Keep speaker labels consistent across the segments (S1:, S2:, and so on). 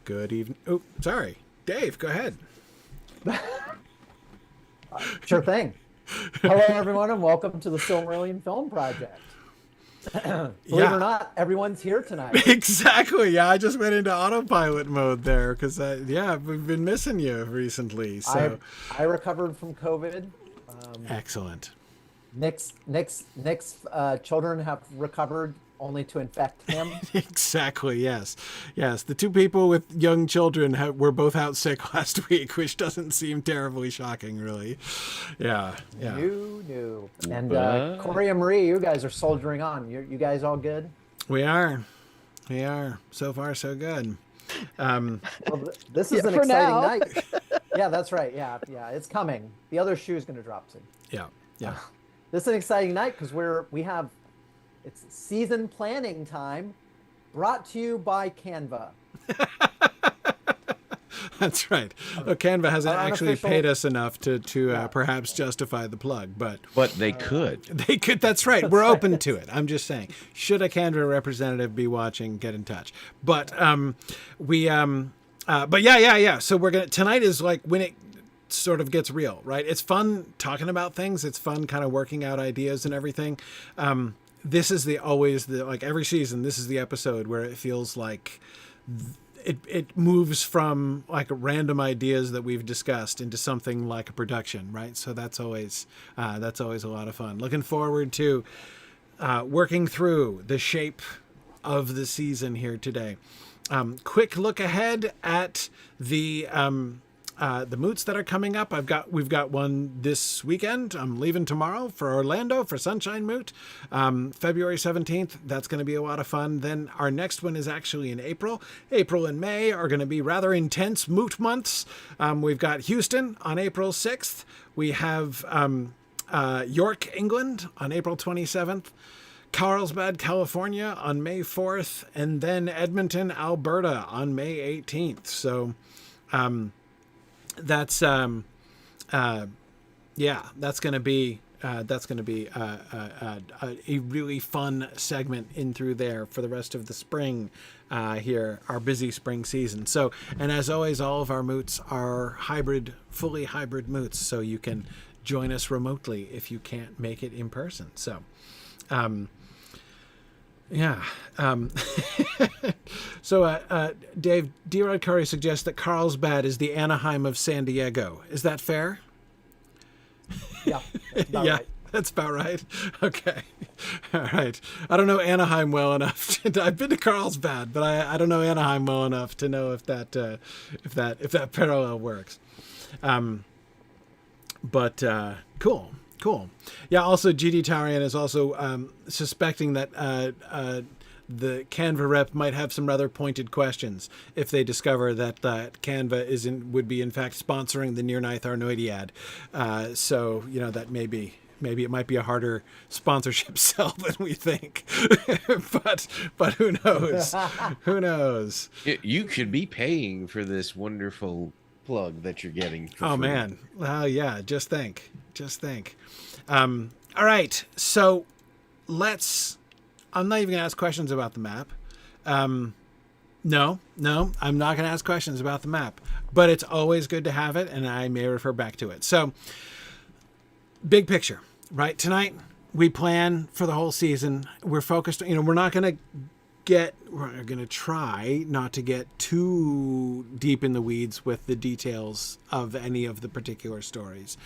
S1: Good evening. Oh, sorry. Dave, go ahead.
S2: Sure thing. Hello, everyone, and welcome to the Silmarillion Film Project. Believe it or
S1: Yeah,
S2: not, everyone's here tonight.
S1: exactly. Yeah, I just went into autopilot mode there because, yeah, we've been missing you recently.
S2: I
S1: So
S2: I recovered from COVID.
S1: excellent.
S2: Nick's children have recovered only to infect him.
S1: Exactly. Yes. Yes. The two people with young children were both out sick last week, which doesn't seem terribly shocking, really. Yeah. Yeah.
S2: No. And
S3: What?
S2: Corey and Marie, you guys are soldiering on. You guys all good?
S1: We are. We are. So far, so good.
S2: Well, this is an
S3: for
S2: exciting
S3: now.
S2: night. Yeah, that's right. Yeah, it's coming. The other shoe is going to drop soon.
S1: Yeah. Yeah.
S2: This is an exciting night because it's season planning time, brought to you by Canva.
S1: That's right. Well, Canva hasn't
S2: Our
S1: actually
S2: unofficial-
S1: paid us enough to
S2: Yeah.
S1: perhaps justify the plug, but
S3: But they could.
S1: they could. That's right. We're open to it. I'm just saying. Should a Canva representative be watching, get in touch. But but yeah. So we're gonna tonight is like when it sort of gets real, right? It's fun talking about things. It's fun kind of working out ideas and everything. This is always like every season. This is the episode where it feels like it moves from like random ideas that we've discussed into something like a production, right? So that's always a lot of fun. Looking forward to working through the shape of the season here today. Quick look ahead at the moots that are coming up. We've got one this weekend. I'm leaving tomorrow for Orlando for Sunshine Moot, February 17th. That's going to be a lot of fun. Then our next one is actually in April. April and May are going to be rather intense moot months. We've got Houston on April 6th. We have York, England on April 27th. Carlsbad, California on May 4th, and then Edmonton, Alberta on May 18th. So that's going to be a really fun segment in through there for the rest of the spring here, our busy spring season. So, and as always, all of our moots are fully hybrid moots, so you can join us remotely if you can't make it in person. So yeah. So, Dave, D-Rod Curry suggests that Carlsbad is the Anaheim of San Diego. Is that fair?
S2: Yeah, that's about
S1: Yeah,
S2: right.
S1: that's about right. Okay. All right. I don't know Anaheim well enough. I've been to Carlsbad, but I don't know Anaheim well enough to know if that parallel works. But cool. Yeah, also GD Tarian is also suspecting that the Canva rep might have some rather pointed questions if they discover that Canva would be in fact sponsoring the Near Ninth Arnoidiad. So, that maybe it might be a harder sponsorship sell than we think. but who knows? Who knows?
S3: You should be paying for this wonderful plug that you're getting.
S1: Oh, man. Oh, yeah. Just think. All right. So I'm not even going to ask questions about the map. No, I'm not going to ask questions about the map, but it's always good to have it, and I may refer back to it. So, big picture, right? Tonight, we plan for the whole season. We're focused, we're going to try not to get too deep in the weeds with the details of any of the particular stories.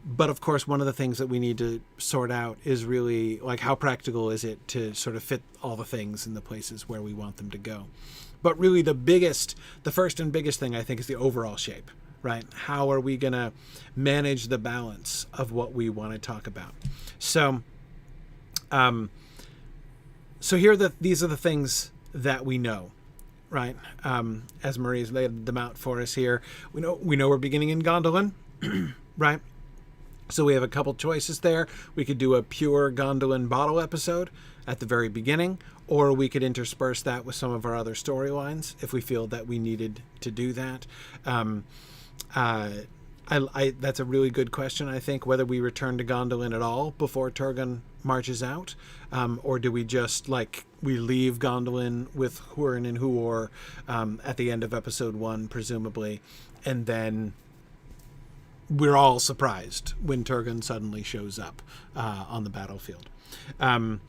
S1: But of course, one of the things that we need to sort out is really like how practical is it to sort of fit all the things in the places where we want them to go. But really the first and biggest thing I think is the overall shape, right? How are we going to manage the balance of what we want to talk about? So, these are the things that we know, right? As Marie's laid them out for us here, we know we're beginning in Gondolin, right? So we have a couple choices there. We could do a pure Gondolin bottle episode at the very beginning, or we could intersperse that with some of our other storylines if we feel that we needed to do that. I that's a really good question. I think whether we return to Gondolin at all before Turgon marches out, or do we just we leave Gondolin with Hurin and Huor at the end of episode 1, presumably, and then we're all surprised when Turgon suddenly shows up on the battlefield, and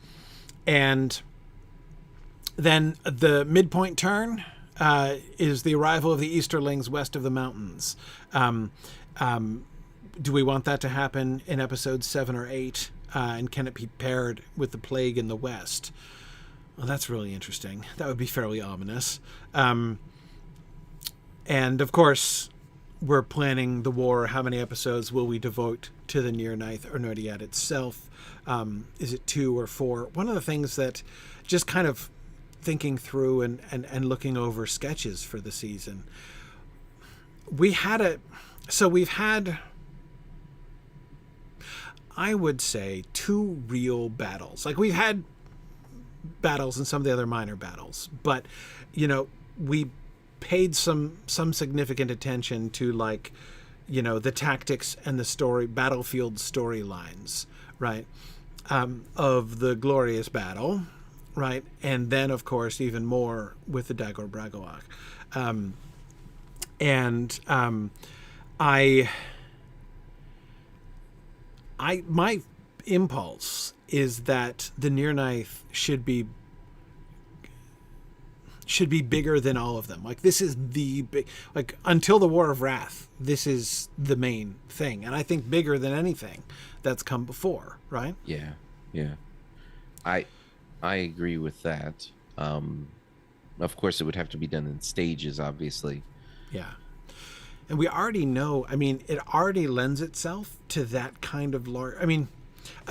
S1: then the midpoint turn is the arrival of the Easterlings west of the mountains. Do we want that to happen in episodes 7 or 8? And can it be paired with the plague in the west? Well, that's really interesting. That would be fairly ominous. And of course, we're planning the war. How many episodes will we devote to the Nirnaeth or Nordiad itself? Is it 2 or 4? One of the things that just kind of thinking through and looking over sketches for the season, we've had, I would say, 2 real battles. We've had battles and some of the other minor battles, but we paid some significant attention to the tactics and the battlefield storylines, right, of the glorious battle, right, and then of course even more with the Dagor Bragollach. My impulse is that the Nirnaeth should be bigger than all of them. This is the big, until the War of Wrath, this is the main thing, and I think bigger than anything that's come before, right?
S3: Yeah. I agree with that. Of course, it would have to be done in stages, obviously.
S1: Yeah. And we already know, it already lends itself to that kind of large. I'm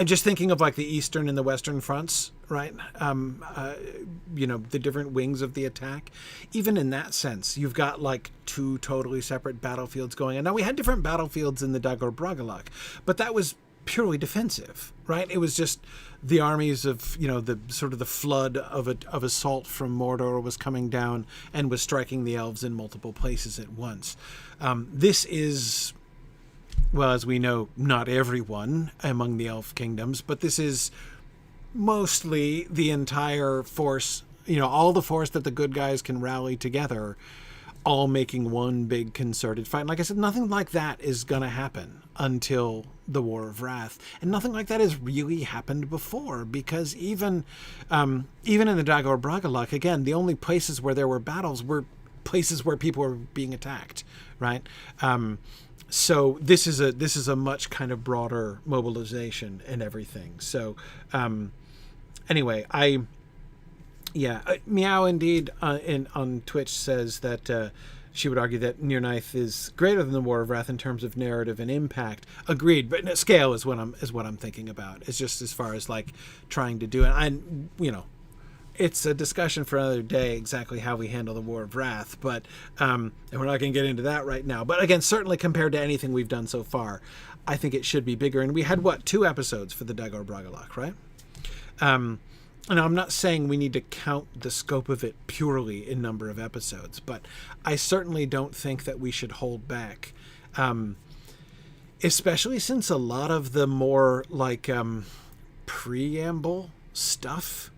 S1: just thinking of the eastern and the western fronts, right? The different wings of the attack. Even in that sense, you've got 2 totally separate battlefields going on. Now, we had different battlefields in the Dagor Bragollach, but that was purely defensive, right? It was just the armies of, the sort of the flood of assault from Mordor was coming down and was striking the elves in multiple places at once. This is, well, as we know, not everyone among the elf kingdoms, but this is mostly the entire force, all the force that the good guys can rally together, all making one big concerted fight. And like I said, nothing like that is going to happen until the War of Wrath, and nothing like that has really happened before, because even in the Dagor Bragollach, again, the only places where there were battles were places where people were being attacked, right? So this is a much kind of broader mobilization and everything. So anyway, Meow indeed on Twitch says that she would argue that Nirnaeth is greater than the War of Wrath in terms of narrative and impact. Agreed, but scale is what I'm thinking about. It's just as far as trying to do it. And it's a discussion for another day exactly how we handle the War of Wrath, but and we're not going to get into that right now. But again, certainly compared to anything we've done so far, I think it should be bigger. And we had 2 episodes for the Dagor Bragollach, right? And I'm not saying we need to count the scope of it purely in number of episodes, but I certainly don't think that we should hold back, especially since a lot of the more preamble stuff,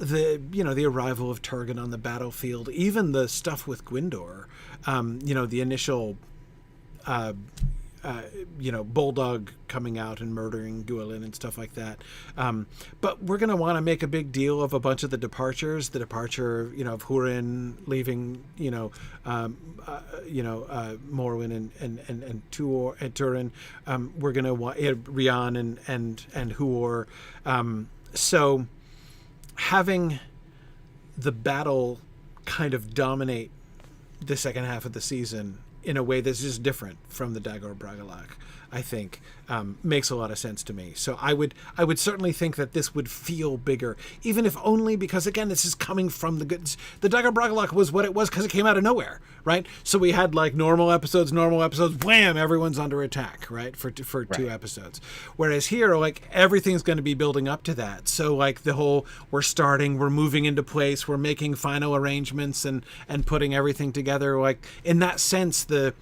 S1: the arrival of Turgon on the battlefield, even the stuff with Gwyndor, the initial Bulldog coming out and murdering Gwilyn and stuff like that. But we're going to want to make a big deal of a bunch of the departures, the departure, of Hurin leaving, Morwen and Turin. We're going to want Rian and Huor. So having the battle kind of dominate the second half of the season in a way that's just different from the Dagor Bragollach, I think, makes a lot of sense to me. So I would certainly think that this would feel bigger, even if only because, again, this is coming from the good. The Dagor Bragollach was what it was because it came out of nowhere, right? So we had normal episodes, wham, everyone's under attack, right? For 2 episodes. Whereas here, everything's going to be building up to that. So the whole, we're moving into place, we're making final arrangements and putting everything together. In that sense, the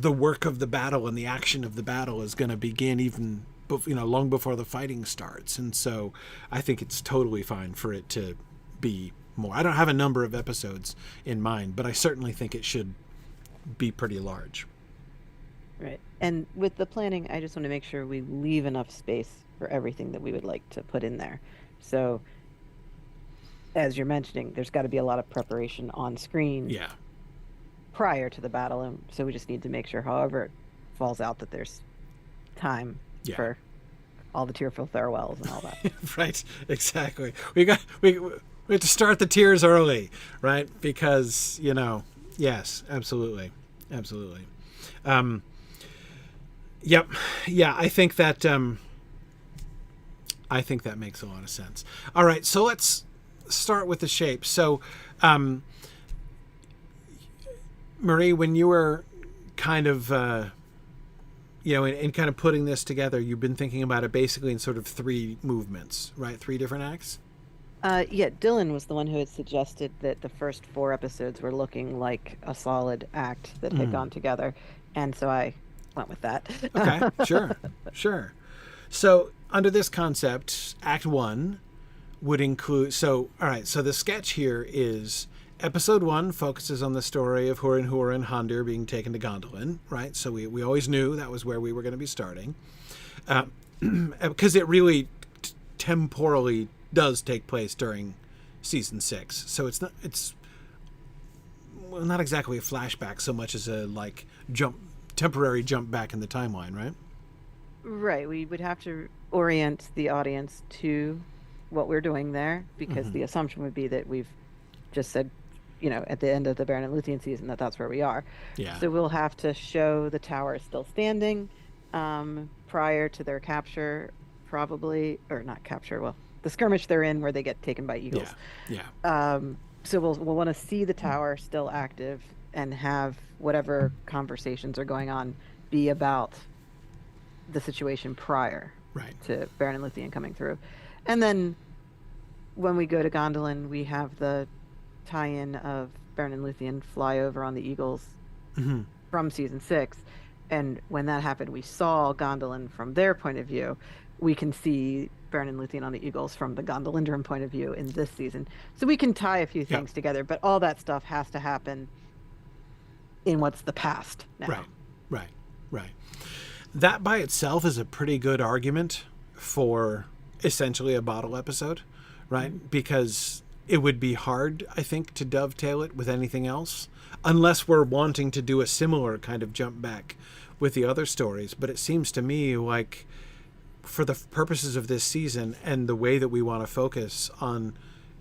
S1: the work of the battle and the action of the battle is going to begin even long before the fighting starts. And so I think it's totally fine for it to be more. I don't have a number of episodes in mind, but I certainly think it should be pretty large.
S4: Right. And with the planning, I just want to make sure we leave enough space for everything that we would like to put in there. So, as you're mentioning, there's got to be a lot of preparation on screen
S1: Yeah.
S4: prior to the battle. And so we just need to make sure, however it falls out, that there's time
S1: Yeah.
S4: for all the tearful farewells and all that.
S1: Right. Exactly. We have to start the tears early, right? Because, yes, absolutely. Absolutely. Yep. Yeah, I think that makes a lot of sense. All right, so let's start with the shape. So, Marie, when you were kind of, in kind of putting this together, you've been thinking about it basically in sort of 3 movements, right? 3 different acts?
S4: Yeah, Dylan was the one who had suggested that the first 4 episodes were looking like a solid act that had gone together. And so I went with that.
S1: Okay, sure. So under this concept, Act 1 would include... So, all right, so the sketch here is Episode 1 focuses on the story of Húrin and Hondir being taken to Gondolin, right? So we always knew that was where we were going to be starting. Because it really temporally does take place during season 6. So it's not exactly a flashback so much as a temporary jump back in the timeline, right?
S4: Right. We would have to orient the audience to what we're doing there, because the assumption would be that we've just said, at the end of the Baron and Luthien season, that's where we are.
S1: Yeah.
S4: So we'll have to show the tower still standing prior to their capture, probably, or not capture, well, the skirmish they're in where they get taken by eagles.
S1: Yeah.
S4: So we'll want to see the tower still active and have whatever conversations are going on be about the situation prior to Baron and Luthien coming through. And then when we go to Gondolin, we have the tie-in of Baron and Luthien fly over on the eagles from season 6. And when that happened, we saw Gondolin from their point of view. We can see Baron and Luthien on the eagles from the Gondolindran point of view in this season. So we can tie a few things together, but all that stuff has to happen in what's the past now.
S1: Right. That by itself is a pretty good argument for essentially a bottle episode, right? Because it would be hard, I think, to dovetail it with anything else, unless we're wanting to do a similar kind of jump back with the other stories. But it seems to me like, for the purposes of this season and the way that we want to focus on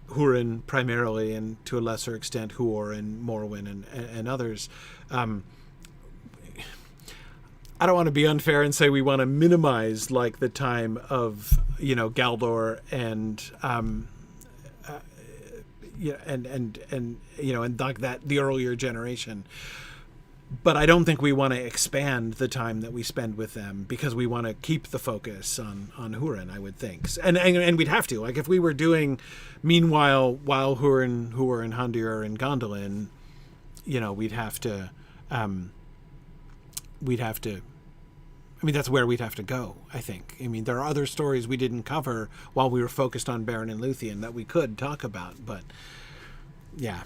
S1: Húrin primarily, and to a lesser extent Huor and Morwen and others, I don't want to be unfair and say we want to minimize like the time of Galdor and and like that, the earlier generation. But I don't think we want to expand the time that we spend with them, because we want to keep the focus on Húrin, I would think. And we'd have to. Like, if we were doing, meanwhile, while Húrin and Hondir are in Gondolin, we'd have to... I mean, that's where we'd have to go, I think. I mean, there are other stories we didn't cover while we were focused on Baron and Luthien that we could talk about, but yeah.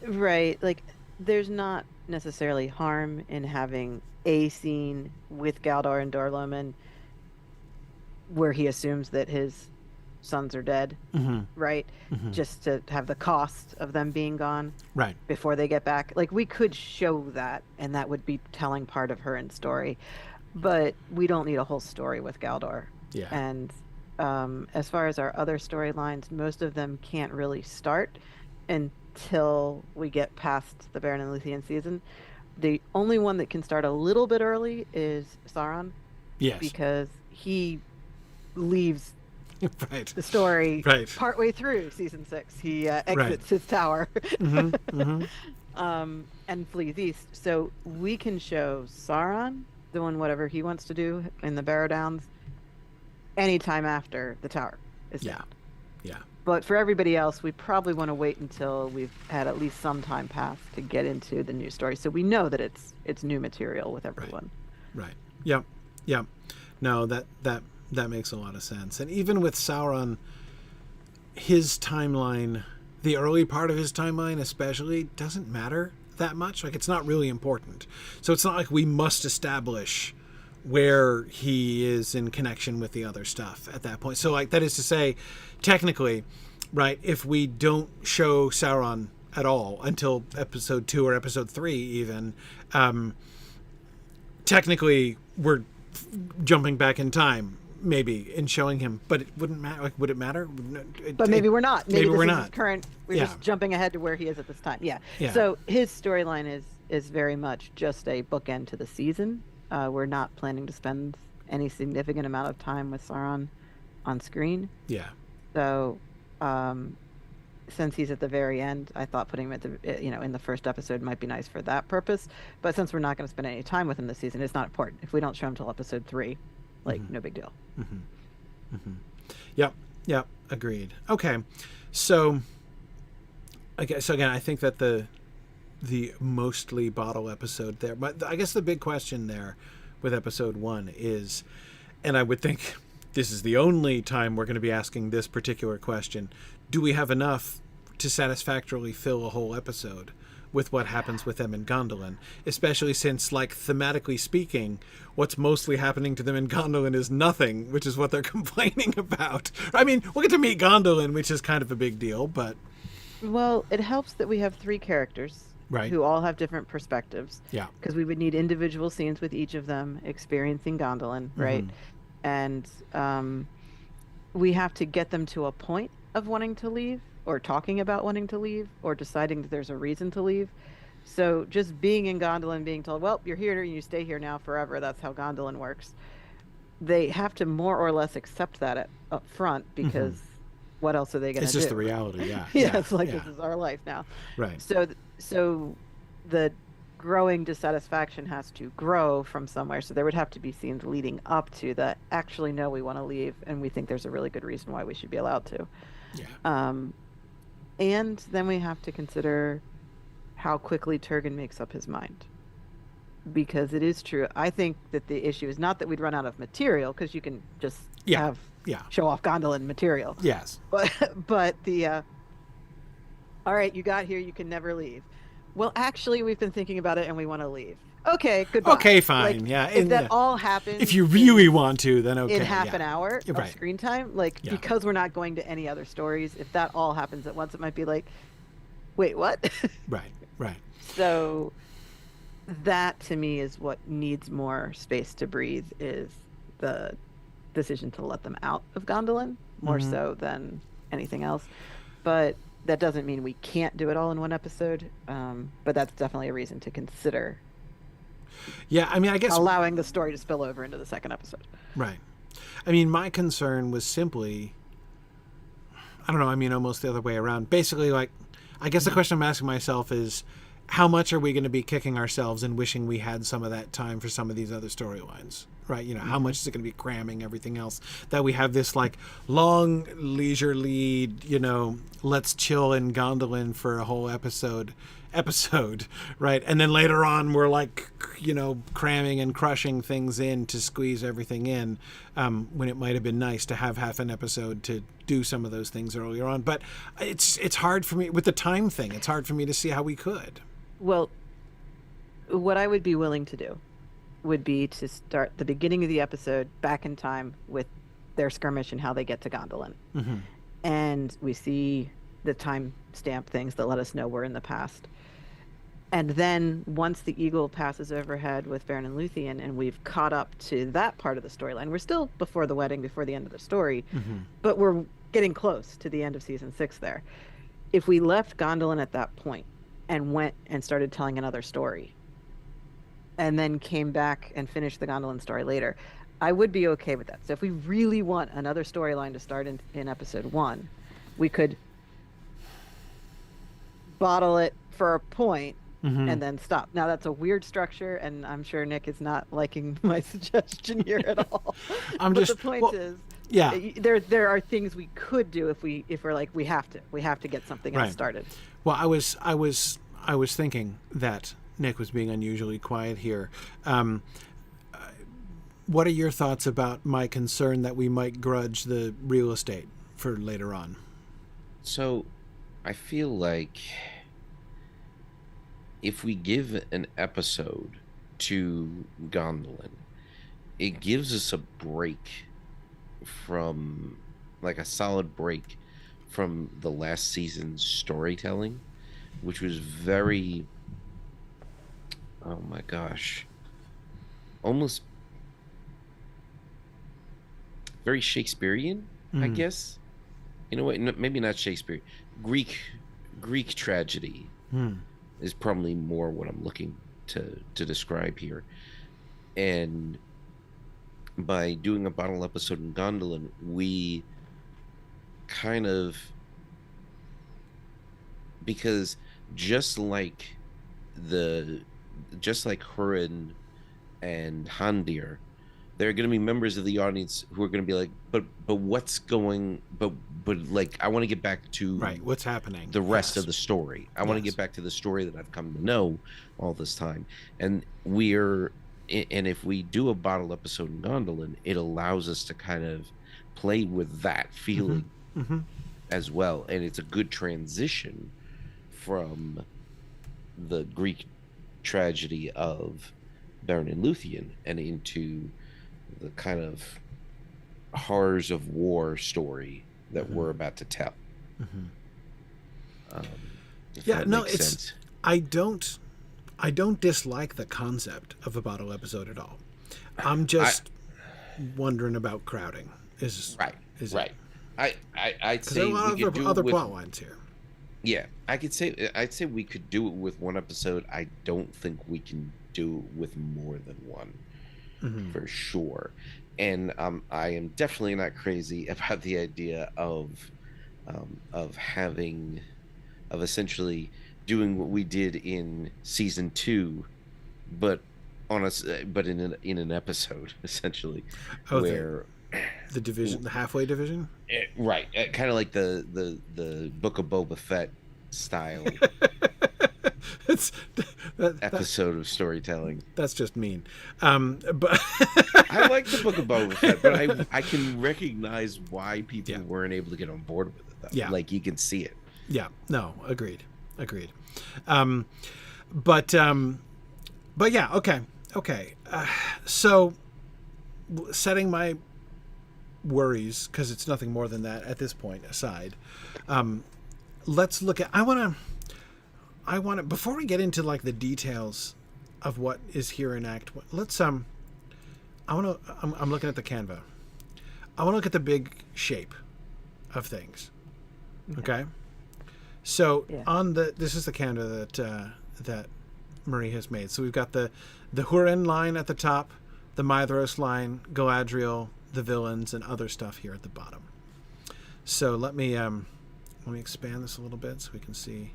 S4: Right. Like, there's not necessarily harm in having a scene with Galdor and Dorloman where he assumes that his sons are dead, right? Just to have the cost of them being gone before they get back. Like, we could show that, and that would be telling part of Húrin's story, but we don't need a whole story with Galdor.
S1: Yeah.
S4: And as far as our other storylines, most of them can't really start until we get past the Baron and Luthien season. The only one that can start a little bit early is Sauron.
S1: Yes.
S4: Because he leaves
S1: right.
S4: the story
S1: right.
S4: partway through season 6. He exits his tower and flees east. So we can show Sauron doing whatever he wants to do in the Barrow Downs anytime after the tower is down.
S1: Yeah.
S4: But for everybody else, we probably want to wait until we've had at least some time pass to get into the new story, so we know that it's new material with everyone.
S1: Right. Yep. Yep. No, that makes a lot of sense. And even with Sauron, his timeline, the early part of his timeline especially, doesn't matter that much. Like, it's not really important. So it's not like we must establish where he is in connection with the other stuff at that point. So, like, that is to say, technically, right, if we don't show Sauron at all until episode 2 or episode 3 even, technically we're jumping back in time maybe in showing him, but it wouldn't matter. Like, would it matter?
S4: But maybe we're not. Maybe
S1: we're
S4: this is
S1: not.
S4: his current. We're just jumping ahead to where he is at this time. Yeah.
S1: Yeah.
S4: So his storyline is very much just a bookend to the season. We're not planning to spend any significant amount of time with Sauron on screen.
S1: Yeah.
S4: So, since he's at the very end, I thought putting him at the in the first episode might be nice for that purpose. But since we're not going to spend any time with him this season, it's not important. If we don't show him till episode 3, like, no big deal.
S1: Mm-hmm. Mm-hmm. Yep. Yep. Agreed. Okay. So again, I think that the mostly bottle episode there, but I guess the big question there with episode 1 is, and I would think this is the only time we're going to be asking this particular question, do we have enough to satisfactorily fill a whole episode with what happens with them in Gondolin? Especially since, like, thematically speaking, what's mostly happening to them in Gondolin is nothing, which is what they're complaining about. I mean, we'll get to meet Gondolin, which is kind of a big deal, but...
S4: Well, it helps that we have 3 characters.
S1: Right.
S4: Who all have different perspectives.
S1: Yeah.
S4: Because we would need individual scenes with each of them experiencing Gondolin, right? And we have to get them to a point of wanting to leave, or talking about wanting to leave, or deciding that there's a reason to leave. So just being in Gondolin, being told, well, you're here and you stay here now forever, that's how Gondolin works. They have to more or less accept that up front, because what else are they going to do?
S1: It's just the reality, yeah.
S4: It's like, this is our life now.
S1: Right.
S4: So the growing dissatisfaction has to grow from somewhere. So there would have to be scenes leading up to that. Actually, no, we want to leave, and we think there's a really good reason why we should be allowed to.
S1: Yeah.
S4: And then we have to consider how quickly Turgon makes up his mind. Because it is true. I think that the issue is not that we'd run out of material, because you can just show off Gondolin material.
S1: Yes.
S4: But the all right, you got here, you can never leave. Well, actually, we've been thinking about it and we want to leave. Okay, goodbye.
S1: Okay, fine.
S4: Like,
S1: yeah.
S4: If that all happens,
S1: if you really want to, then okay.
S4: In half an hour of
S1: right.
S4: screen time, like, because we're not going to any other stories, if that all happens at once, it might be like, wait, what?
S1: Right.
S4: So that, to me, is what needs more space to breathe, is the decision to let them out of Gondolin, more so than anything else. But that doesn't mean we can't do it all in one episode. But that's definitely a reason to consider.
S1: Yeah, I mean, I guess
S4: allowing the story to spill over into the second episode.
S1: Right. I mean, my concern was simply, I don't know, I mean, almost the other way around. Basically, like, I guess the question I'm asking myself is, how much are we going to be kicking ourselves and wishing we had some of that time for some of these other storylines? Right? You know, how much is it going to be cramming everything else, that we have this, like, long leisurely, let's chill in Gondolin for a whole episode, right? And then later on we're, like, cramming and crushing things in to squeeze everything in, when it might have been nice to have half an episode to do some of those things earlier on. But it's hard for me with the time thing. It's hard for me to see how we could.
S4: Well, what I would be willing to do would be to start the beginning of the episode back in time with their skirmish and how they get to Gondolin. And we see the time stamp things that let us know we're in the past. And then once the eagle passes overhead with Beren and Luthien, and we've caught up to that part of the storyline, we're still before the wedding, before the end of the story, but we're getting close to the end of season 6 there. If we left Gondolin at that point and went and started telling another story, and then came back and finished the Gondolin story later, I would be okay with that. So if we really want another storyline to start in episode 1, we could bottle it for a point and then stop. Now, that's a weird structure, and I'm sure Nick is not liking my suggestion here at all. The point is,
S1: Yeah.
S4: There are things we could do if we're like we have to get something else
S1: Right.
S4: started.
S1: Well, I was thinking that Nick was being unusually quiet here. What are your thoughts about my concern that we might grudge the real estate for later on?
S3: So, I feel like if we give an episode to Gondolin, it gives us a break from, like, a solid break from the last season's storytelling, which was very, oh my gosh, almost very Shakespearean, I guess. In a way, maybe not Shakespeare. Greek tragedy is probably more what I'm looking to describe here. And by doing a bottle episode in Gondolin, we kind of, because just like Hurin and Handir, there are going to be members of the audience who are going to be like, but what's going, but like, I want to get back to
S1: Right. What's happening?
S3: the rest
S1: Yes.
S3: of the story. I want to
S1: Yes.
S3: get back to the story that I've come to know all this time. And if we do a bottle episode in Gondolin, it allows us to kind of play with that feeling as well. And it's a good transition from the Greek tragedy of Baron and Luthien and into the kind of horrors of war story that we're about to tell. If
S1: Yeah,
S3: that
S1: no,
S3: makes
S1: it's
S3: sense.
S1: I don't dislike the concept of a bottle episode at all. I'm just wondering about crowding.
S3: Right.
S1: Is
S3: Right. I'd
S1: Because there
S3: say
S1: are a lot
S3: we could
S1: of
S3: do
S1: other
S3: it with,
S1: plot lines here.
S3: yeah, I'd say we could do it with one episode. I don't think we can do it with more than one, for sure. And I am definitely not crazy about the idea of having, of essentially doing what we did in season 2, but in an episode, essentially,
S1: Oh,
S3: where
S1: the division, the halfway division.
S3: right, kind of like the Book of Boba Fett style
S1: It's
S3: episode of storytelling.
S1: that's just mean. But
S3: I like the Book of Boba Fett, but I can recognize why people
S1: Yeah.
S3: weren't able to get on board with it, though.
S1: Yeah.
S3: Like, you can see it.
S1: yeah, no, agreed. But yeah, okay. So setting my worries, because it's nothing more than that at this point, aside, let's look at. I want to before we get into like the details of what is here in Act 1. Let's I'm looking at the Canva. I want to look at the big shape of things. Okay. So
S4: Yeah.
S1: this is the Canva that Marie has made. So we've got the Hurin line at the top, the Mithros line, Galadriel, the villains, and other stuff here at the bottom. So let me expand this a little bit so we can see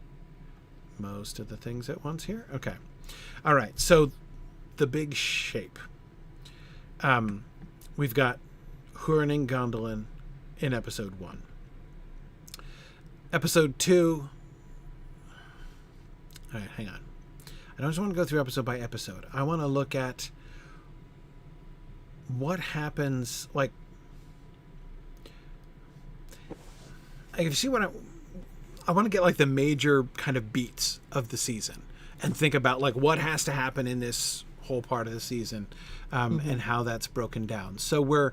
S1: most of the things at once here. Okay. All right. So the big shape. We've got Hurin and Gondolin in episode 1. Episode 2. All right, hang on. I don't just want to go through episode by episode. I want to look at what happens. Like if you see what I want to get like the major kind of beats of the season and think about like what has to happen in this whole part of the season, and how that's broken down. So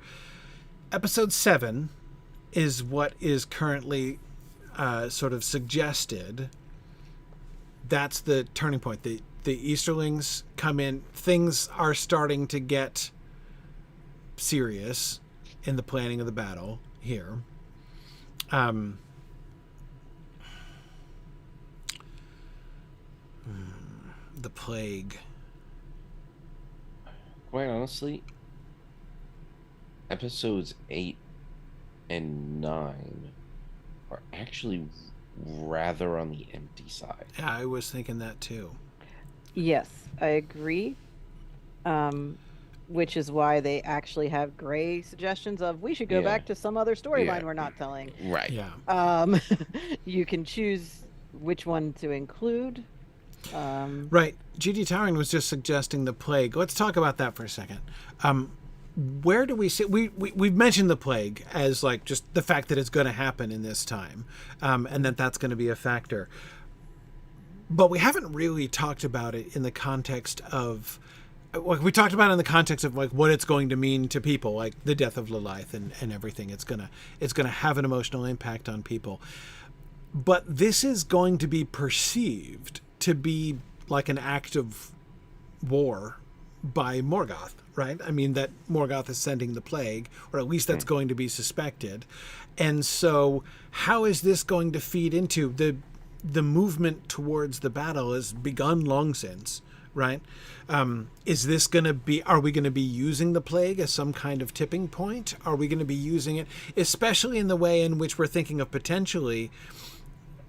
S1: episode 7 is what is currently sort of suggested. That's the turning point. The Easterlings come in. Things are starting to get serious in the planning of the battle here. The plague.
S3: Quite honestly, episodes 8 and 9 are actually rather on the empty side.
S1: Yeah, I was thinking that too.
S4: Yes, I agree. which is why they actually have gray suggestions of we should go
S3: Yeah.
S4: back to some other storyline
S3: Yeah.
S4: we're not telling.
S3: Right.
S1: Yeah.
S4: You can choose which one to include.
S1: Right. G.D. Towering was just suggesting the plague. Let's talk about that for a second. Where do we see... We've mentioned the plague as like just the fact that it's going to happen in this time, and that's going to be a factor. But we haven't really talked about it in the context of... Like we talked about it in the context of like what it's going to mean to people, like the death of Lilith and everything. It's gonna have an emotional impact on people. But this is going to be perceived to be like an act of war by Morgoth, right? I mean, that Morgoth is sending the plague, or at least that's going to be suspected. And so how is this going to feed into the movement towards the battle has begun long since, right? Is this going to be, are we going to be using the plague as some kind of tipping point? Are we going to be using it, especially in the way in which we're thinking of potentially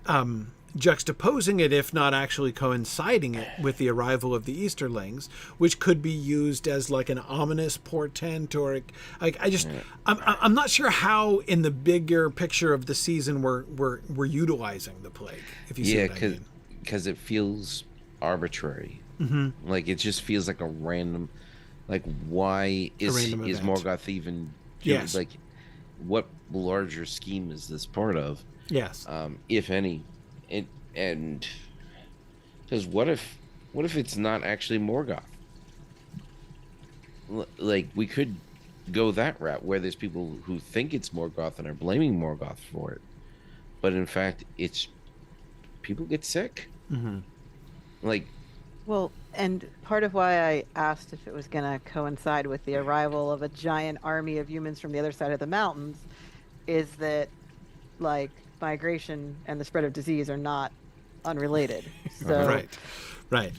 S1: juxtaposing it, if not actually coinciding it with the arrival of the Easterlings, which could be used as like an ominous portent, or like I'm not sure how in the bigger picture of the season we're utilizing the plague. If you see what I mean.
S3: Because it feels arbitrary. Mm-hmm. Like it just feels like a random. Like why is Morgoth even?
S1: Yes.
S3: Like what larger scheme is this part of?
S1: Yes.
S3: If any. And because what if it's not actually Morgoth? Like we could go that route where there's people who think it's Morgoth and are blaming Morgoth for it, but in fact it's people get sick.
S1: Mm-hmm.
S3: Like,
S4: well, and part of why I asked if it was going to coincide with the arrival of a giant army of humans from the other side of the mountains is that, like, migration and the spread of disease are not unrelated. So
S1: right.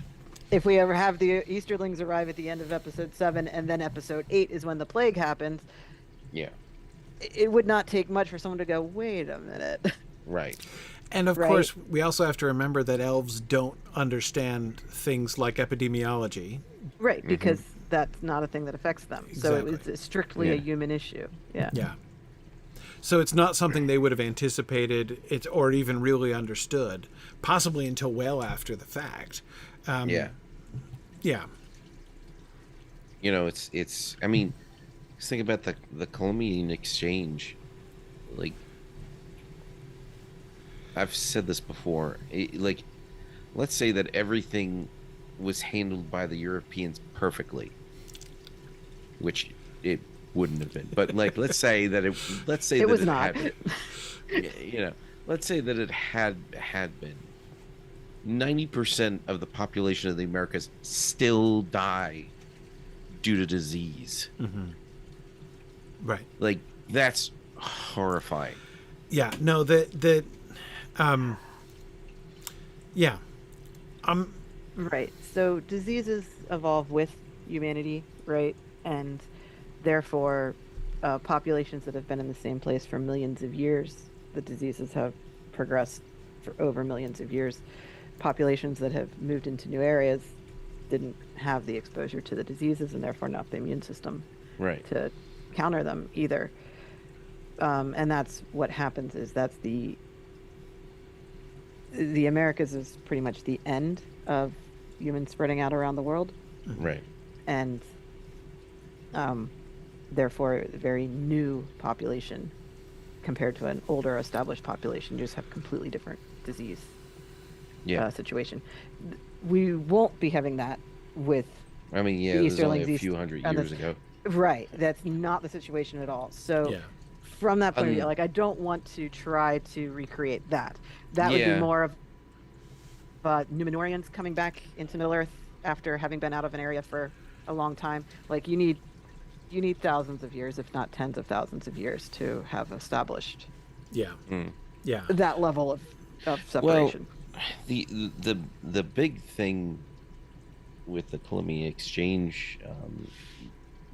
S4: If we ever have the Easterlings arrive at the end of episode 7 and then episode 8 is when the plague happens, it would not take much for someone to go, wait a minute.
S3: Right.
S1: And of course, we also have to remember that elves don't understand things like epidemiology.
S4: Right, because that's not a thing that affects them.
S1: Exactly.
S4: So it's strictly a human issue. Yeah.
S1: Yeah. So it's not something they would have anticipated or even really understood, possibly until well after the fact.
S3: Yeah. You know, it's. I mean, just think about the Columbian Exchange. Like, I've said this before. Like, let's say that everything was handled by the Europeans perfectly, which it wouldn't have been. But like, let's say that it
S4: was not.
S3: You know, let's say that it had been. 90% of the population of the Americas still die due to disease.
S1: Mm-hmm. Right.
S3: Like, that's horrifying.
S1: Yeah. No.
S4: Right. So diseases evolve with humanity, right? And therefore, populations that have been in the same place for millions of years, the diseases have progressed for over millions of years. Populations that have moved into new areas didn't have the exposure to the diseases and therefore not the immune system to counter them either. And that's what happens is that's the Americas is pretty much the end of humans spreading out around the world.
S3: Right.
S4: And therefore a very new population compared to an older established population. You just have completely different disease situation. We won't be having that with
S3: I mean, yeah,
S4: the
S3: there's only
S4: Easterlings
S3: a few hundred years ago.
S4: Right. That's not the situation at all. So from that point of view, like, I don't want to try to recreate that. That would be more of Numenorians coming back into Middle-earth after having been out of an area for a long time. Like, you need thousands of years, if not tens of thousands of years, to have established that level of separation.
S3: Well, the big thing with the Columbian Exchange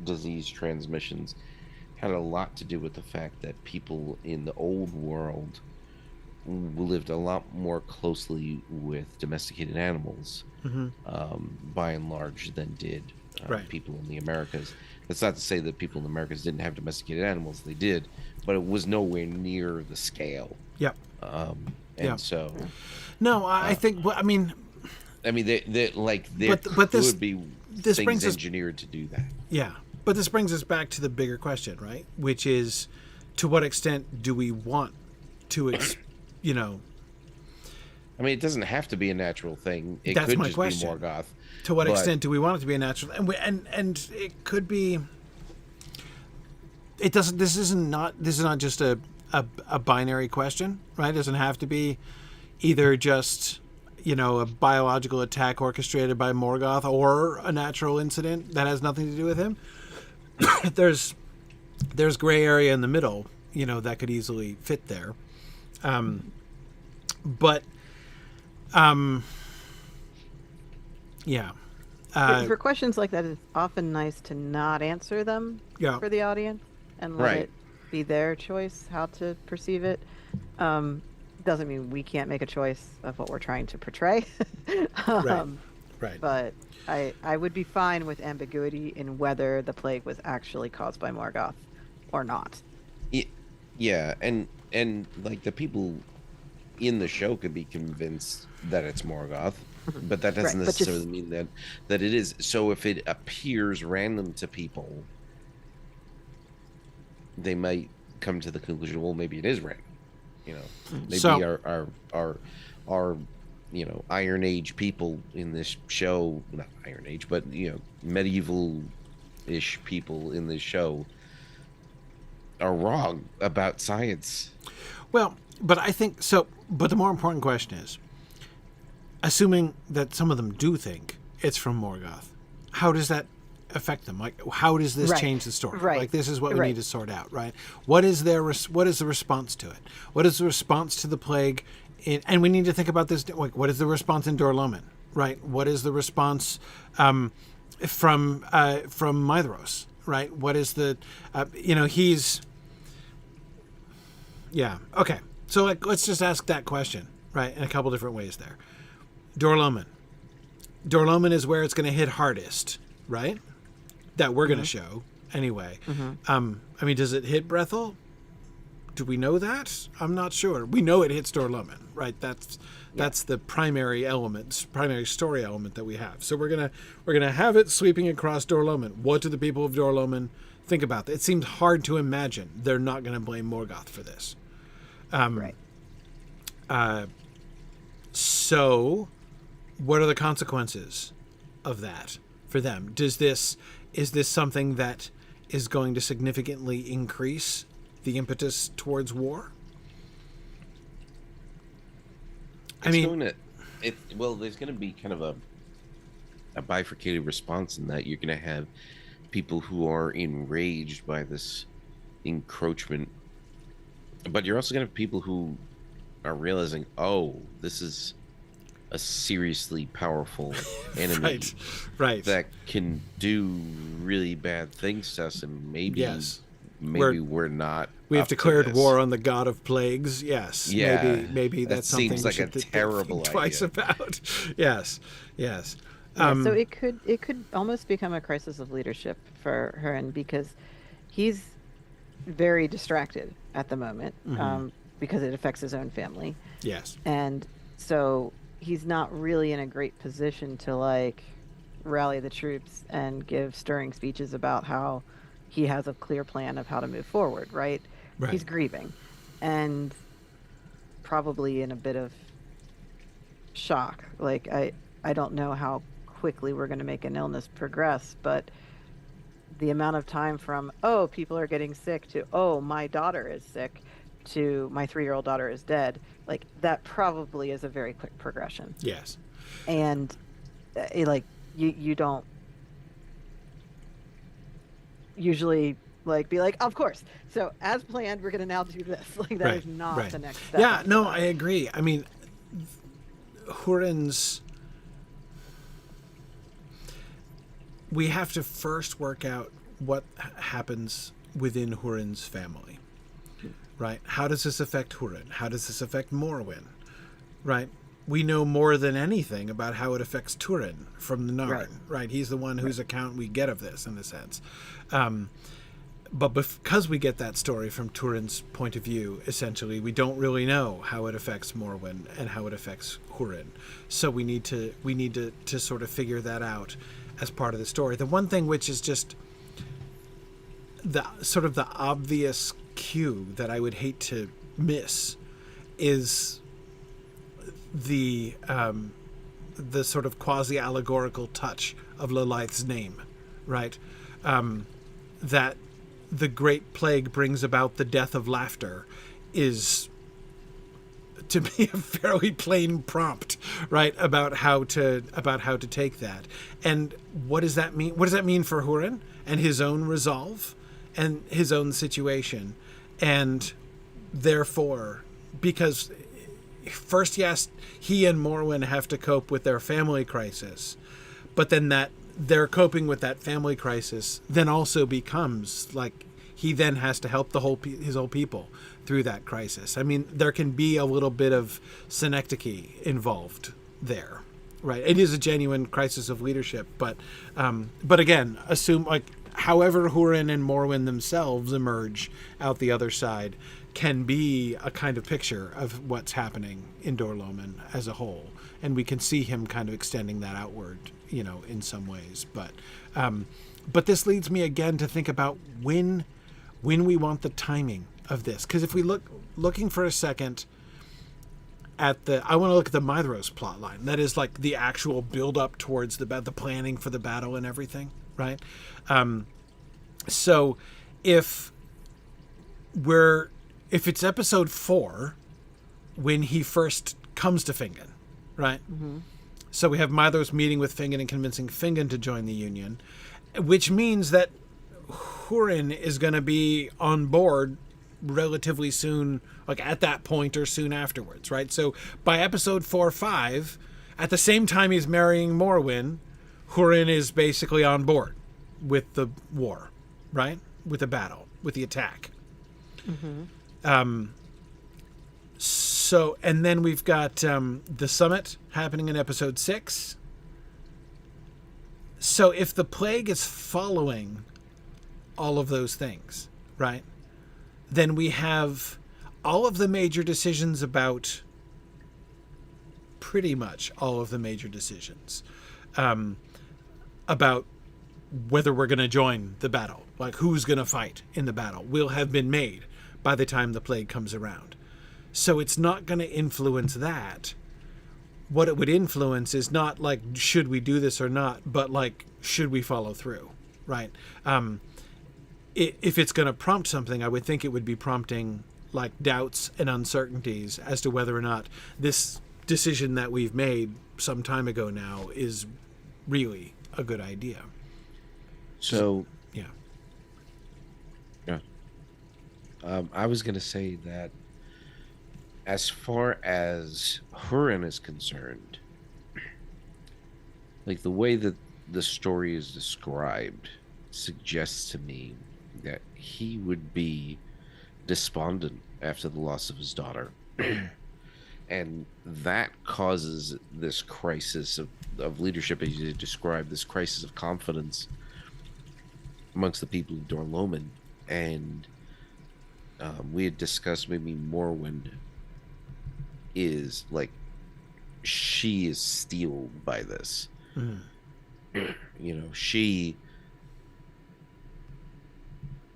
S3: disease transmissions had a lot to do with the fact that people in the old world lived a lot more closely with domesticated animals, by and large, than did
S1: Right.
S3: people in the Americas. That's not to say that people in the Americas didn't have domesticated animals. They did, but it was nowhere near the scale.
S1: Yep.
S3: And so,
S1: no, I think. Well, I mean,
S3: they like there
S1: but this,
S3: could be
S1: this
S3: things
S1: brings us,
S3: engineered to do that.
S1: Yeah, but this brings us back to the bigger question, right? Which is, to what extent do we want to, you know?
S3: I mean, it doesn't have to be a natural thing. It
S1: That's
S3: could
S1: my
S3: just
S1: question.
S3: be Morgoth.
S1: To what extent do we want it to be a natural? And it could be. It doesn't. This is not just a binary question, right? It doesn't have to be either just, you know, a biological attack orchestrated by Morgoth or a natural incident that has nothing to do with him. There's gray area in the middle, you know, that could easily fit there. Yeah.
S4: For questions like that, it's often nice to not answer them for the audience and let it be their choice how to perceive it. Doesn't mean we can't make a choice of what we're trying to portray.
S1: Right.
S4: But I would be fine with ambiguity in whether the plague was actually caused by Morgoth or not.
S3: Yeah, and like the people in the show could be convinced that it's Morgoth, but that doesn't necessarily mean that it is. So if it appears random to people, they might come to the conclusion, well, maybe it is random. You know, maybe our you know, Iron Age people in this show, not Iron Age, but, you know, medieval-ish people in this show are wrong about science.
S1: Well, but I think so. But the more important question is, assuming that some of them do think it's from Morgoth, how does that affect them? Like, how does this change the story? Like, this is what we need to sort out, right? What is the response to it? What is the response to the plague? And we need to think about this. Like, what is the response in Dorloman, right? What is the response from Maedhros, right? What is the you know, he's okay. So, like, let's just ask that question, right? In a couple different ways there. Dorloman is where it's going to hit hardest, right? That we're going to show anyway. I mean, does it hit Brethel? Do we know that? I'm not sure. We know it hits Dorloman, right? That's the primary story element that we have. So we're gonna have it sweeping across Dorloman. What do the people of Dorloman think about that? It seems hard to imagine they're not going to blame Morgoth for this. So, what are the consequences of that for them? Is this something that is going to significantly increase the impetus towards war?
S3: There's going to be kind of a bifurcated response in that you're going to have people who are enraged by this encroachment, but you're also going to have people who are realizing, oh, this is a seriously powerful enemy that can do really bad things to us, and maybe we're not.
S1: We have declared war on the god of plagues. Yes.
S3: Yeah.
S1: Maybe that's something
S3: seems like a terrible
S1: idea. Twice about. Yes.
S4: So it could almost become a crisis of leadership for Hurin, because he's very distracted at the moment, because it affects his own family.
S1: Yes.
S4: And so he's not really in a great position to, like, rally the troops and give stirring speeches about how he has a clear plan of how to move forward, right? He's grieving and probably in a bit of shock. Like, I don't know how quickly we're going to make an illness progress, but the amount of time from, oh, people are getting sick, to, oh, my daughter is sick, to my 3-year-old daughter is dead, like, that probably is a very quick progression.
S1: Yes.
S4: And like, you don't usually, like, be like, of course, so as planned, we're going to now do this. Like, that is not the next step.
S1: Yeah, no, I agree. I mean, Hurin's, we have to first work out what happens within Hurin's family, right? How does this affect Hurin? How does this affect Morwen, right? we know more than anything about how it affects Turin from the Narn, right? He's the one whose account we get of this, in a sense. But because we get that story from Turin's point of view, essentially, we don't really know how it affects Morwen and how it affects Hurin. So we need to sort of figure that out as part of the story. The one thing which is just the sort of the obvious cue that I would hate to miss is the sort of quasi-allegorical touch of Lilith's name, right? That the Great Plague brings about the death of laughter is, to me, a fairly plain prompt, right, about how to take that. And what does that mean? What does that mean for Hurin and his own resolve and his own situation? And therefore, because first, yes, he and Morwen have to cope with their family crisis, but then that they're coping with that family crisis then also becomes like he then has to help his whole people through that crisis. I mean, there can be a little bit of synecdoche involved there, right? It is a genuine crisis of leadership, but again, assume like however Hurin and Morwen themselves emerge out the other side can be a kind of picture of what's happening in Dorloman as a whole, and we can see him kind of extending that outward, in some ways. But this leads me again to think about when we want the timing of this, because if we looking for a second at I want to look at the Maedhros plot line. That is like the actual build up towards the planning for the battle and everything, right? So if it's episode 4 when he first comes to Fingon, right? Mm-hmm. So we have Maedhros meeting with Fingon and convincing Fingon to join the Union, which means that Hurin is going to be on board relatively soon, like at that point or soon afterwards, right? So by episode 4 or 5, at the same time he's marrying Morwen, Hurin is basically on board with the war, right? With the battle, with the attack. Mm-hmm. So, and then we've got the summit happening in episode 6. So if the plague is following all of those things, right, then we have all of the major decisions about pretty much all of the major decisions about whether we're going to join the battle, like who's going to fight in the battle, will have been made by the time the plague comes around. So it's not going to influence that. What it would influence is not like, should we do this or not, but like, should we follow through, right? If it's going to prompt something, I would think it would be prompting like doubts and uncertainties as to whether or not this decision that we've made some time ago now is really a good idea.
S3: So
S1: yeah.
S3: I was going to say that as far as Hurin is concerned, like the way that the story is described suggests to me that he would be despondent after the loss of his daughter. And that causes this crisis of leadership, as you described, this crisis of confidence amongst the people of Dorloman. And we had discussed maybe Morwen is like, she is steeled by this. She,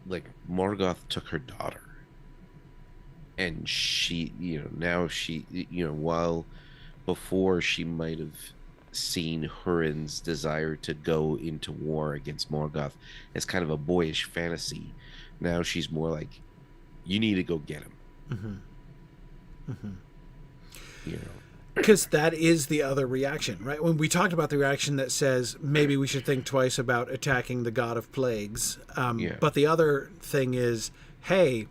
S3: like, Morgoth took her daughter, and she, now she, while before she might have seen Hurin's desire to go into war against Morgoth as kind of a boyish fantasy, now she's more like, you need to go get him.
S1: Because that is the other reaction, right? When we talked about the reaction that says maybe we should think twice about attacking the god of plagues. But the other thing is, hey,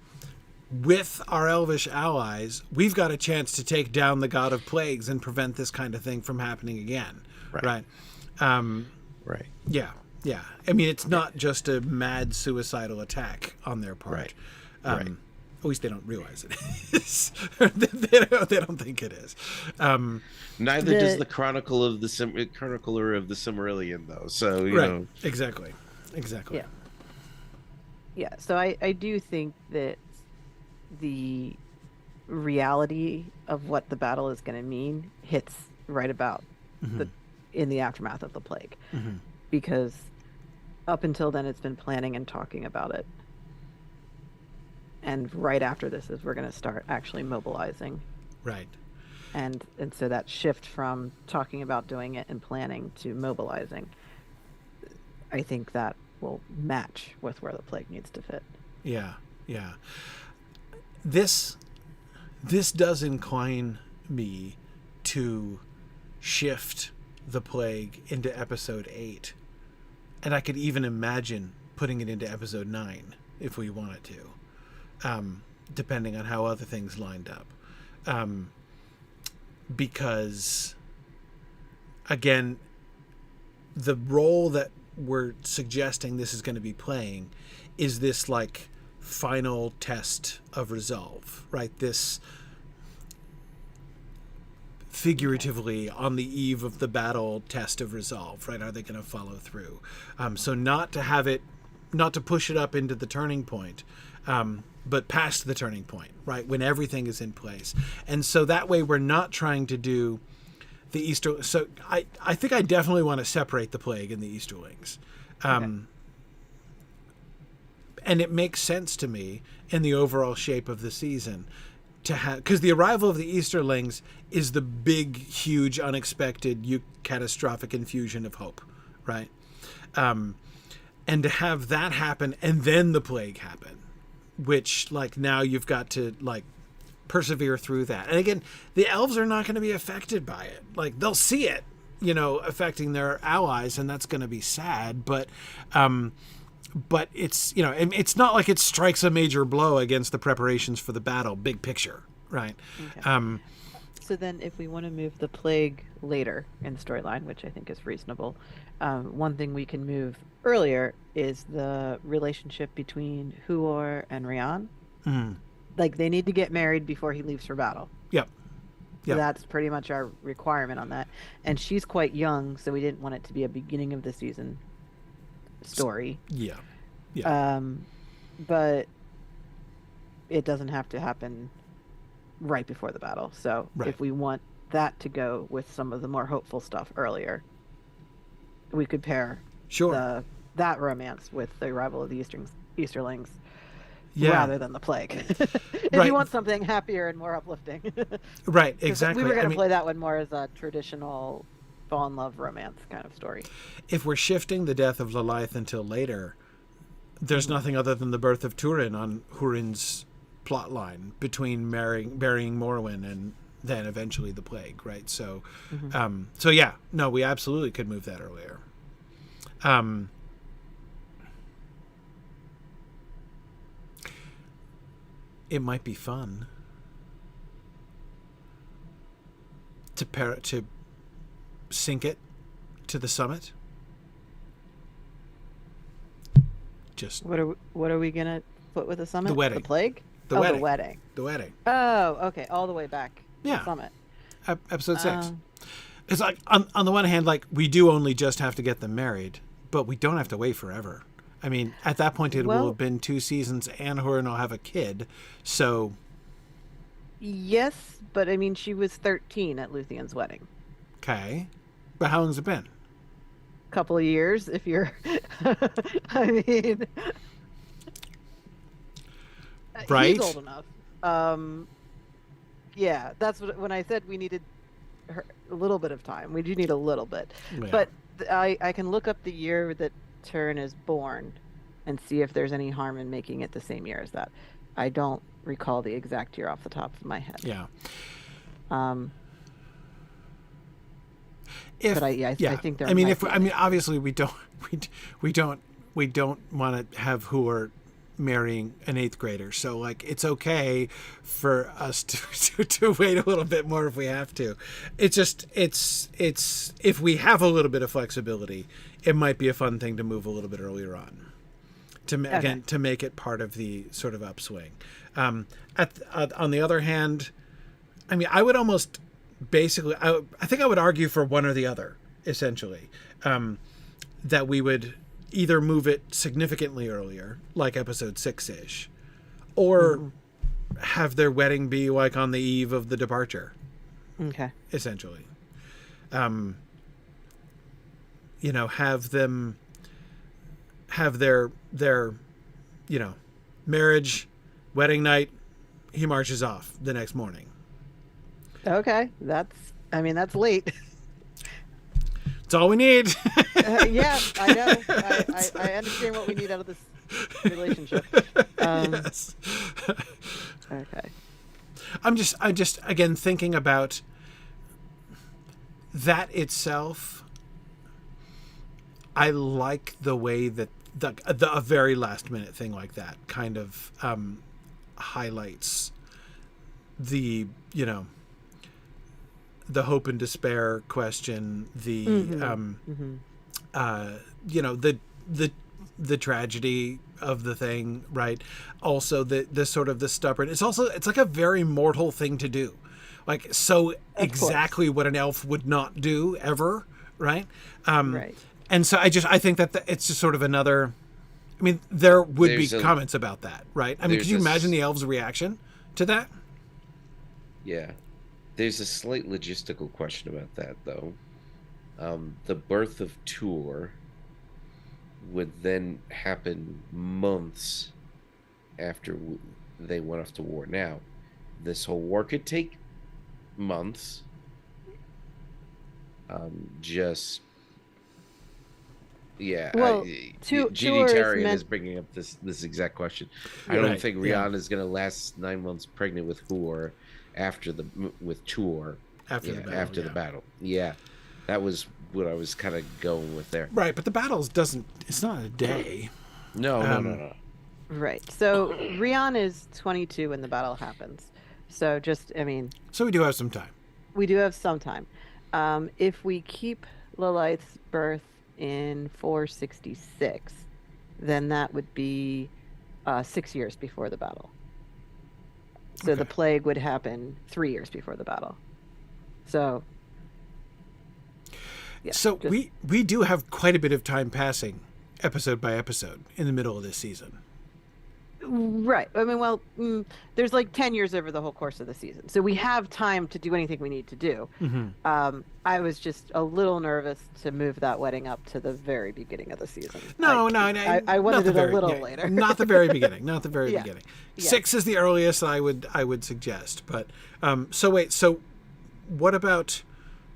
S1: with our elvish allies, we've got a chance to take down the god of plagues and prevent this kind of thing from happening again. Right.
S3: Right.
S1: Yeah. I mean, it's not just a mad suicidal attack on their part.
S3: Right.
S1: At least they don't realize it is. They don't think it is.
S3: Neither does the chronicler of the Silmarillion, though. So you know,
S1: exactly.
S4: Yeah. Yeah. So I do think that the reality of what the battle is going to mean hits right about in the aftermath of the plague, because up until then it's been planning and talking about it, and right after this is we're going to start actually mobilizing,
S1: right?
S4: And so that shift from talking about doing it and planning to mobilizing, I think that will match with where the plague needs to fit.
S1: Yeah. This does incline me to shift the plague into episode 8, and I could even imagine putting it into episode 9 if we wanted to, depending on how other things lined up, because again, the role that we're suggesting this is going to be playing is this like final test of resolve, right? This figuratively on the eve of the battle test of resolve, right? Are they going to follow through? So not to push it up into the turning point, but past the turning point, right? When everything is in place. And so that way we're not trying to do the Easter. So I think I definitely want to separate the plague and the Easterlings. And it makes sense to me in the overall shape of the season to have, because the arrival of the Easterlings is the big, huge, unexpected, catastrophic infusion of hope, right? And to have that happen and then the plague happen, which like now you've got to like persevere through that. And again, the elves are not going to be affected by it. Like they'll see it, affecting their allies, and that's going to be sad. But it's, it's not like it strikes a major blow against the preparations for the battle, big picture, right?
S4: Okay. So then if we want to move the plague later in the storyline, which I think is reasonable, one thing we can move earlier is the relationship between Huor and Rian. Like they need to get married before he leaves for battle.
S1: Yep.
S4: So that's pretty much our requirement on that. And she's quite young, so we didn't want it to be a beginning of the season story.
S1: Yeah.
S4: But it doesn't have to happen right before the battle. So if we want that to go with some of the more hopeful stuff earlier, we could pair that romance with the arrival of the Easterlings rather than the plague. If you want something happier and more uplifting.
S1: Right, exactly.
S4: We were going to play that one more as a traditional fall in love romance kind of story.
S1: If we're shifting the death of Lalaith until later, there's nothing other than the birth of Turin on Hurin's plot line between burying Morwen and then eventually the plague, right? So, we absolutely could move that earlier. It might be fun to sync it to the summit. Just
S4: what are we gonna put with the summit?
S1: The wedding.
S4: The plague?
S1: The wedding.
S4: The wedding.
S1: The wedding.
S4: Oh, okay. All the way back.
S1: Yeah.
S4: The summit.
S1: Episode 6. It's like on the one hand, like we do only just have to get them married, but we don't have to wait forever. I mean, at that point, it will have been 2 seasons, and Hurin will have a kid. So.
S4: Yes, but I mean, she was 13 at Luthien's wedding.
S1: Okay, but how long's it been?
S4: Couple of years, if you're. I mean.
S1: Right.
S4: He's old enough. Yeah, that's when I said we needed a little bit of time. We do need a little bit, but I can look up the year that Turin is born and see if there's any harm in making it the same year as that. I don't recall the exact year off the top of my head.
S1: Yeah.
S4: I think there.
S1: Obviously we don't want to have Huor marrying an 8th grader, so like it's okay for us to wait a little bit more if we have to. It's just it's if we have a little bit of flexibility, it might be a fun thing to move a little bit earlier on. again to make it part of the sort of upswing. On the other hand, I mean, I would almost basically, I think I would argue for one or the other, essentially, that we would either move it significantly earlier, like episode 6-ish, or have their wedding be like on the eve of the departure.
S4: Okay.
S1: Essentially. Have them have their marriage, wedding night, he marches off the next morning.
S4: Okay. That's late.
S1: It's all we need.
S4: Yeah, I know. I understand what we need out of this relationship.
S1: Yes.
S4: Okay.
S1: I'm just again thinking about that itself. I like the way that a very last minute thing like that kind of highlights the the hope and despair question, the the tragedy of the thing, right? Also the sort of the stubborn. It's like a very mortal thing to do, like so exactly what an elf would not do ever, right?
S4: Right.
S1: And so I think that it's just sort of another. I mean, there would be comments about that, right? I mean, could you imagine the elves' reaction to that?
S3: Yeah. There's a slight logistical question about that, though. The birth of Tur would then happen months after they went off to war. Now, this whole war could take months.
S4: Well,
S3: Genie Tarian is bringing up this exact question. I don't think Rihanna is going to last 9 months pregnant with Tur after the battle. Yeah, that was what I was kind of going with there.
S1: Right, but the battles it's not a day.
S3: No.
S4: Right. So Rian is 22 when the battle happens. So
S1: So we do have some time.
S4: We do have some time. If we keep Lilith's birth in 466, then that would be 6 years before the battle. So the plague would happen 3 years before the battle. So
S1: we do have quite a bit of time passing episode by episode in the middle of this season.
S4: Right. I mean, there's like 10 years over the whole course of the season. So we have time to do anything we need to do.
S1: Mm-hmm.
S4: I was just a little nervous to move that wedding up to the very beginning of the season.
S1: No.
S4: I wanted it a little later.
S1: Not the very beginning. Not the very beginning.
S4: Yeah.
S1: 6 is the earliest I would suggest. But so what about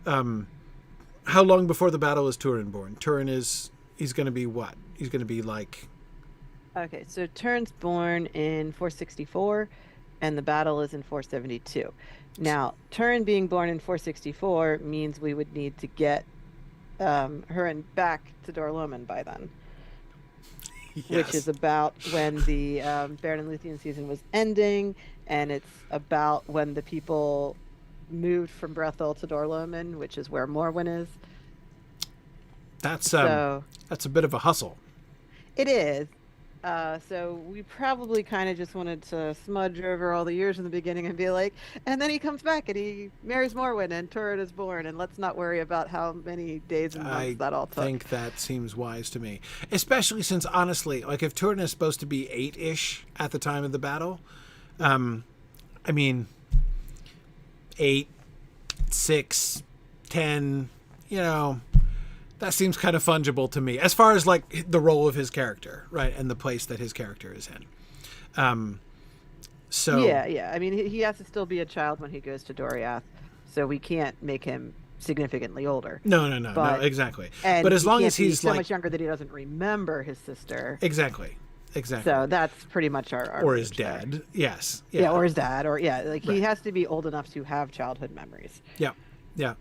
S1: how long before the battle is Turin born? Turin he's going to be what? He's going to be like.
S4: Okay, so Turin's born in 464, and the battle is in 472. Now, Turin being born in 464 means we would need to get her back to Dorloman by then.
S1: Yes.
S4: Which is about when the Baron and Luthien season was ending, and it's about when the people moved from Brethil to Dorloman, which is where Morwen is.
S1: That's a bit of a hustle.
S4: It is. So we probably kind of just wanted to smudge over all the years in the beginning and be like, and then he comes back and he marries Morwen and Turin is born, and let's not worry about how many days and months that all took.
S1: I think that seems wise to me, especially since honestly, like if Turin is supposed to be 8-ish at the time of the battle, I mean, 8, 6, 10, that seems kind of fungible to me as far as like the role of his character, right, and the place that his character is in. So
S4: yeah. I mean, he has to still be a child when he goes to Doriath, so we can't make him significantly older.
S1: No, exactly.
S4: But
S1: as long as he's
S4: so
S1: like
S4: much younger that he doesn't remember his sister.
S1: Exactly.
S4: So that's pretty much our
S1: or his dad. There. Yes.
S4: Yeah, or his dad, or he has to be old enough to have childhood memories.
S1: Yeah.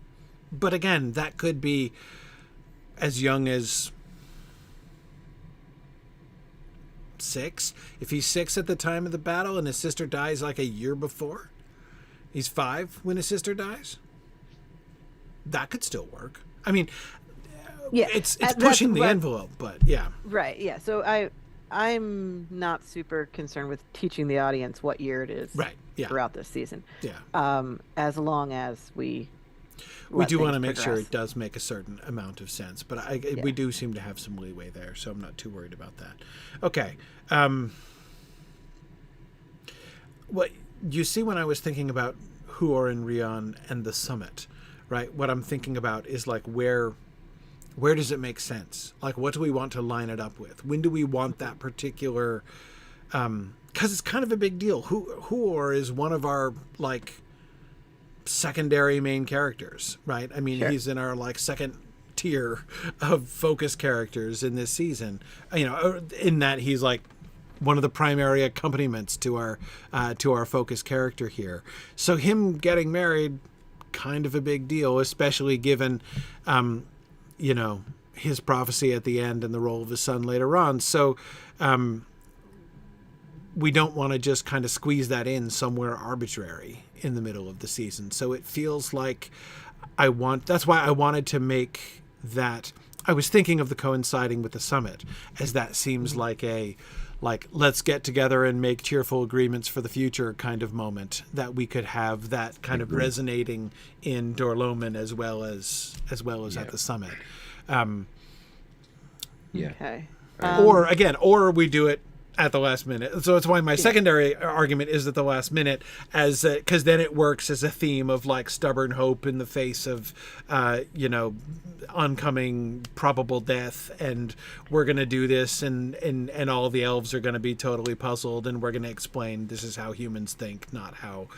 S1: But again, that could be as young as 6. If he's 6 at the time of the battle and his sister dies like a year before, he's 5 when his sister dies. That could still work. I mean, it's pushing the envelope, but yeah.
S4: Right. Yeah. So I'm not super concerned with teaching the audience what year it is
S1: Right. Yeah.
S4: throughout this season.
S1: Yeah.
S4: As long as we
S1: do want to make
S4: progress.
S1: sure it does make a certain amount of sense, but
S4: Yeah.
S1: we do seem to have some leeway there, so I'm not too worried about that. Okay. What you see when I was thinking about Huor and Rion and the summit, right? What I'm thinking about is like where does it make sense? Like, what do we want to line it up with? When do we want that particular? Because it's kind of a big deal. Huor is one of our like secondary main characters, right? I mean,
S4: Sure.
S1: he's in our like second tier of focus characters in this season. You know, in that he's like one of the primary accompaniments to our focus character here. So him getting married, kind of a big deal, especially given, you know, his prophecy at the end and the role of his son later on. So we don't want to just kind of squeeze that in somewhere arbitrary in the middle of the season. So it feels like that's why I wanted to make that. I was thinking of the coinciding with the summit, as that seems like let's get together and make cheerful agreements for the future kind of moment, that we could have that kind of resonating in Dorloman as well as at the summit.
S3: Yeah.
S4: Okay.
S1: Or we do it at the last minute. So it's why my secondary argument is at the last minute, as because then it works as a theme of like stubborn hope in the face of you know, oncoming probable death, and we're going to do this, and all the elves are going to be totally puzzled, and we're going to explain this is how humans think, not how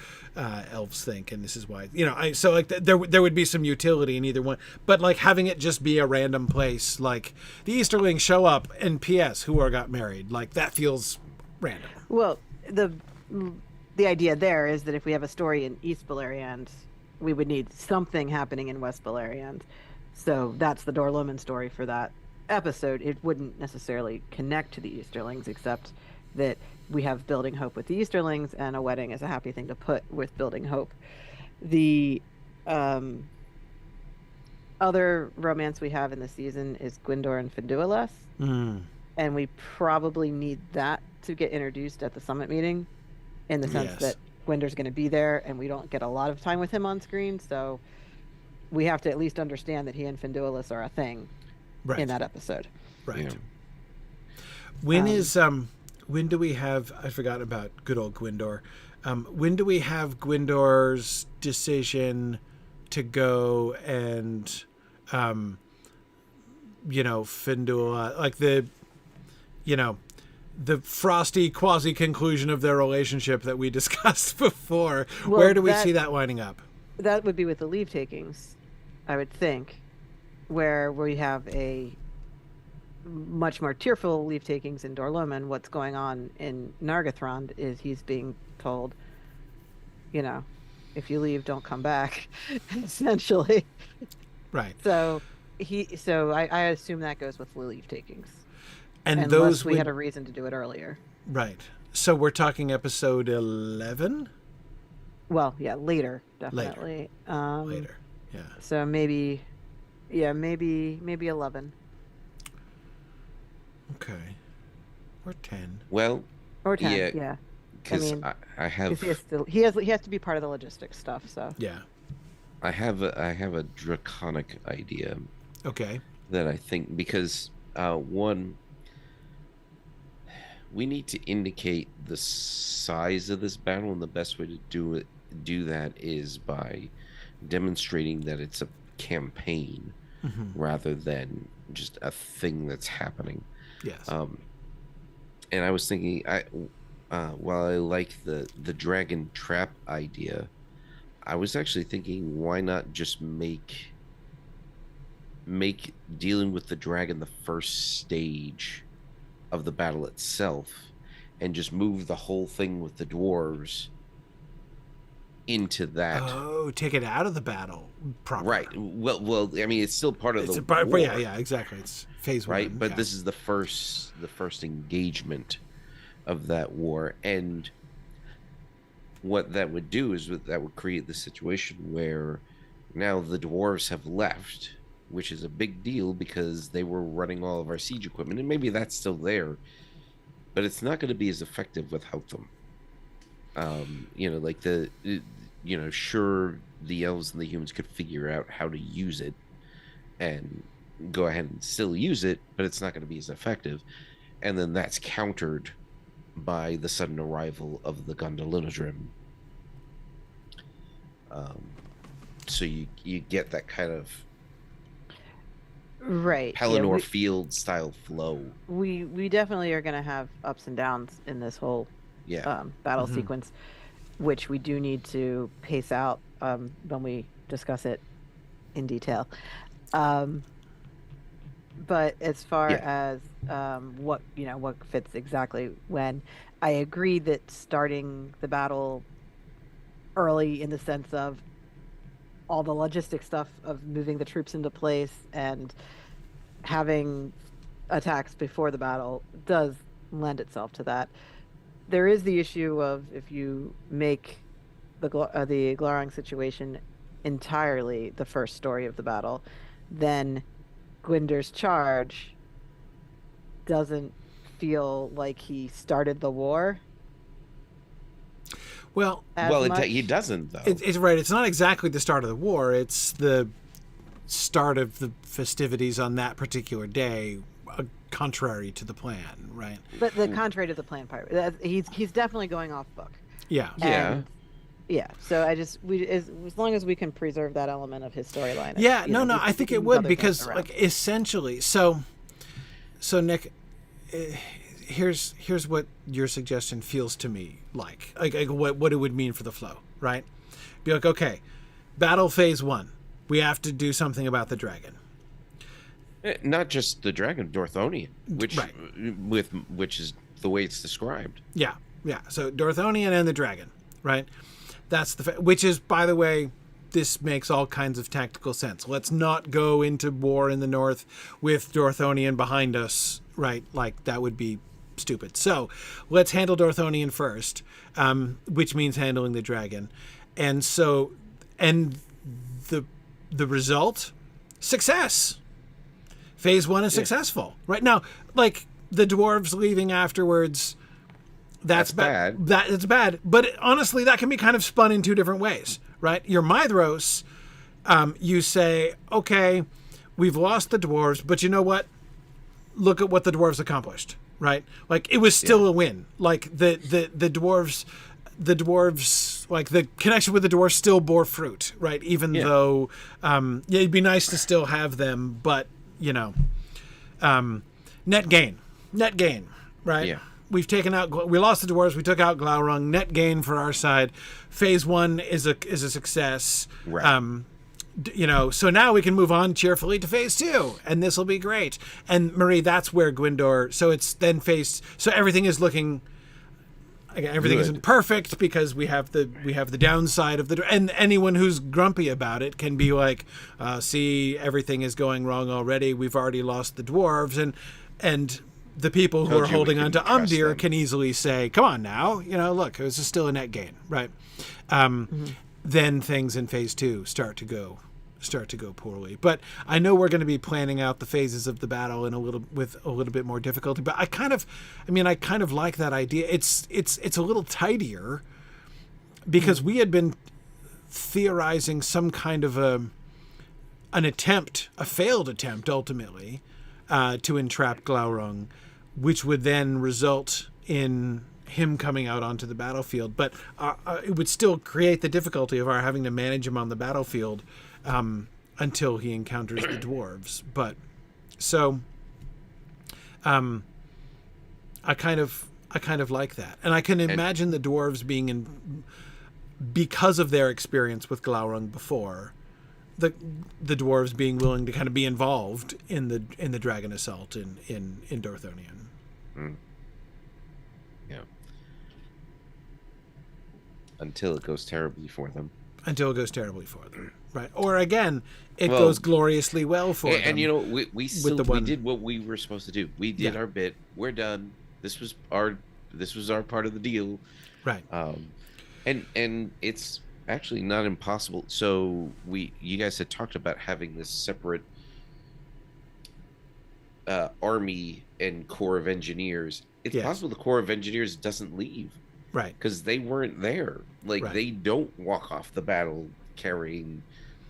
S1: elves think, and this is why, you know, so like there would be some utility in either one, but like having it just be a random place, like the Easterlings show up and P.S. Huor got married, like that feels random.
S4: Well, the idea there is that if we have a story in East Beleriand, we would need something happening in West Beleriand. So that's the Dorloman story for that episode. It wouldn't necessarily connect to the Easterlings, except that we have building hope with the Easterlings, and a wedding is a happy thing to put with building hope. The other romance we have in the season is Gwyndor and Finduilas. And we probably need that to get introduced at the summit meeting, in the sense that Gwyndor's going to be there, and we don't get a lot of time with him on screen, so we have to at least understand that he and Finduilas are a thing in that episode.
S1: Right.
S3: Yeah.
S1: When do we have? I forgot about good old Gwyndor. When do we have Gwyndor's decision to go and, you know, Findula, like the frosty quasi conclusion of their relationship that we discussed before?
S4: Well,
S1: where do we see that winding up?
S4: That would be with the leave takings, I would think, where we have a much more tearful leave takings in Dorloman. What's going on in Nargothrond is he's being told, you know, if you leave, don't come back, essentially.
S1: Right.
S4: So I assume that goes with the leave takings.
S1: And
S4: unless we had a reason to do it earlier.
S1: Right. So we're talking episode 11?
S4: Well, yeah, later, definitely.
S1: Later. Yeah.
S4: So maybe 11.
S1: Okay. Or 10.
S3: Well,
S4: or 10. Yeah.
S3: Because I have
S4: he has to be part of the logistics stuff. So
S1: yeah,
S3: I have a draconic idea.
S1: Okay.
S3: That I think, because one, we need to indicate the size of this battle, and the best way to do that is by demonstrating that it's a campaign rather than just a thing that's happening.
S1: Yes.
S3: And I was thinking, while I like the dragon trap idea, I was actually thinking, why not just make dealing with the dragon the first stage of the battle itself, and just move the whole thing with the dwarves into that.
S1: Oh, take it out of the battle proper.
S3: Right. Well, I mean, it's still part of the war.
S1: Yeah, exactly. It's phase
S3: right?
S1: 1.
S3: But this is the first engagement of that war, and what that would do is that would create the situation where now the dwarves have left, which is a big deal because they were running all of our siege equipment, and maybe that's still there, but it's not going to be as effective without them. Like sure, the elves and the humans could figure out how to use it and go ahead and still use it, but it's not going to be as effective. And then that's countered by the sudden arrival of the Gondolinodrim. So you get that kind of
S4: right
S3: Pelennor Field style flow.
S4: We definitely are going to have ups and downs in this whole battle sequence, which we do need to pace out when we discuss it in detail. But as far as what fits exactly when, I agree that starting the battle early in the sense of all the logistic stuff of moving the troops into place and having attacks before the battle does lend itself to that. There is the issue of if you make the Glaurung situation entirely the first story of the battle, then Gwynder's charge doesn't feel like he started the war.
S1: Well,
S3: he doesn't though.
S1: It's right. It's not exactly the start of the war. It's the start of the festivities on that particular day, contrary to the plan, right?
S4: But the contrary to the plan part, he's definitely going off book.
S1: Yeah.
S4: Yeah. So as long as we can preserve that element of his storyline.
S1: Yeah. I think it would, because like essentially, so Nick, here's what your suggestion feels to me like what it would mean for the flow, right? Be like, okay, battle phase 1, we have to do something about the dragon.
S3: Not just the dragon, Dorthonion, which is the way it's described.
S1: Yeah. So Dorthonion and the dragon, right? That's which is, by the way, this makes all kinds of tactical sense. Let's not go into war in the north with Dorthonion behind us, right? Like that would be stupid. So let's handle Dorthonion first, which means handling the dragon. And the result, success. Phase 1 is successful. Right now, like the dwarves leaving afterwards, that's bad. That's bad. But honestly, that can be kind of spun in two different ways, right? Your Maedhros, you say, okay, we've lost the dwarves, but you know what? Look at what the dwarves accomplished, right? Like it was still a win. Like the dwarves, like the connection with the dwarves still bore fruit, right? Even though it'd be nice to still have them, but net gain, right? Yeah. We lost the dwarves. We took out Glaurung. Net gain for our side. Phase 1 is a success.
S3: Right.
S1: So now we can move on cheerfully to phase 2, and this will be great. And Marie, that's where Gwyndor. So it's then so everything is looking. Again, everything isn't perfect because we have the downside of and anyone who's grumpy about it can be like, see, everything is going wrong already. We've already lost the dwarves, and the people who are holding on to Umdir can easily say, come on now, look, it was still a net gain, right? Then things in phase 2 start to go poorly. But I know we're going to be planning out the phases of the battle with a little bit more difficulty. But I kind of like that idea. It's a little tidier because we had been theorizing some kind of a failed attempt ultimately to entrap Glaurung, which would then result in him coming out onto the battlefield. But it would still create the difficulty of our having to manage him on the battlefield until he encounters the dwarves. But so I kind of like that, and I can imagine the dwarves being because of their experience with Glaurung before, the dwarves being willing to kind of be involved in the dragon assault in Dorthonion.
S3: Yeah. Until it goes terribly for them. Right. Or again, it goes gloriously well for them. And we did what we were supposed to do. We did our bit. We're done. This was our part of the deal.
S1: Right.
S3: And it's actually not impossible. So you guys had talked about having this separate army and Corps of Engineers, it's
S1: Yes.
S3: possible the Corps of Engineers doesn't leave
S1: Right.
S3: because they weren't there. Like
S1: Right.
S3: they don't walk off the battle carrying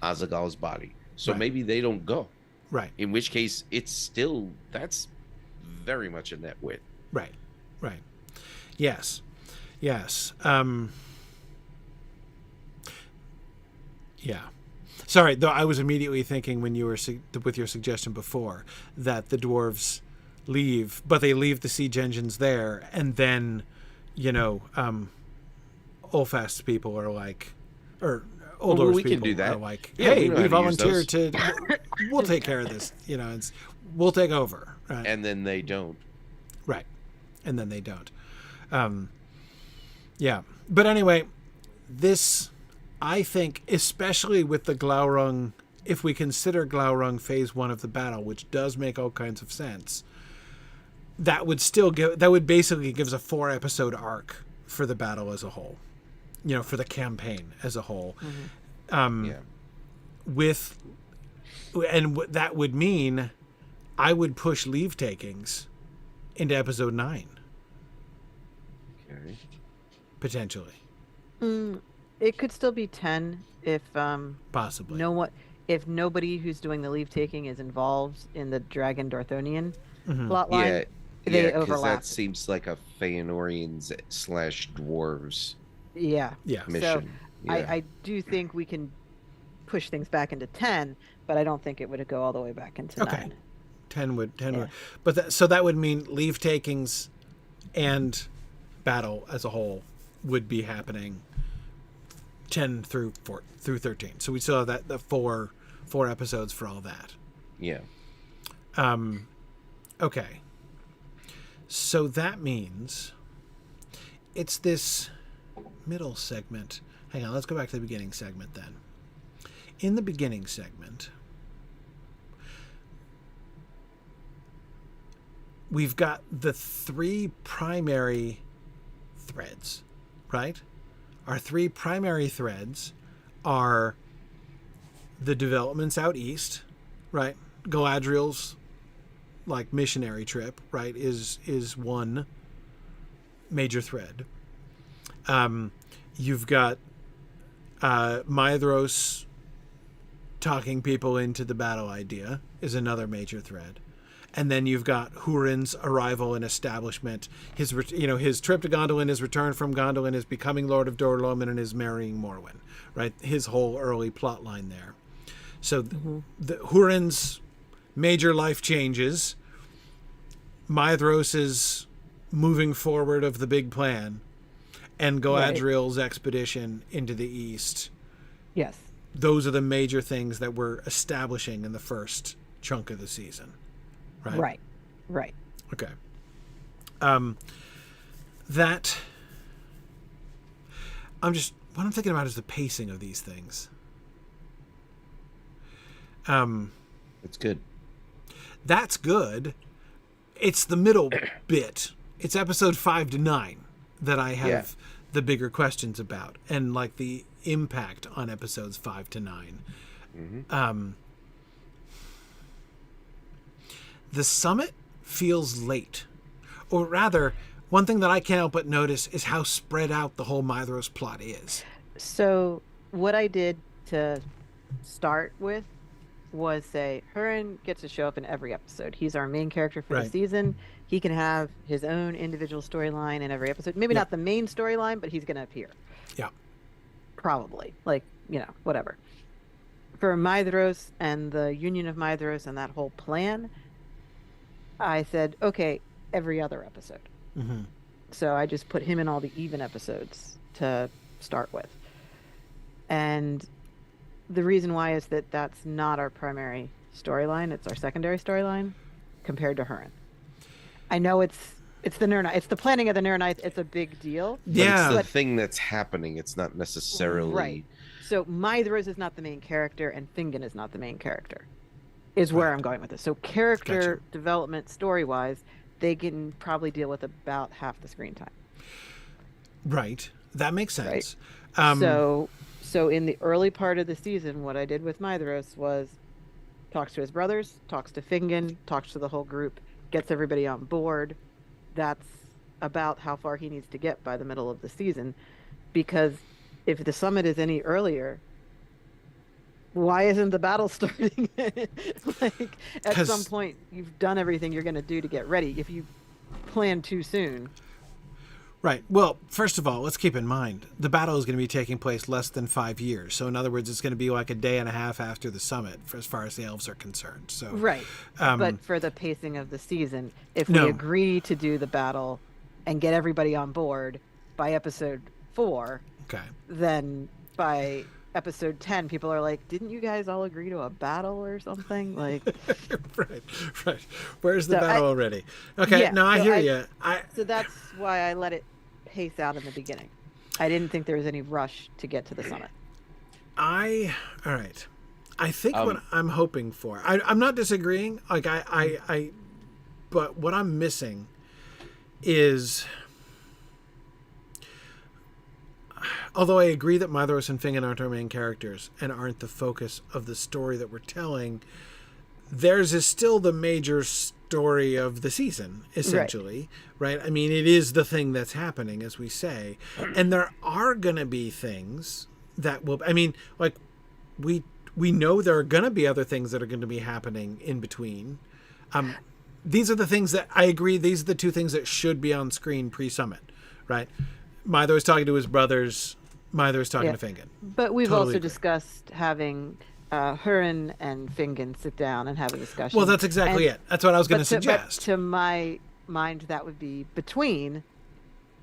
S3: Azaghals body, so
S1: Right.
S3: maybe they don't go.
S1: Right.
S3: In which case, it's still that's very much a net win.
S1: Right. Right. Yes. Yes. Yeah. Sorry, though I was immediately thinking when you were with your suggestion before that the dwarves leave, but they leave the siege engines there, and then, Olfast's people are like, or Oldor's
S3: we can
S1: people
S3: do that.
S1: are like,
S3: Yeah,
S1: hey,
S3: we know how
S1: we
S3: to use
S1: volunteer
S3: those.
S1: to, we'll take care of this. We'll take over. Right?
S3: And then they don't.
S1: Right. And then they don't. Yeah. But anyway, this, I think, especially with the Glaurung, if we consider Glaurung phase 1 of the battle, which does make all kinds of sense, that would basically give us a 4-episode arc for the battle as a whole, for the campaign as a whole.
S3: Yeah.
S1: That would mean I would push leave takings into episode 9.
S3: Okay.
S1: Potentially.
S4: It could still be 10 if
S1: Possibly.
S4: if nobody who's doing the leave taking is involved in the Dragon Dorthonian plotline. They
S3: because
S4: overlap.
S3: that seems like a Feanorians / dwarves
S1: Yeah.
S3: mission.
S4: So
S3: Yeah.
S4: I do think we can push things back into 10, but I don't think it would go all the way back into 9.
S1: 10 would.
S4: Yeah.
S1: But so that would mean leave takings and battle as a whole would be happening 10 through 13. So we still have the four episodes for all that.
S3: Yeah.
S1: Okay. So that means it's this middle segment. Hang on, let's go back to the beginning segment then. In the beginning segment, we've got the 3 primary threads, right? Our 3 primary threads are the developments out east, right? Galadriel's missionary trip, right, is one major thread. You've got Maedhros talking people into the battle idea is another major thread. And then you've got Hurin's arrival and establishment, his trip to Gondolin, his return from Gondolin, his becoming Lord of Dor-lómin, and his marrying Morwen, right? His whole early plot line there. So the Hurin's major life changes, Maedhros's moving forward of the big plan, and Galadriel's expedition into the east.
S4: Yes.
S1: Those are the major things that we're establishing in the first chunk of the season. Right. Okay. What I'm thinking about is the pacing of these things.
S3: It's good.
S1: That's good. It's the middle bit. It's episode 5 to 9 that I have the bigger questions about, and the impact on episodes 5 to 9.
S3: Mm-hmm.
S1: The summit feels late. Or rather, one thing that I can't help but notice is how spread out the whole Maedhros plot is.
S4: So what I did to start with was say Hurin gets to show up in every episode. He's our main character for the season. He can have his own individual storyline in every episode. Maybe not the main storyline, but he's going to appear.
S1: Yeah.
S4: Probably. Whatever. For Maedhros and the Union of Maedhros and that whole plan, I said, okay, every other episode.
S1: Mm-hmm.
S4: So I just put him in all the even episodes to start with. And the reason why is that that's not our primary storyline. It's our secondary storyline compared to Hurin. I know it's the Nirnite. It's the planning of the Nirnite. It's a big deal.
S3: But
S1: Yeah.
S3: it's the thing that's happening. It's not necessarily...
S4: Right. So Maedhros is not the main character, and Fingon is not the main character, is where I'm going with this. So character development, story-wise, they can probably deal with about half the screen time.
S1: Right. That makes sense.
S4: Right. So in the early part of the season, what I did with Maedhros was talks to his brothers, talks to Fingon, talks to the whole group, gets everybody on board. That's about how far he needs to get by the middle of the season. Because if the summit is any earlier, why isn't the battle starting? Like, at some point, you've done everything you're going to do to get ready. If you plan too soon.
S1: Right. Well, first of all, let's keep in mind the battle is going to be taking place less than 5 years. So, in other words, it's going to be like a day and a half after the summit, as far as the elves are concerned. So,
S4: right. But for the pacing of the season, if we agree to do the battle and get everybody on board by episode 4,
S1: okay,
S4: then by episode 10, people are like, "Didn't you guys all agree to a battle or something?" Like,
S1: right. Where's the battle already? Okay,
S4: yeah,
S1: no, I hear you.
S4: So that's why I let it pace out in the beginning. I didn't think there was any rush to get to the summit.
S1: All right. I think what I'm hoping for, I'm not disagreeing. Like but what I'm missing is, although I agree that Maedhros and Fingon aren't our main characters and aren't the focus of the story that we're telling, theirs is still the major story of the season, essentially, right? I mean, it is the thing that's happening, as we say. And there are going to be things that will, I mean, like, we know there are going to be other things that are going to be happening in between. These are the things that, I agree, these are the two things that should be on screen pre-summit, right? Maedhros talking to his brothers, Maedhros talking to Fingon.
S4: But we've also discussed having Hurin and Fingon sit down and have a discussion.
S1: Well, that's exactly it. That's what I was going to suggest.
S4: But to my mind, that would be between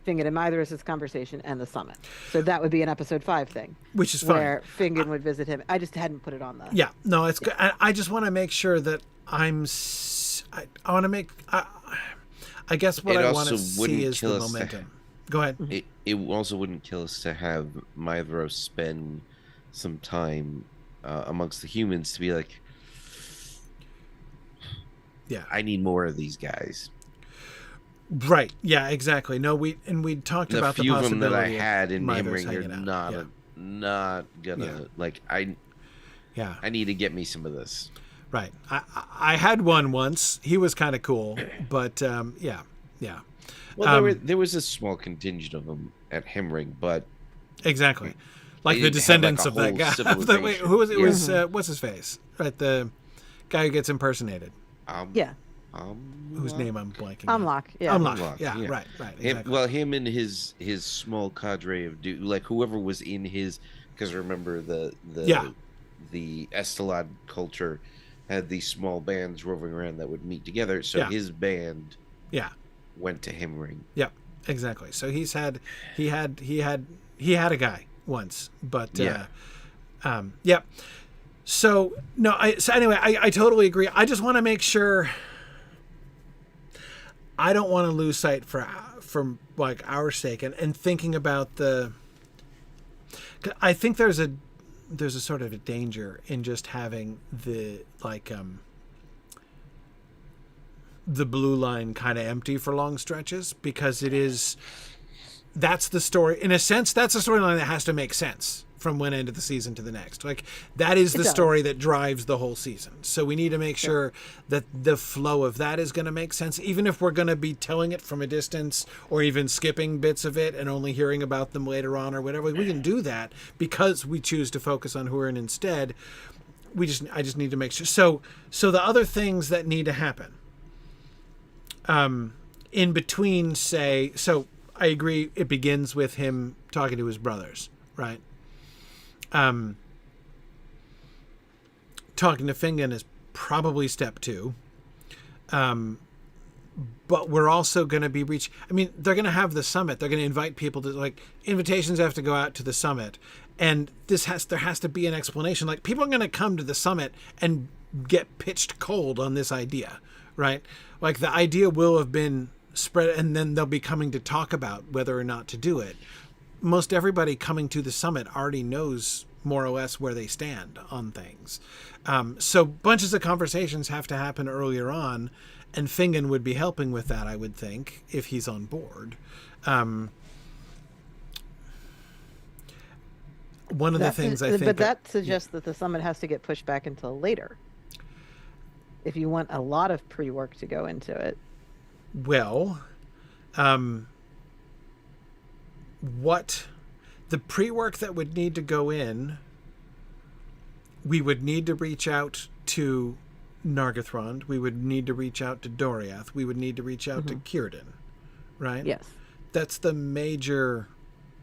S4: Fingon and Maedhros' conversation and the summit. So that would be an episode 5 thing.
S1: Which is fine.
S4: Where Fingon would visit him. I just hadn't put it on the...
S1: Yeah, no, it's good. I just want to make sure that I want to make... I guess what I want to see is the momentum. Go ahead.
S3: It also wouldn't kill us to have Maedhros spend some time amongst the humans to be like,
S1: yeah,
S3: I need more of these guys.
S1: Right. Yeah. Exactly. No. We talked about the
S3: few of
S1: possibility
S3: them that I had in
S1: Maedhros
S3: Imring are not gonna like. I need to get me some of this.
S1: Right. I had one once. He was kind of cool, but yeah.
S3: Well, there was a small contingent of them at Hemring, but
S1: exactly, like the descendants of that guy. Wait, who was it?
S3: Yeah.
S1: Was what's his face? Right, the guy who gets impersonated. Whose name I'm blanking.
S4: Unlock. Yeah.
S1: Unlock. Yeah. Right. Exactly.
S3: Him and his small cadre of like whoever was in his, because remember the Estelad culture had these small bands roving around that would meet together. So his band.
S1: Yeah.
S3: Went to Hemring.
S1: Yep, exactly. So he had a guy once, but yep. So anyway, I totally agree. I just want to make sure I don't want to lose sight from like our sake and thinking about I think there's a sort of a danger in just having the blue line kind of empty for long stretches, because that's the story. In a sense, that's a storyline that has to make sense from one end of the season to the next. Like, that is the story that drives the whole season. So we need to make sure that the flow of that is going to make sense, even if we're going to be telling it from a distance or even skipping bits of it and only hearing about them later on or whatever. We can do that because we choose to focus on Hurin instead. I just need to make sure. So the other things that need to happen, in between, so I agree, it begins with him talking to his brothers, right? Talking to Fingon is probably step 2. But we're also going to be they're going to have the summit. They're going to invite people to, like, invitations have to go out to the summit. And there has to be an explanation. Like, people are going to come to the summit and get pitched cold on this idea, right? Like, the idea will have been spread, and then they'll be coming to talk about whether or not to do it. Most everybody coming to the summit already knows more or less where they stand on things. So bunches of conversations have to happen earlier on, and Fingon would be helping with that, I would think, if he's on board. One of the things I think...
S4: But that suggests that the summit has to get pushed back until later. if you want a lot of pre-work to go into it.
S1: Well, what the pre-work that would need to go in, we would need to reach out to Nargothrond. We would need to reach out to Doriath. We would need to reach out to Círdan, right?
S4: Yes.
S1: That's the major,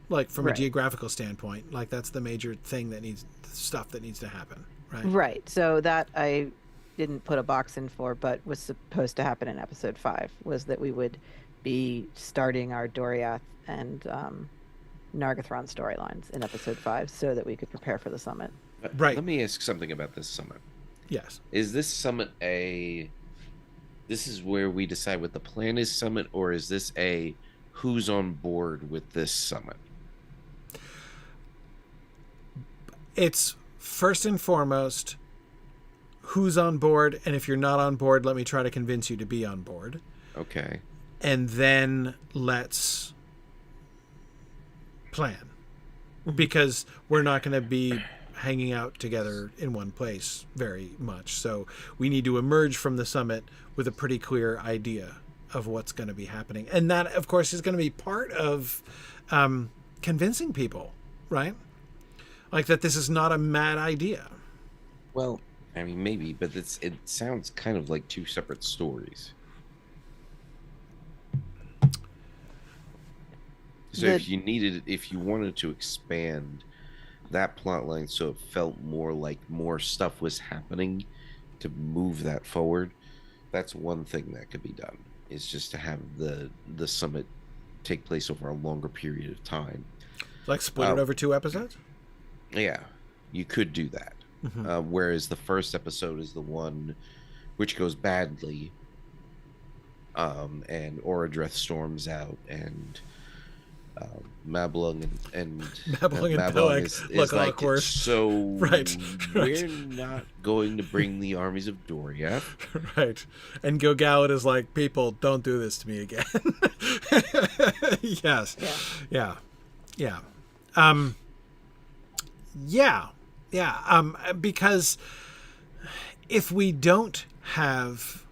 S1: like from a
S4: Right.
S1: geographical standpoint, like that's the major thing that needs, stuff that needs to happen, right?
S4: Right. So that I didn't put a box in for, but was supposed to happen in episode 5, was that we would be starting our Doriath and Nargothrond storylines in episode 5 so that we could prepare for the summit.
S1: Right.
S3: Let me ask something about this summit.
S1: Yes.
S3: Is this summit this is where we decide what the plan is summit, or is this a who's on board with this summit?
S1: It's first and foremost who's on board, and if you're not on board, let me try to convince you to be on board.
S3: Okay.
S1: And then let's plan, because we're not going to be hanging out together in one place very much. So we need to emerge from the summit with a pretty clear idea of what's going to be happening. And that, of course, is going to be part of convincing people, right? Like that this is not a mad idea.
S3: Well, I mean, maybe, but it sounds kind of like two separate stories. So if you wanted to expand that plot line so it felt more like more stuff was happening to move that forward, that's one thing that could be done, is just to have the summit take place over a longer period of time.
S1: Like split it over 2 episodes?
S3: Yeah, you could do that. Whereas the first episode is the one which goes badly, and Orodreth storms out, and Mablung and
S1: Mablung and Peleg look
S3: like,
S1: awkward.
S3: So
S1: Right.
S3: we're not going to bring the armies of Doriath.
S1: Right. And Gilgalad is like, people, don't do this to me again. Yes. Yeah. Yeah. Because if we don't have,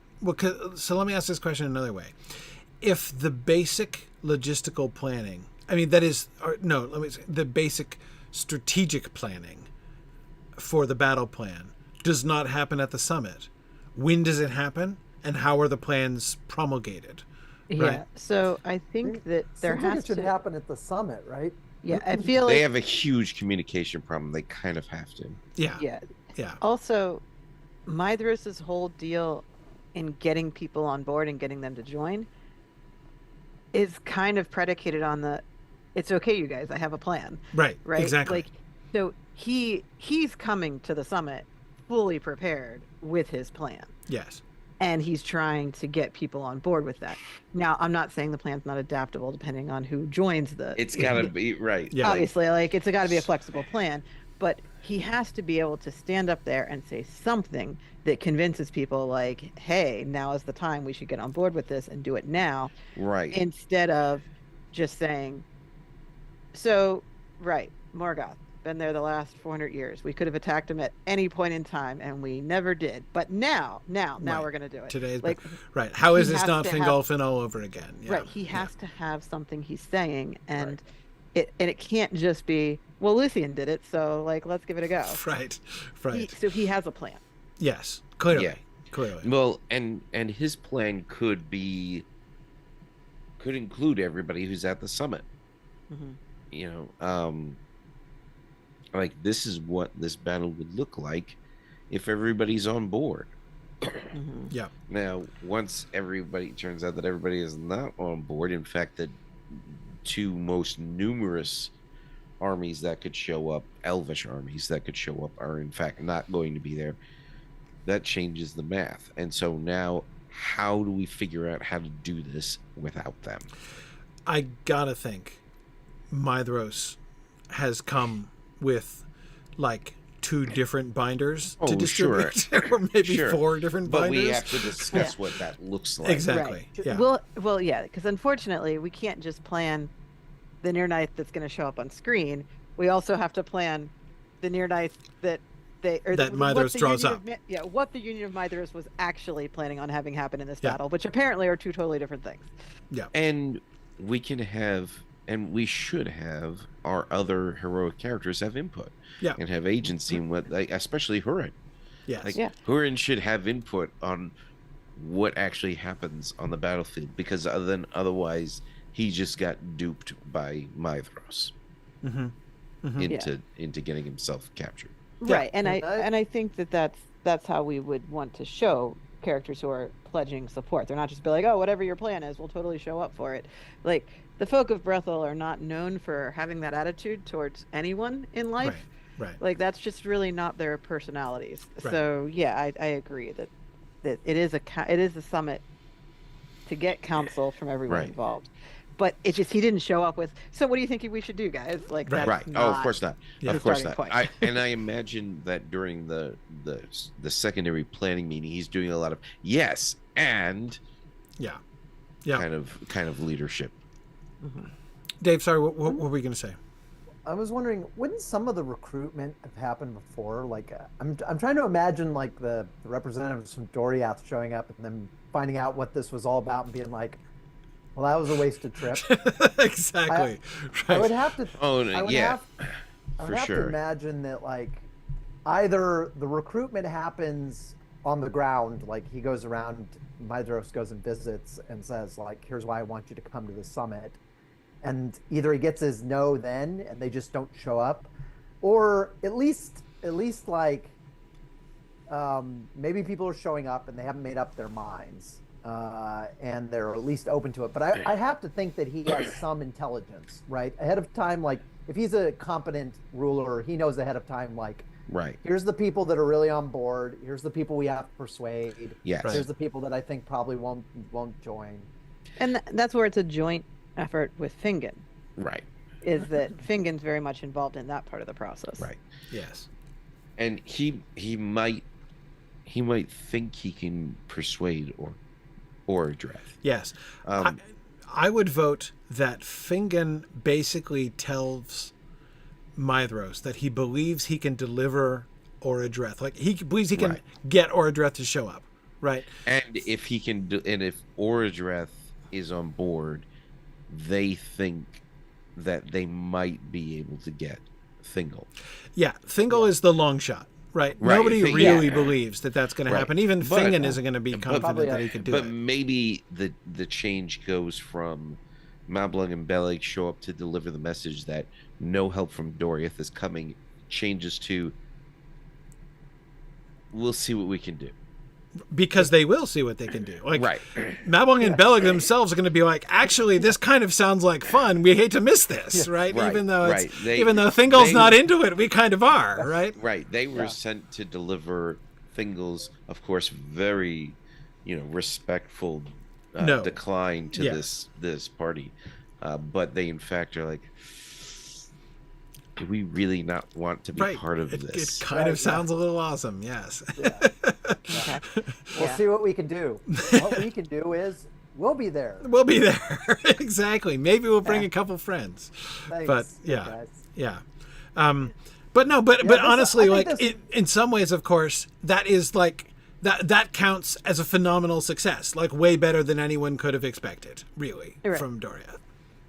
S1: so let me ask this question another way. If the basic logistical planning, the basic strategic planning for the battle plan does not happen at the summit, when does it happen, and how are the plans promulgated?
S4: Yeah.
S1: Right?
S4: So I think that there
S2: Seems like
S4: has
S2: it should
S4: to
S2: happen at the summit, right?
S4: Yeah, I feel like
S3: They have a huge communication problem. They kind of have to.
S1: Yeah.
S4: Yeah. Also, Mithras' whole deal in getting people on board and getting them to join is kind of predicated on it's okay, you guys, I have a plan.
S1: Right.
S4: Right?
S1: Exactly.
S4: Like, so he's coming to the summit fully prepared with his plan.
S1: Yes.
S4: And he's trying to get people on board with that. Now, I'm not saying the plan's not adaptable depending on who joins
S3: It's got to be right.
S1: Yeah.
S4: Obviously, like it's got to be a flexible plan, but he has to be able to stand up there and say something that convinces people, like, "Hey, now is the time. We should get on board with this and do it now."
S3: Right.
S4: Instead of just saying, "So, right, Morgoth, been there the last 400 years. We could have attacked him at any point in time, and we never did. But now
S1: Right.
S4: we're going to do it."
S1: Today's
S4: like,
S1: right. How is
S4: he
S1: this
S4: has
S1: not
S4: to have-
S1: Fingolfin all over again? Yeah.
S4: Right. He has to have something he's saying, and it can't just be, well, Luthien did it, so like let's give it a go.
S1: Right. Right.
S4: So he has a plan.
S1: Yes. Clearly.
S3: Yeah.
S1: Clearly.
S3: Well, and his plan could include everybody who's at the summit.
S4: Mm-hmm.
S3: You know, like this is what this battle would look like if everybody's on board.
S4: Mm-hmm.
S1: Yeah.
S3: Now, once turns out that everybody is not on board, in fact, the 2 most numerous armies that could show up, elvish armies that could show up, are in fact not going to be there. That changes the math. And so now, how do we figure out how to do this without them?
S1: I gotta think Mithros has come with like 2 different binders to distribute, or maybe 4 different
S3: but
S1: binders.
S3: we have to discuss what that looks like.
S1: Exactly.
S4: Right.
S1: Yeah.
S4: Well, yeah, because unfortunately we can't just plan the near knight that's going to show up on screen. We also have to plan the near knight that they or
S1: that
S4: what
S1: Mithras
S4: the
S1: draws
S4: Union
S1: up.
S4: what the Union of Mithras was actually planning on having happen in this
S1: Yeah.
S4: battle, which apparently are two totally different things.
S1: Yeah.
S3: And we can have, and we should have, our other heroic characters have input.
S1: Yeah.
S3: And have agency in what, like, especially Hurin.
S1: Yes.
S3: Like,
S4: Yeah.
S3: Hurin should have input on what actually happens on the battlefield, because otherwise he just got duped by Mithras into getting himself captured.
S4: Right, and
S2: And
S4: I think that's how we would want to show characters who are pledging support. They're not just be like, oh, whatever your plan is, we'll totally show up for it. Like, the folk of Brethel are not known for having that attitude towards anyone in life.
S1: Right.
S4: Like, that's just really not their personalities.
S1: Right.
S4: So yeah, I agree that it is a summit to get counsel from everyone
S3: Right.
S4: involved. But it's just he didn't show up with. So what do you think we should do, guys? Like, that's
S3: Right.
S4: not
S3: Oh, of course not.
S1: Yeah.
S3: Of course
S4: starting
S3: not.
S4: point.
S3: I imagine that during the secondary planning meeting, he's doing a lot of yes and
S1: Yeah.
S3: kind of leadership.
S1: Dave, sorry, what were we going to say?
S2: I was wondering, wouldn't some of the recruitment have happened before? Like, I'm trying to imagine like the representatives from Doriath showing up and then finding out what this was all about and being like, well, that was a wasted trip.
S1: Exactly.
S2: I would have to.
S3: Oh, no,
S2: I would
S3: yeah,
S2: I would
S3: for
S2: have
S3: sure.
S2: to imagine that like either the recruitment happens on the ground, like he goes around, Mithras goes and visits and says like, here's why I want you to come to the summit, and either he gets his no then and they just don't show up, or at least like maybe people are showing up and they haven't made up their minds. And they're at least open to it. But I have to think that he has some intelligence, right? Ahead of time, like if he's a competent ruler, he knows ahead of time, like,
S3: Right.
S2: here's the people that are really on board. Here's the people we have to persuade.
S3: Yes.
S1: Right.
S2: Here's the people that I think probably won't join.
S4: And that's where it's a joint effort with Fingon.
S3: Right.
S4: Is that Fingon's very much involved in that part of the process.
S3: Right.
S1: Yes.
S3: And he might think he can persuade or Dreth.
S1: Yes. I would vote that Fingon basically tells Mithros that he believes he can deliver Orodreth. Like he believes he can
S3: Right.
S1: get Orodreth to show up. Right.
S3: And if he can do, and if Orodreth is on board, they think that they might be able to get Thingol.
S1: Yeah. Thingol is the long shot. Right.
S3: Right,
S1: Nobody
S3: Thing-
S1: really
S3: yeah.
S1: believes that that's going to
S3: Right.
S1: happen. Even
S3: But-
S1: Fingon isn't going to be confident
S2: Probably,
S1: that he could do
S3: But
S1: it.
S3: maybe the change goes from Mablung and Beleg show up to deliver the message that no help from Doriath is coming, changes to we'll see what we can do.
S1: Because they will see what they can do. Like
S3: Right.
S1: Mabong and Beleg themselves are going to be like, actually, this kind of sounds like fun. We hate to miss this, right?
S3: Right,
S1: Even though
S3: right.
S1: even though Thingol's
S3: they-
S1: not into it, we kind of are, right?
S3: Right. They were
S2: Yeah.
S3: sent to deliver Thingol's, of course, very, respectful
S1: No.
S3: decline to
S1: Yeah.
S3: this party. But they, in fact, are like, do we really not want to be
S1: Right.
S3: part of
S1: It
S3: this?
S1: kind
S2: Right,
S1: of sounds a little awesome. Yes.
S4: Okay.
S2: We'll
S4: Yeah.
S2: see what we can do. What we can do is we'll be there.
S1: We'll be there. Exactly. Maybe we'll bring
S4: Yeah.
S1: a couple friends.
S2: Thanks,
S1: But
S2: you
S1: yeah.
S2: guys.
S1: Yeah. But no, but
S2: this-
S1: honestly,
S2: I think
S1: like
S2: this-
S1: in some ways, of course, that is like that counts as a phenomenal success, like way better than anyone could have expected, really,
S4: Right.
S1: from Doriath.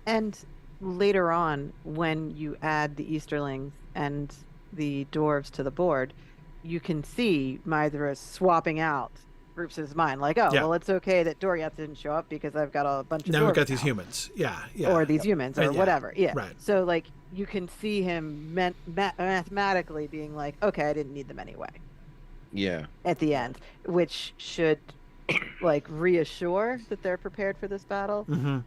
S4: And later on, when you add the Easterlings and the dwarves to the board, you can see Mithras swapping out groups in his mind. Like, oh,
S1: Yeah.
S4: well, it's okay that Doriath didn't show up because I've got a bunch of
S1: Now we've
S4: dwarves
S1: got these
S4: now.
S1: humans. Yeah. Yeah.
S4: Or these humans, or
S1: Yeah.
S4: whatever. Yeah.
S1: Right.
S4: So, like, you can see him mathematically being like, okay, I didn't need them anyway
S3: Yeah.
S4: at the end, which should, like, reassure that they're prepared for this battle.
S1: Mm-hmm.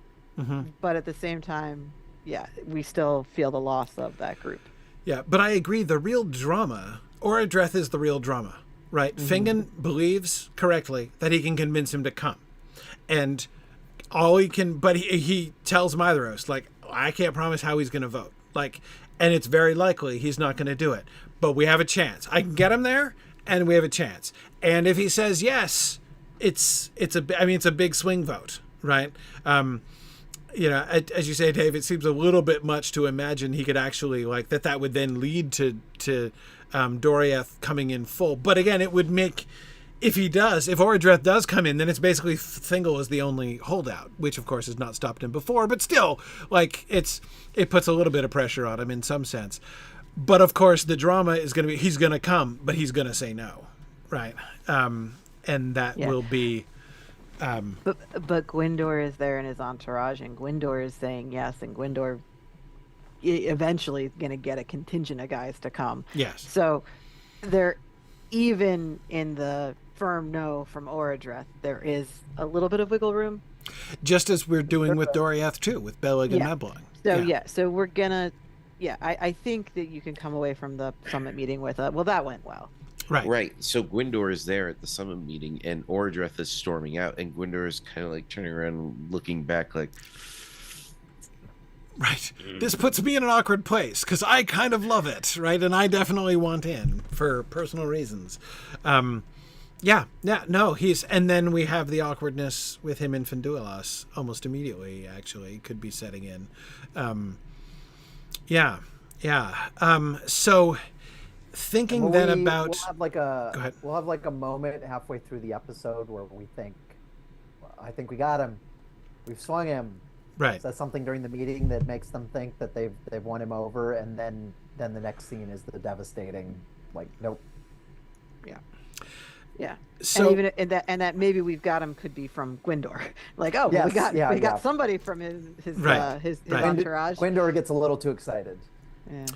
S1: Mm-hmm.
S4: But at the same time, yeah, we still feel the loss of that group.
S1: Yeah, but I agree. The real drama, Orodreth is the real drama, right? Fingon believes correctly that he can convince him to come, and all he can. But he tells Mithros, like, I can't promise how he's going to vote, like, and it's very likely he's not going to do it. But we have a chance. I can get him there, and we have a chance. And if he says yes, it's a big swing vote, right? you know, as you say, Dave, it seems a little bit much to imagine he could actually like that would then lead to Doriath coming in full. But again, it would make, if Orodreth does come in, then it's basically Thingol is the only holdout, which of course has not stopped him before, but still, like it puts a little bit of pressure on him in some sense. But of course, the drama is going to be he's going to come, but he's going to say no, right? And that will be.
S4: But Gwyndor is there in his entourage, and Gwyndor is saying yes, and Gwyndor eventually is going to get a contingent of guys to come.
S1: Yes.
S4: So there, even in the firm no from Orodreth, there is a little bit of wiggle room.
S1: Just as we're doing with Doriath too, with Beleg and Meblung.
S4: So so we're gonna, I think that you can come away from the summit meeting with well, that went well.
S1: Right.
S3: So Gwyndor is there at the summit meeting, and Orodreth is storming out, and Gwyndor is kind of like turning around, looking back, like,
S1: right. This puts me in an awkward place because I kind of love it, right? And I definitely want in for personal reasons. And then we have the awkwardness with him and Finduilas almost immediately. Actually, could be setting in. So. Thinking then about
S2: we'll have like a moment halfway through the episode where we think, I think we got him, we've swung him,
S1: right?
S2: Says something during the meeting that makes them think that they've won him over, and then the next scene is the devastating, like, nope.
S4: Yeah.
S1: So
S4: and even that maybe we've got him could be from Gwyndor. Like, oh,
S2: yes,
S4: we got somebody from his entourage.
S2: Gwyndor gets a little too excited.
S4: Yeah.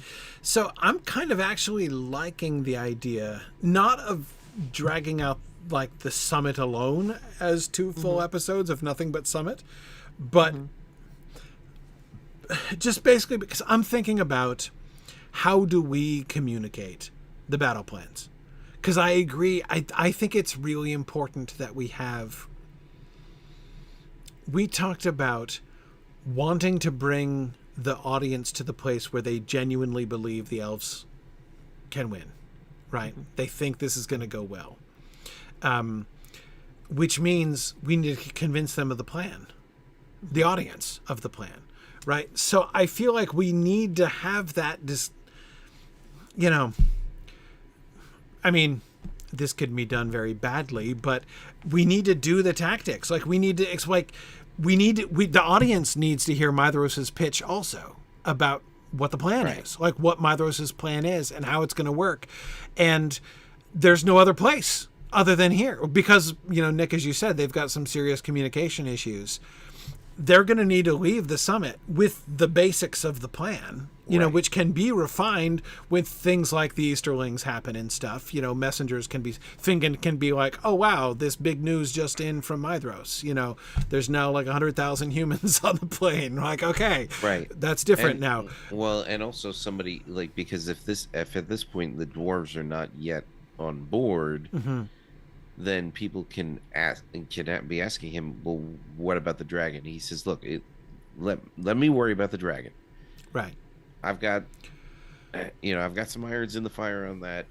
S1: So I'm kind of actually liking the idea, not of dragging out like the summit alone as two full episodes of nothing but summit, but just basically because I'm thinking about how do we communicate the battle plans? Because I agree, I think it's really important that we talked about wanting to bring the audience to the place where they genuinely believe the elves can win, right? They think this is going to go well, which means we need to convince them of the plan, the audience of the plan, right? So I feel like we need to have that, I mean, this could be done very badly, but we need to do the tactics. Like we need to the audience needs to hear Maedhros's pitch also about what the plan is, like what Maedhros's plan is and how it's going to work. And there's no other place other than here because, Nick, as you said, they've got some serious communication issues. They're going to need to leave the summit with the basics of the plan, which can be refined with things like the Easterlings happen and stuff. Messengers Fingon can be like, oh, wow, this big news just in from Maedhros. There's now like 100,000 humans on the plane. Like, okay,
S3: right,
S1: that's different now.
S3: Well, and also somebody because if at this point the dwarves are not yet on board, then people can be asking him, well, what about the dragon? He says, look, let me worry about the dragon.
S1: Right.
S3: I've got some irons in the fire on that.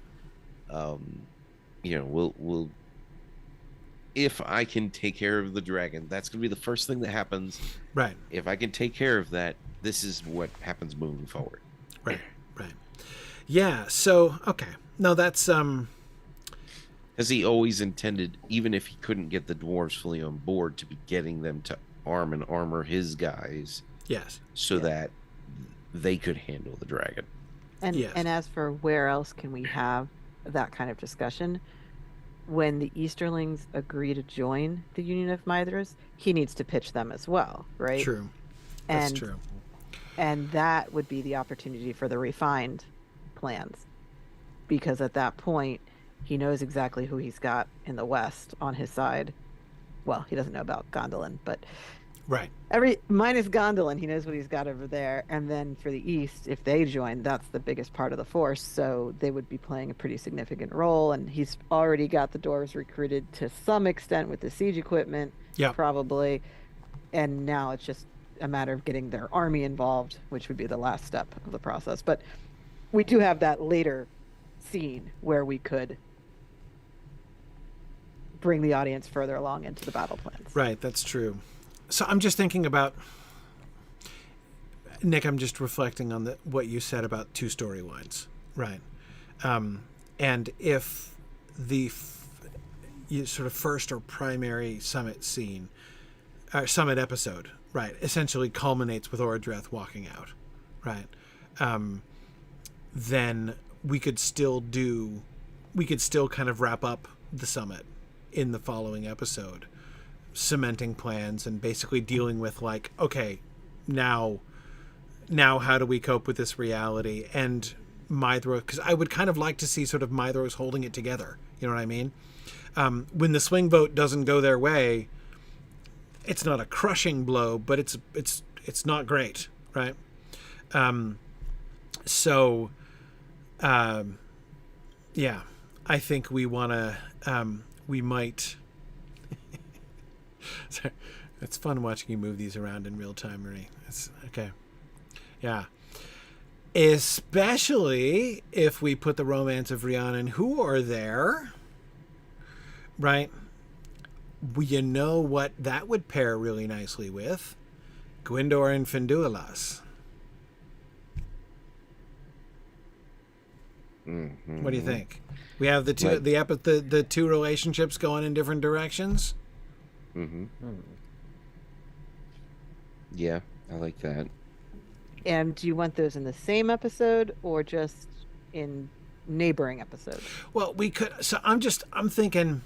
S3: We'll if I can take care of the dragon, that's going to be the first thing that happens. Right. If I can take care of that, this is what happens moving forward.
S1: Right. Yeah. So, okay. No, that's,
S3: because he always intended, even if he couldn't get the dwarves fully on board, to be getting them to armor his guys.
S1: Yes.
S3: So that they could handle the dragon.
S4: And as for where else can we have that kind of discussion, when the Easterlings agree to join the Union of Maedhros, he needs to pitch them as well, right?
S1: True. That's true.
S4: And that would be the opportunity for the refined plans, because at that point, he knows exactly who he's got in the West on his side. Well, he doesn't know about Gondolin, but
S1: right.
S4: Minus Gondolin, he knows what he's got over there. And then for the East, if they join, that's the biggest part of the force. So they would be playing a pretty significant role. And he's already got the dwarves recruited to some extent with the siege equipment, probably. And now it's just a matter of getting their army involved, which would be the last step of the process. But we do have that later scene where we could bring the audience further along into the battle plans.
S1: Right, that's true. So I'm just thinking about Nick, I'm just reflecting on what you said about two storylines, right? And if the sort of first or primary summit scene, or summit episode, right, essentially culminates with Ordreth walking out, right? Then we could still kind of wrap up the summit in the following episode, cementing plans and basically dealing with like, okay, now how do we cope with this reality? And Mithros, because I would kind of like to see sort of Mithros holding it together. You know what I mean? When the swing vote doesn't go their way, it's not a crushing blow, but it's not great, right? Yeah, I think we want to, we might. Sorry. It's fun watching you move these around in real time, Marie. It's okay. Yeah. Especially if we put the romance of Rihanna and Huor there, right? You know what that would pair really nicely with? Gwyndor and Finduilas.
S3: Mm-hmm.
S1: What do you think? We have the two relationships going in different directions.
S3: Mm-hmm. Yeah, I like that.
S4: And do you want those in the same episode or just in neighboring episodes?
S1: Well, we could. So I'm thinking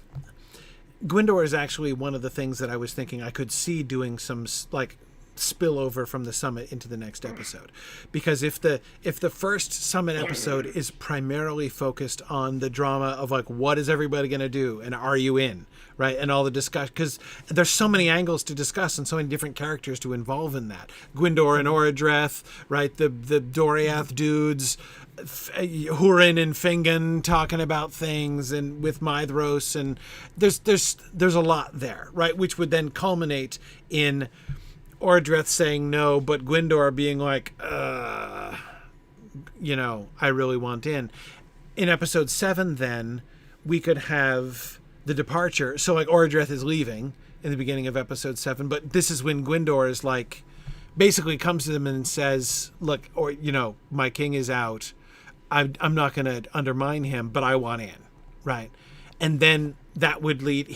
S1: Gwyndor is actually one of the things that I was thinking I could see doing some like spillover from the summit into the next episode, because if the first summit episode is primarily focused on the drama of like what is everybody going to do and are you in, right, and all the discussion, because there's so many angles to discuss and so many different characters to involve in that. Gwyndor and Orodreth, right, the Doriath dudes, Hurin and Fingon talking about things, and with Mithros, and there's a lot there, right, which would then culminate in Ordreth saying no, but Gwyndor being like, I really want in. In episode 7, then, we could have the departure. So, like, Ordreth is leaving in the beginning of episode 7, but this is when Gwyndor is like, basically comes to them and says, look, my king is out. I'm not going to undermine him, but I want in, right? And then that would lead,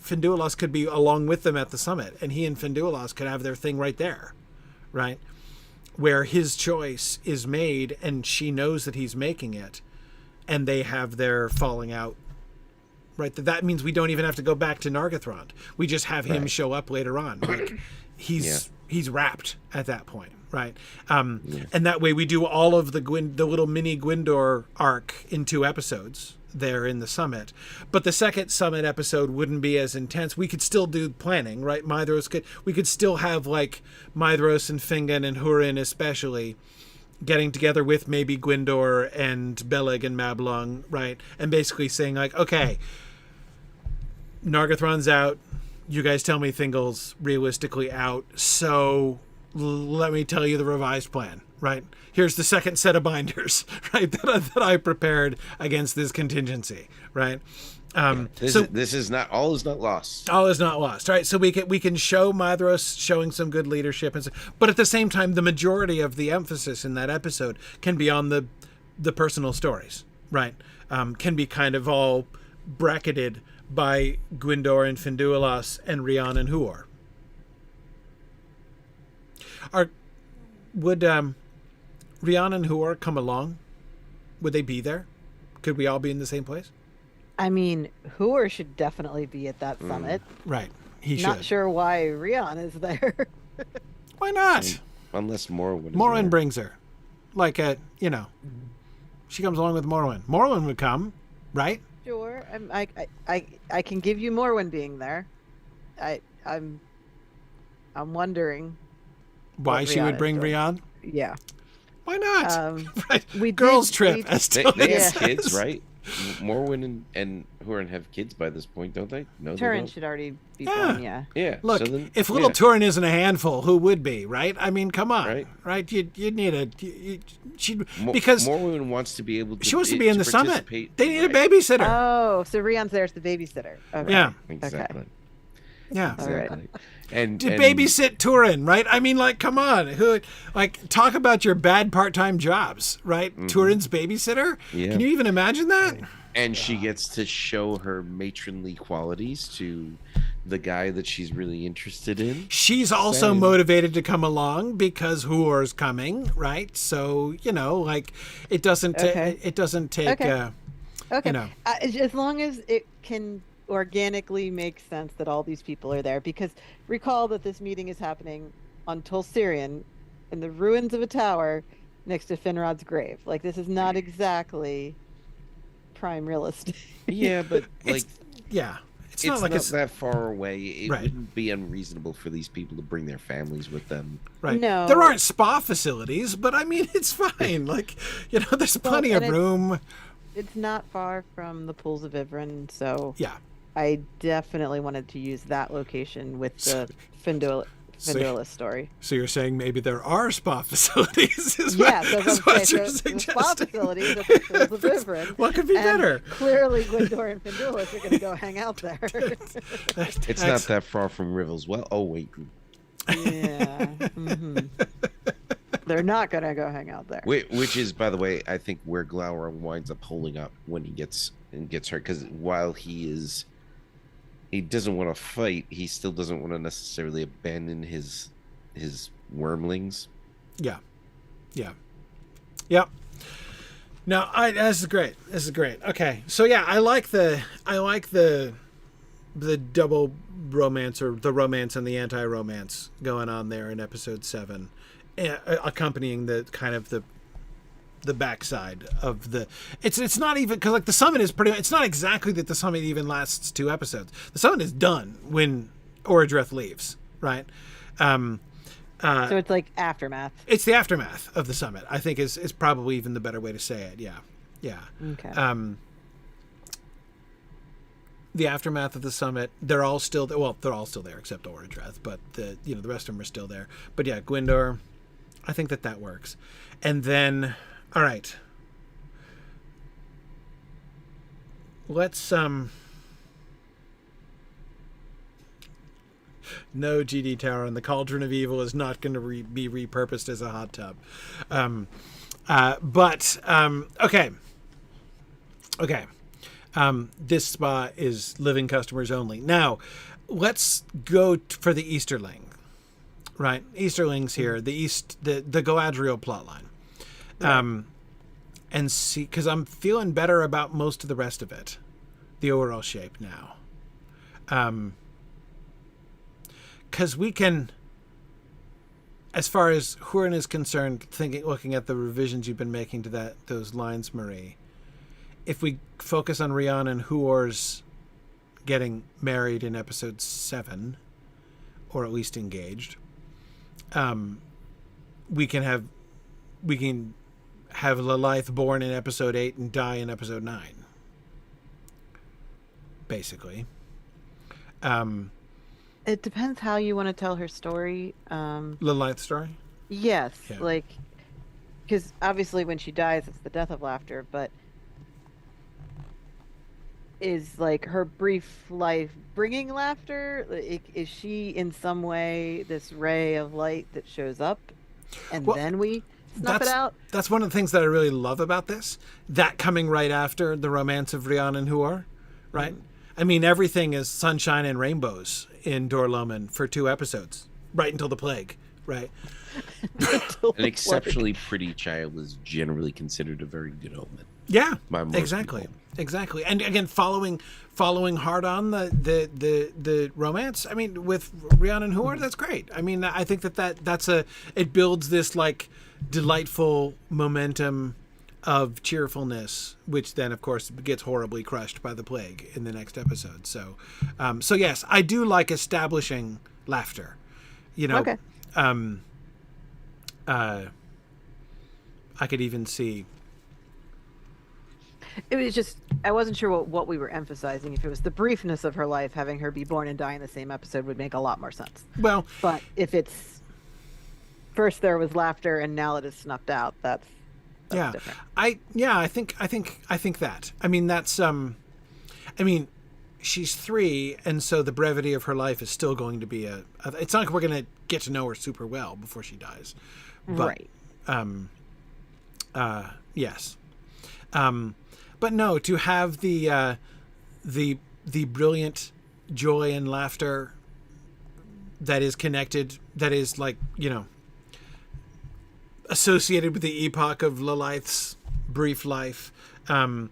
S1: Finduilas could be along with them at the summit, and he and Finduilas could have their thing right there, right? Where his choice is made, and she knows that he's making it, and they have their falling out, right? That means we don't even have to go back to Nargothrond. We just have him show up later on. Like, he's wrapped at that point, right? And that way we do all of the little mini Gwyndor arc in 2 episodes there in the summit, but the second summit episode wouldn't be as intense. We could still do planning, right? We could still have like Mithros and Fingon and Hurin especially getting together with maybe Gwyndor and Beleg and Mablung, right? And basically saying like, okay, Nargothrond's out. You guys tell me Thingol's realistically out. So let me tell you the revised plan, right? Here's the second set of binders, right, that I prepared against this contingency, right?
S3: This is not lost.
S1: All is not lost, right? So we can show Mithros showing some good leadership, but at the same time, the majority of the emphasis in that episode can be on the personal stories, right? Can be kind of all bracketed by Gwyndor and Finduilas and Rian and Huor. Would Rian and Huor come along? Would they be there? Could we all be in the same place?
S4: I mean, Huor should definitely be at that summit.
S1: Right. He should.
S4: Not sure why Rian is there.
S1: Why not?
S3: Unless Morwen.
S1: Morwen brings her. Like, she comes along with Morwen. Morwen would come, right?
S4: Sure. I can give you Morwen being there. I'm wondering
S1: why she would bring Rian.
S4: Yeah.
S1: Why not?
S4: Right.
S1: Girls' trip.
S3: They have kids, right? Morwen and Hurin have kids by this point, don't they? No,
S4: Turin should already be born,
S3: Yeah.
S1: Look, if little Turin isn't a handful, who would be, right? I mean, come on, right? You'd need because
S3: Morwen wants to be able to.
S1: She wants to be in the summit. They need a
S3: right.
S1: babysitter.
S4: Oh, so Rian's there's the babysitter. Okay.
S1: Yeah,
S3: exactly.
S4: Okay.
S1: Yeah.
S3: Exactly. And
S1: To babysit Turin, right? I mean, like, come on. Who, like, talk about your bad part-time jobs, right? Turin's babysitter?
S3: Yeah.
S1: Can you even imagine that?
S3: And she gets to show her matronly qualities to the guy that she's really interested in.
S1: She's also
S3: Same.
S1: motivated to come along because Huor's coming, right? So, you know, like, it doesn't take,
S4: Okay.
S1: it doesn't take,
S4: Okay. Okay.
S1: you know.
S4: As long as it can organically make sense that all these people are there, because recall that this meeting is happening on Tolsirian in the ruins of a tower next to Finrod's grave. Like, this is not exactly prime real estate.
S3: Yeah, but like,
S1: Yeah. It's
S3: it's
S1: not like
S3: not
S1: it's
S3: that far away. It
S1: Right.
S3: wouldn't be unreasonable for these people to bring their families with them.
S1: right.
S4: No.
S1: There aren't spa facilities, but I mean, it's fine. Like, you know, there's plenty of
S4: and
S1: room.
S4: It's not far from the pools of Ivrin, so
S1: Yeah.
S4: I definitely wanted to use that location with the Finduilis story.
S1: So you're saying maybe there are spa facilities?
S4: Yeah, so
S1: is
S4: I
S1: what
S4: was
S1: you're
S4: going to say, the spa
S1: suggesting.
S4: facilities at the pools of Ivrin.
S1: What could be
S4: and
S1: better?
S4: Clearly, Gwyndor and Finduilis are going to go hang out there.
S3: It's not that far from Rivel's well. Oh wait,
S4: Yeah. They're not going to go hang out there.
S3: which is, by the way, I think where Glauer winds up holding up when he gets hurt, because while he doesn't want to fight, he still doesn't want to necessarily abandon his wormlings.
S1: Yeah. Yeah. Yep. No, this is great. This is great. Okay. So yeah, I like the double romance, or the romance and the anti-romance going on there in episode 7, accompanying the kind of the backside of the it's not even, because like the summit is pretty, it's not exactly that the summit even lasts 2 episodes. The summit is done when Orodreth leaves, right?
S4: So it's like aftermath.
S1: It's the aftermath of the summit, I think, is probably even the better way to say it. Yeah.
S4: Okay.
S1: The aftermath of the summit, they're all still there. Well, they're all still there except Orodreth, but the rest of them are still there. But yeah, Gwyndor, I think that works. And then, all right, let's no, GD Tower, and the Cauldron of Evil is not going to be repurposed as a hot tub. Okay. This spa is living customers only. Now, let's go for the Easterling. Right, Easterlings here. The Galadriel plotline, and see, because I'm feeling better about most of the rest of it, the overall shape now. Because we can, as far as Hurin is concerned, looking at the revisions you've been making to those lines, Marie, if we focus on Rian and Huor's getting married in episode 7, or at least engaged, we can have Lilith born in episode 8 and die in episode 9, basically.
S4: It depends how you want to tell her story.
S1: Lilith's story?
S4: Yes,
S1: Yeah.
S4: like, because obviously when she dies, it's the death of laughter, but is like her brief life bringing laughter? Is she in some way this ray of light that shows up and then we snuff it out?
S1: That's one of the things that I really love about this. That coming right after the romance of Rian and Huor, right? I mean, everything is sunshine and rainbows in Dorloman for 2 episodes, right until the plague, right?
S3: An exceptionally pretty child is generally considered a very good omen.
S1: Yeah,
S3: By most
S1: exactly,
S3: people.
S1: exactly. And again, following hard on the romance. I mean, with Rian and Huor, that's great. I mean, I think it builds this like delightful momentum of cheerfulness, which then of course gets horribly crushed by the plague in the next episode. So yes, I do like establishing laughter. You know,
S4: Okay.
S1: I could even see.
S4: It was just, I wasn't sure what we were emphasizing. If it was the briefness of her life, having her be born and die in the same episode would make a lot more sense.
S1: Well,
S4: But if it's first there was laughter and now it is snuffed out, that's
S1: yeah,
S4: different.
S1: I think that. I mean, that's I mean, she's 3, and so the brevity of her life is still going to be it's not like we're going to get to know her super well before she dies. But,
S4: right.
S1: Yes. But no, to have the brilliant joy and laughter that is connected, that is like, associated with the epoch of Lilith's brief life, and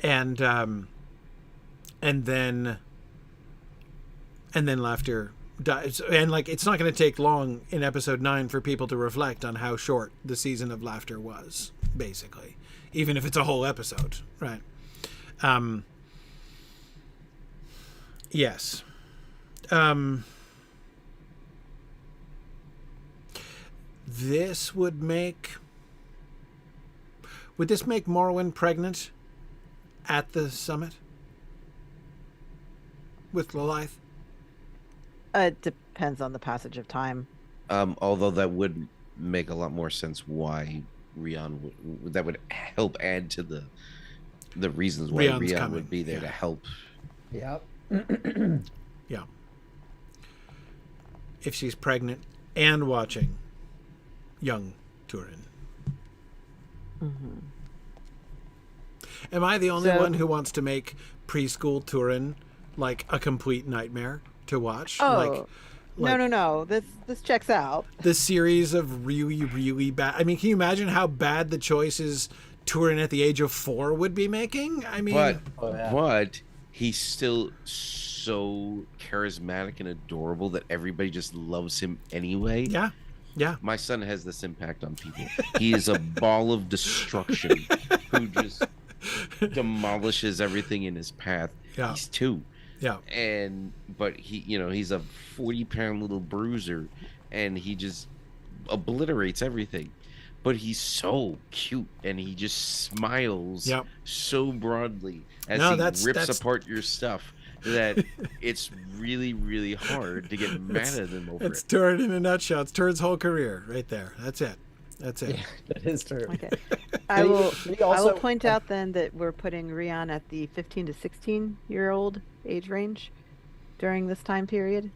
S1: then laughter dies. And like, it's not going to take long in episode 9 for people to reflect on how short the season of laughter was, basically, even if it's a whole episode, right? Yes. This would this make Morrowind pregnant at the summit with Lilith?
S4: It depends on the passage of time.
S3: Although that would make a lot more sense why Rion that would help add to the reasons why
S1: Rion's
S3: Rion
S1: coming,
S3: would be there to help.
S2: Yep.
S1: Yeah. If she's pregnant and watching young Turin.
S4: Mm-hmm.
S1: Am I the only
S4: So-
S1: one who wants to make preschool Turin like a complete nightmare to watch?
S4: Oh,
S1: like
S4: no. This checks out.
S1: the series of really, really bad. I mean, can you imagine how bad the choices Turin at the age of 4 would be making? I mean,
S3: But he's still so charismatic and adorable that everybody just loves him anyway.
S1: yeah.
S3: My son has this impact on people. He is a ball of destruction who just demolishes everything in his path.
S1: Yeah.
S3: He's 2.
S1: Yeah.
S3: But he's a 40-pound little bruiser, and he just obliterates everything. But he's so cute, and he just smiles
S1: Yep.
S3: so broadly as he rips apart your stuff that it's really, really hard to get mad at him over
S1: It's
S3: it.
S1: Turin in a nutshell. It's Turin's whole career right there. That's it.
S2: Yeah, that is true.
S4: Okay. I will
S2: also-
S4: point out then that we're putting Rion at the 15 to 16-year-old age range during this time period.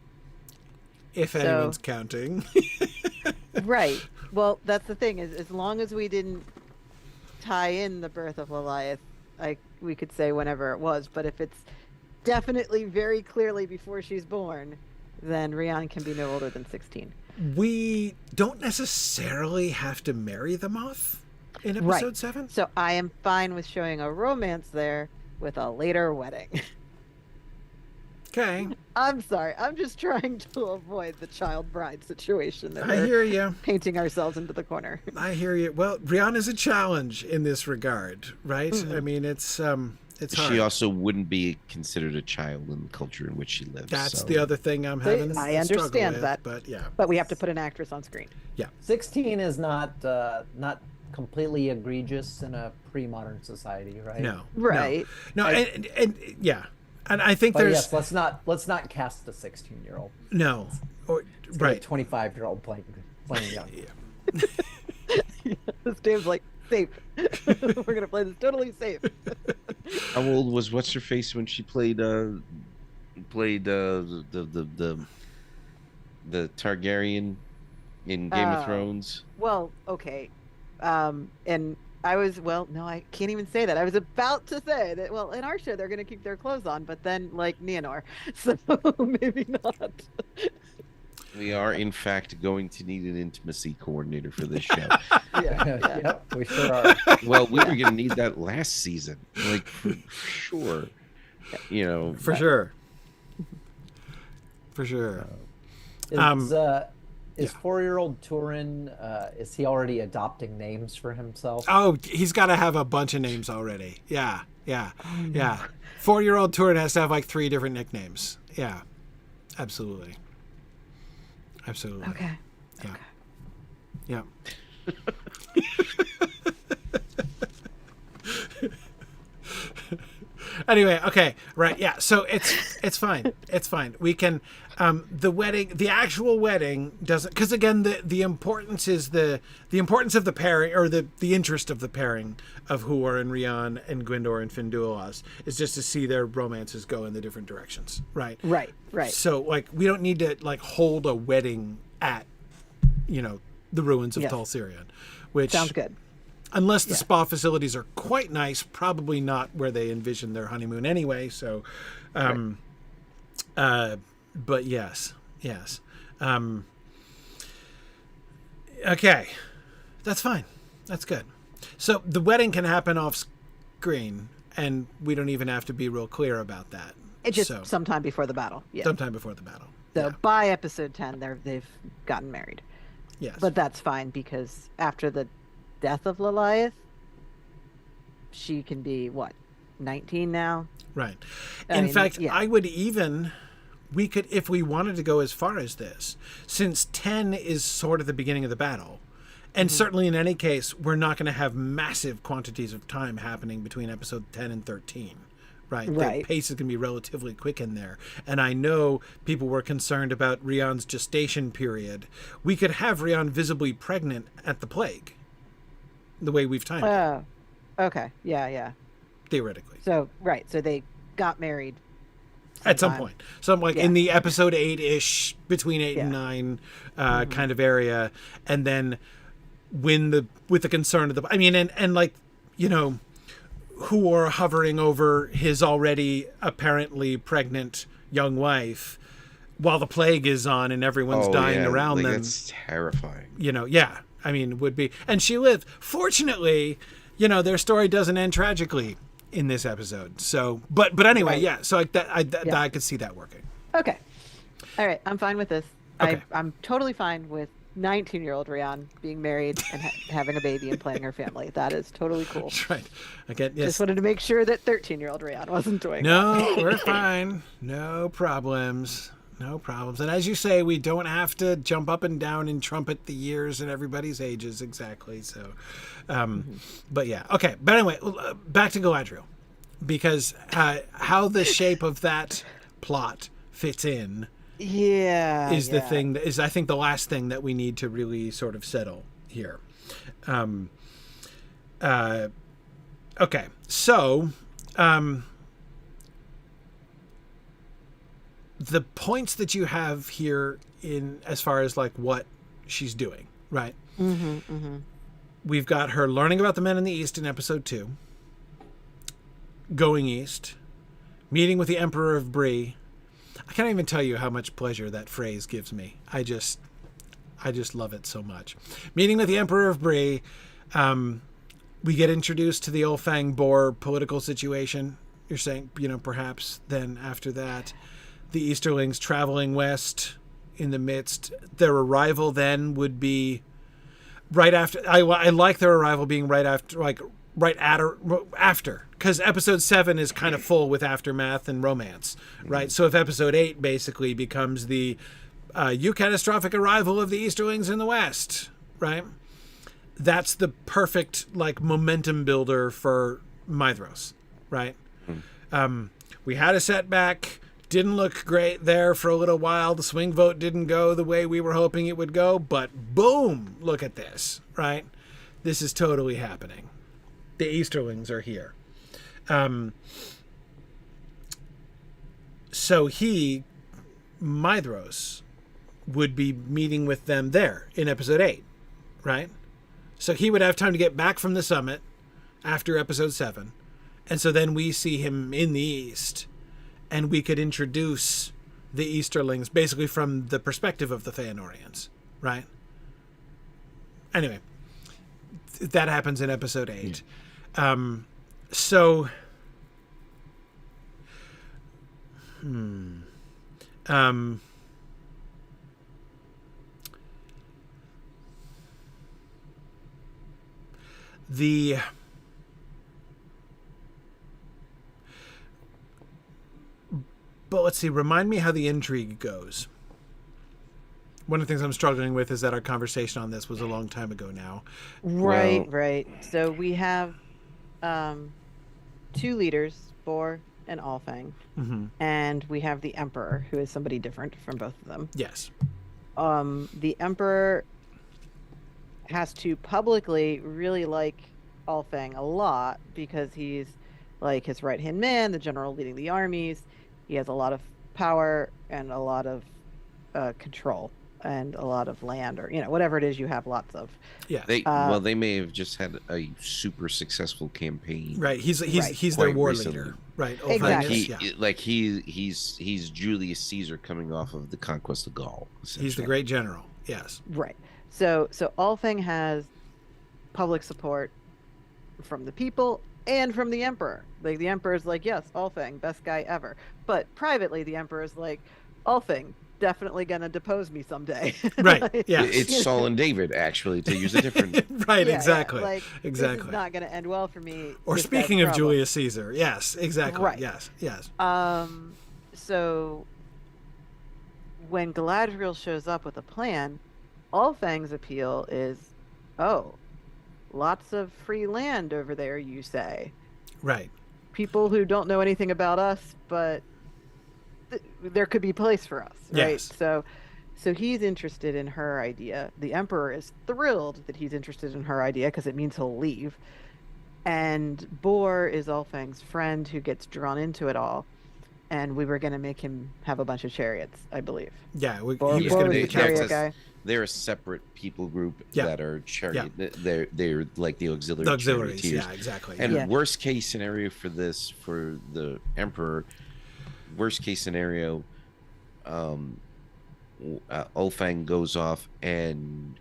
S1: If
S4: So-
S1: anyone's counting.
S4: Right. Well, that's the thing, is as long as we didn't tie in the birth of Lilith, we could say whenever it was, but if it's definitely very clearly before she's born, then Rion can be no older than 16.
S1: We don't necessarily have to marry them off in episode
S4: Right.
S1: 7.
S4: So I am fine with showing a romance there with a later wedding.
S1: Okay.
S4: I'm sorry. I'm just trying to avoid the child bride situation that
S1: I
S4: we're
S1: hear you.
S4: painting ourselves into the corner.
S1: I hear you. Well, Rihanna's a challenge in this regard, right?
S4: Mhm.
S1: I mean, it's hard.
S3: She also wouldn't be considered a child in the culture in which she lives.
S1: That's
S3: so.
S1: the other thing I'm having.
S4: I
S1: a struggle
S4: understand
S1: with,
S4: that.
S1: but yeah.
S4: But we have to put an actress on screen.
S2: 16 is not completely egregious in a pre-modern society, right?
S1: No.
S4: Right.
S1: No. And yeah. And I think
S2: But
S1: there's
S2: yes, let's not cast a 16-year-old.
S1: no. Or, right.
S2: 25-year-old playing young.
S4: This game's like safe. We're gonna play this totally safe.
S3: How old was what's her face when she played the Targaryen in Game of Thrones?
S4: Well, okay. And I was, well, no, I can't even say that. I was about to say that, well, in our show, they're going to keep their clothes on, but then, like, Nienor. So maybe not.
S3: We are, in fact, going to need an intimacy coordinator for this show.
S4: Yeah.
S2: Yep, we sure are.
S3: Well, we were going to need that last season, like, for sure.
S1: For sure. For sure.
S2: Is 4-year-old Turin, is he already adopting names for himself?
S1: Oh, he's got to have a bunch of names already. Yeah. 4-year-old Turin has to have like 3 different nicknames. Yeah. Absolutely.
S4: Okay.
S1: Yeah. Anyway, okay, right, yeah. So it's fine. It's fine. We can the wedding, the actual wedding doesn't, because again, the importance is the importance of the pairing, or the interest of the pairing of Huor and Rian and Gwyndor and Finduilas is just to see their romances go in the different directions, right?
S4: Right.
S1: So like we don't need to like hold a wedding at, you know, the ruins of Tall Sirion, which
S4: sounds good.
S1: Unless the spa facilities are quite nice, probably not where they envision their honeymoon anyway. So, but yes. Okay, that's fine. That's good. So the wedding can happen off screen, and we don't even have to be real clear about that.
S4: It's just sometime before the battle. Yeah.
S1: Sometime before the battle.
S4: So by episode 10, they've gotten married.
S1: Yes.
S4: But that's fine, because after the death of Lilith, she can be 19 now.
S1: Right. In fact, I would we could, if we wanted to go as far as this, since 10 is sort of the beginning of the battle, and certainly in any case, we're not going to have massive quantities of time happening between episode 10 and 13. Right. The pace is going to be relatively quick in there. And I know people were concerned about Rian's gestation period. We could have Rian visibly pregnant at the plague, the way we've timed it.
S4: Okay. Yeah.
S1: Theoretically.
S4: So, so they got married
S1: at some point. So like in the episode 8-ish, between 8 and 9 kind of area. And then with the concern of and like, you know, who are hovering over his already apparently pregnant young wife while the plague is on and everyone's dying around them.
S3: It's terrifying.
S1: You know, would be. And she lived. Fortunately, you know, their story doesn't end tragically in this episode. So, but anyway, so like that, I could see that working.
S4: Okay. All right. I'm fine with this.
S1: Okay.
S4: I'm totally fine with 19-year-old Rian being married and having a baby and planning her family. That is totally cool.
S1: That's right. Again, yes.
S4: Just wanted to make sure that 13-year-old Rian wasn't doing
S1: that. We're fine. No problems. And as you say, we don't have to jump up and down and trumpet the years and everybody's ages exactly. So, but yeah. Okay. But anyway, back to Galadriel, because how the shape of that plot fits in is the thing that is, I think, the last thing that we need to really sort of settle here. Okay. So, the points that you have here in as far as like what she's doing, right? We've got her learning about the men in the East in episode 2, going east, meeting with the Emperor of Bree. I can't even tell you how much pleasure that phrase gives me. I just love it so much. Meeting with the Emperor of Bree, we get introduced to the Ulfang Boar political situation. You're saying, you know, perhaps then after that, the Easterlings traveling west in the midst. Their arrival then would be right after. I like their arrival being right after, like right after, because episode 7 is kind of full with aftermath and romance, right? So if episode 8 basically becomes the catastrophic arrival of the Easterlings in the west, right? That's the perfect like momentum builder for Maedhros, right? We had a setback. Didn't look great there for a little while. The swing vote didn't go the way we were hoping it would go, but boom, look at this, right? This is totally happening. The Easterlings are here. So Maedhros, would be meeting with them there in episode 8, right? So he would have time to get back from the summit after episode 7. And so then we see him in the East, and we could introduce the Easterlings basically from the perspective of the Feanorians, right? Anyway, that happens in episode 8. But let's see, remind me how the intrigue goes. One of the things I'm struggling with is that our conversation on this was a long time ago now.
S4: Right. So we have two leaders, Bor and Alfang, and we have the Emperor, who is somebody different from both of them.
S1: Yes.
S4: The Emperor has to publicly really like Alfang a lot because he's like his right-hand man, the general leading the armies. He has a lot of power and a lot of control and a lot of land, or whatever it is you have lots of.
S1: Yeah.
S3: They may have just had a super successful campaign.
S1: Right. He's their
S3: Quite
S1: war
S3: recently.
S1: leader. Right.
S4: Exactly.
S3: He's Julius Caesar coming off of the conquest of Gaul.
S1: He's the great general. Yes.
S4: Right. So Alfang has public support from the people and from the Emperor. Like, the Emperor's like, yes, Alfang, best guy ever. But privately, the Emperor's like, Alfang, definitely gonna depose me someday.
S1: Right. Yeah.
S3: It's Saul and David, actually, to use a different.
S1: Right.
S4: Yeah,
S1: exactly.
S4: Yeah. Like,
S1: exactly.
S4: This is not gonna end well for me.
S1: Or
S4: This
S1: speaking
S4: guy's
S1: of
S4: problem.
S1: Julius Caesar, yes, exactly.
S4: Right.
S1: Yes. Yes.
S4: So when Galadriel shows up with a plan, Alfang's appeal is, oh, lots of free land over there, you say.
S1: Right.
S4: People who don't know anything about us, but there could be a place for us, right?
S1: Yes.
S4: So he's interested in her idea. The Emperor is thrilled that he's interested in her idea because it means he'll leave. And Bor is Alfang's friend who gets drawn into it all. And we were going to make him have a bunch of chariots, I believe.
S1: Yeah. He was
S4: Bor
S1: going to
S4: was
S1: be
S4: the
S1: the
S4: chariot
S1: captain.
S4: guy.
S3: They're a separate people group
S1: Yeah.
S3: that are chariot.
S1: Yeah.
S3: They're like the auxiliary.
S1: The auxiliaries.
S3: charioteers.
S1: Yeah. Exactly.
S3: And
S1: yeah.
S3: worst case scenario for the Emperor, worst case scenario, Olfang goes off and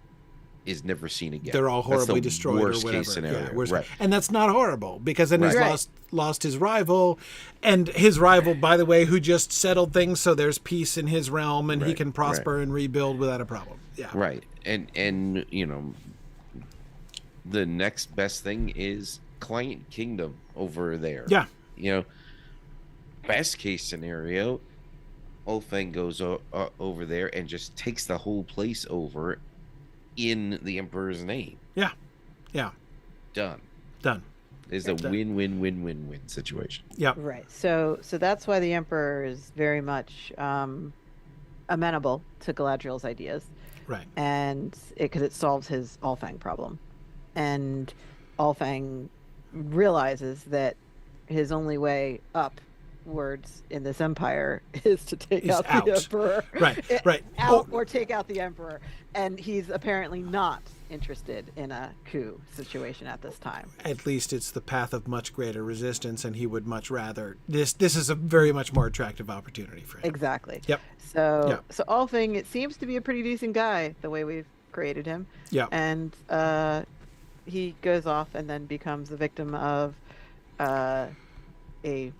S3: is never seen again.
S1: They're all
S3: That's the
S1: horribly destroyed
S3: worst
S1: or whatever.
S3: case scenario.
S1: Yeah, worst-
S3: Right.
S1: And that's not horrible because then he's
S4: Right.
S1: lost his rival, and his rival, by the way, who just settled things, so there's peace in his realm, and he
S3: Right,
S1: can prosper and rebuild without a problem. Yeah.
S3: Right. And the next best thing is Client Kingdom over there.
S1: Yeah.
S3: Best case scenario, Olfang goes over there and just takes the whole place over in the Emperor's name.
S1: Yeah. Yeah.
S3: Done. It's a
S1: Done.
S3: win-win-win-win-win situation.
S1: Yeah.
S4: Right. So that's why the Emperor is very much amenable to Galadriel's ideas.
S1: Right.
S4: And because it solves his Alfang problem. And Alfang realizes that his only way upwards in this empire is to take
S1: Is
S4: out
S1: out.
S4: the Emperor.
S1: Right.
S4: Out or take out the Emperor. And he's apparently not interested in a coup situation at this time.
S1: At least it's the path of much greater resistance, and he would much rather this is a very much more attractive opportunity for him.
S4: Exactly.
S1: Yep.
S4: So Alfang, it seems to be a pretty decent guy the way we've created him.
S1: Yeah.
S4: And he goes off and then becomes the victim of a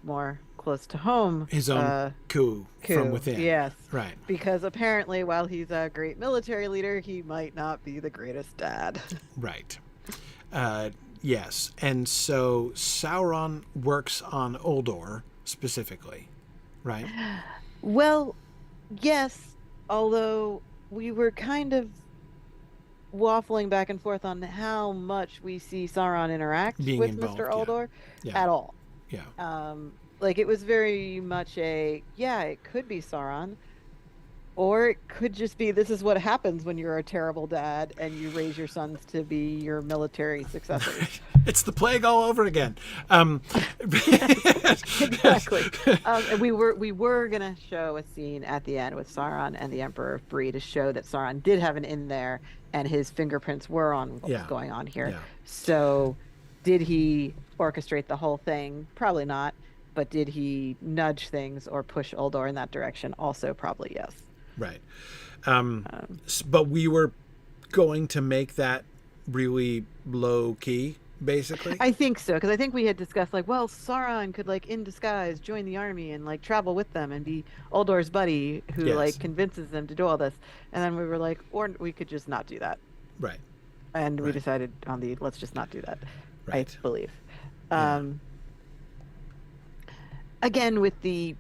S4: more close to home
S1: His own coup from within.
S4: Yes.
S1: Right.
S4: Because apparently, while he's a great military leader, he might not be the greatest dad.
S1: Right. Yes. And so Sauron works on Uldor specifically, right?
S4: Well, yes, although we were kind of waffling back and forth on how much we see Sauron interact
S1: Being
S4: with
S1: involved,
S4: Mr. Uldor
S1: Yeah.
S4: at all.
S1: Yeah.
S4: Like, it was very much it could be Sauron, or it could just be this is what happens when you're a terrible dad and you raise your sons to be your military successors.
S1: It's the plague all over again.
S4: Exactly. And we were gonna show a scene at the end with Sauron and the Emperor of Bree to show that Sauron did have an in there and his fingerprints were on what was going on here.
S1: Yeah.
S4: So did he orchestrate the whole thing? Probably not. But did he nudge things or push Uldor in that direction? Also, probably yes.
S1: Right. But we were going to make that really low key, basically.
S4: I think so, because I think we had discussed Sauron could in disguise join the army and travel with them and be Uldor's buddy who
S1: Yes.
S4: convinces them to do all this. And then we were like, or we could just not do that.
S1: Right.
S4: And we
S1: Right.
S4: decided on let's just not do that.
S1: Right.
S4: I believe.
S1: Yeah.
S4: Again, with the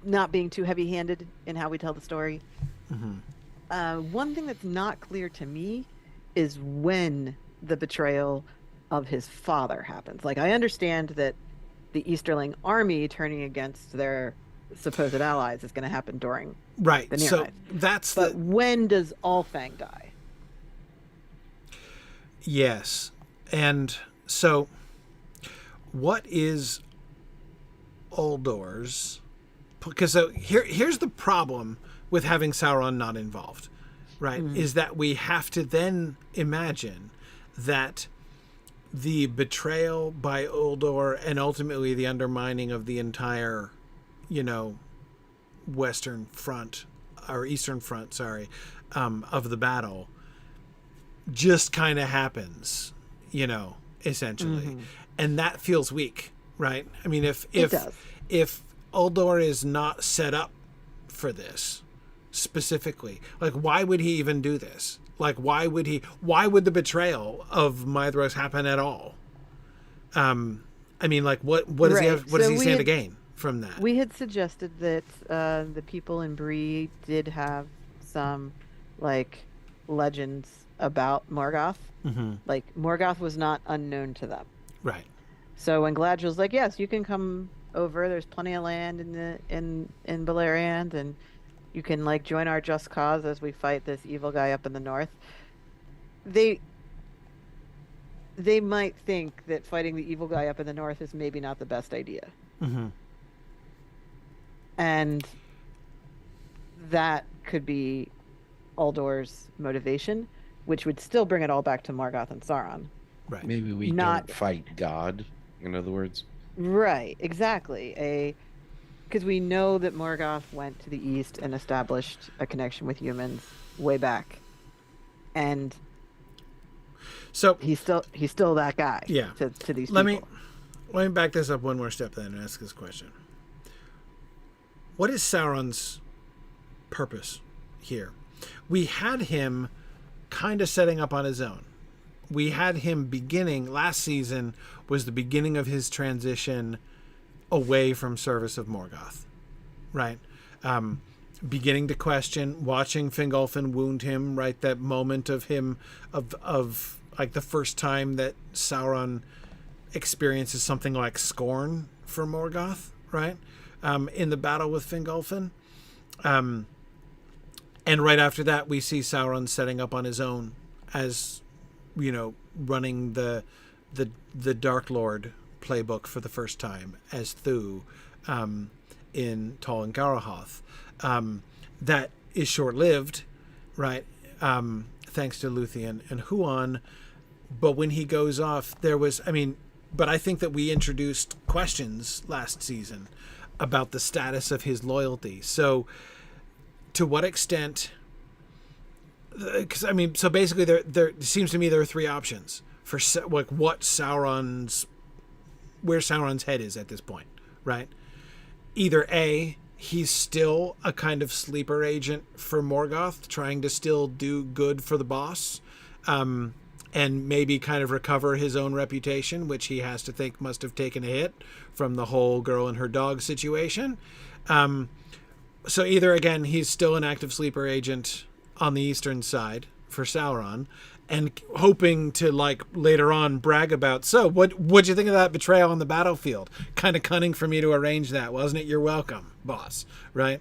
S4: not being too heavy-handed in how we tell the story.
S1: Mm-hmm.
S4: One thing that's not clear to me is when the betrayal of his father happens. Like, I understand that the Easterling army turning against their supposed allies is going to happen during
S1: Right.
S4: the
S1: So
S4: Near-Eye.
S1: that's
S4: But when does Ulfang die?
S1: Yes. And so what is Uldor's, because so here's the problem with having Sauron not involved, right? Is that we have to then imagine that the betrayal by Uldor and ultimately the undermining of the entire, Western Front or Eastern Front, of the battle just kind of happens, essentially. And that feels weak, right? I mean, if Uldor is not set up for this specifically, like, why would he even do this? Like, why would the betrayal of Maedhros happen at all? I mean, like, what does he have, what does he stand to gain from that?
S4: We had suggested that the people in Bree did have some, like, legends about Morgoth. Like, Morgoth was not unknown to them.
S1: Right.
S4: So when Galadriel's like, yes, you can come over, there's plenty of land in Beleriand, and you can, like, join our just cause as we fight this evil guy up in the north. They might think that fighting the evil guy up in the north is maybe not the best idea. And that could be Uldor's motivation, which would still bring it all back to Morgoth and Sauron.
S1: Right.
S3: Maybe we don't fight God, in other words.
S4: Right, exactly. Because we know that Morgoth went to the east and established a connection with humans way back, and
S1: so
S4: he's still that guy.
S1: Yeah.
S4: To these
S1: Let
S4: people.
S1: me back this up one more step then and ask this question. What is Sauron's purpose here? We had him kind of setting up on his own. We had him last season was the beginning of his transition away from service of Morgoth, right? Beginning to question, watching Fingolfin wound him, right? That moment of him, of like the first time that Sauron experiences something like scorn for Morgoth, right? In the battle with Fingolfin. And right after that, we see Sauron setting up on his own as, running the Dark Lord playbook for the first time as Thu in Tol and Garahoth. That is short-lived, right? Thanks to Luthien and Huon. But when he goes off, but I think that we introduced questions last season about the status of his loyalty. So to what extent, so basically there it seems to me there are three options for like where Sauron's head is at this point, right? Either A, he's still a kind of sleeper agent for Morgoth, trying to still do good for the boss, and maybe kind of recover his own reputation, which he has to think must have taken a hit from the whole girl and her dog situation. So either, again, he's still an active sleeper agent on the eastern side for Sauron, and hoping to, like, later on brag about, so what'd you think of that betrayal on the battlefield? Kind of cunning for me to arrange that, wasn't it? You're welcome, boss, right?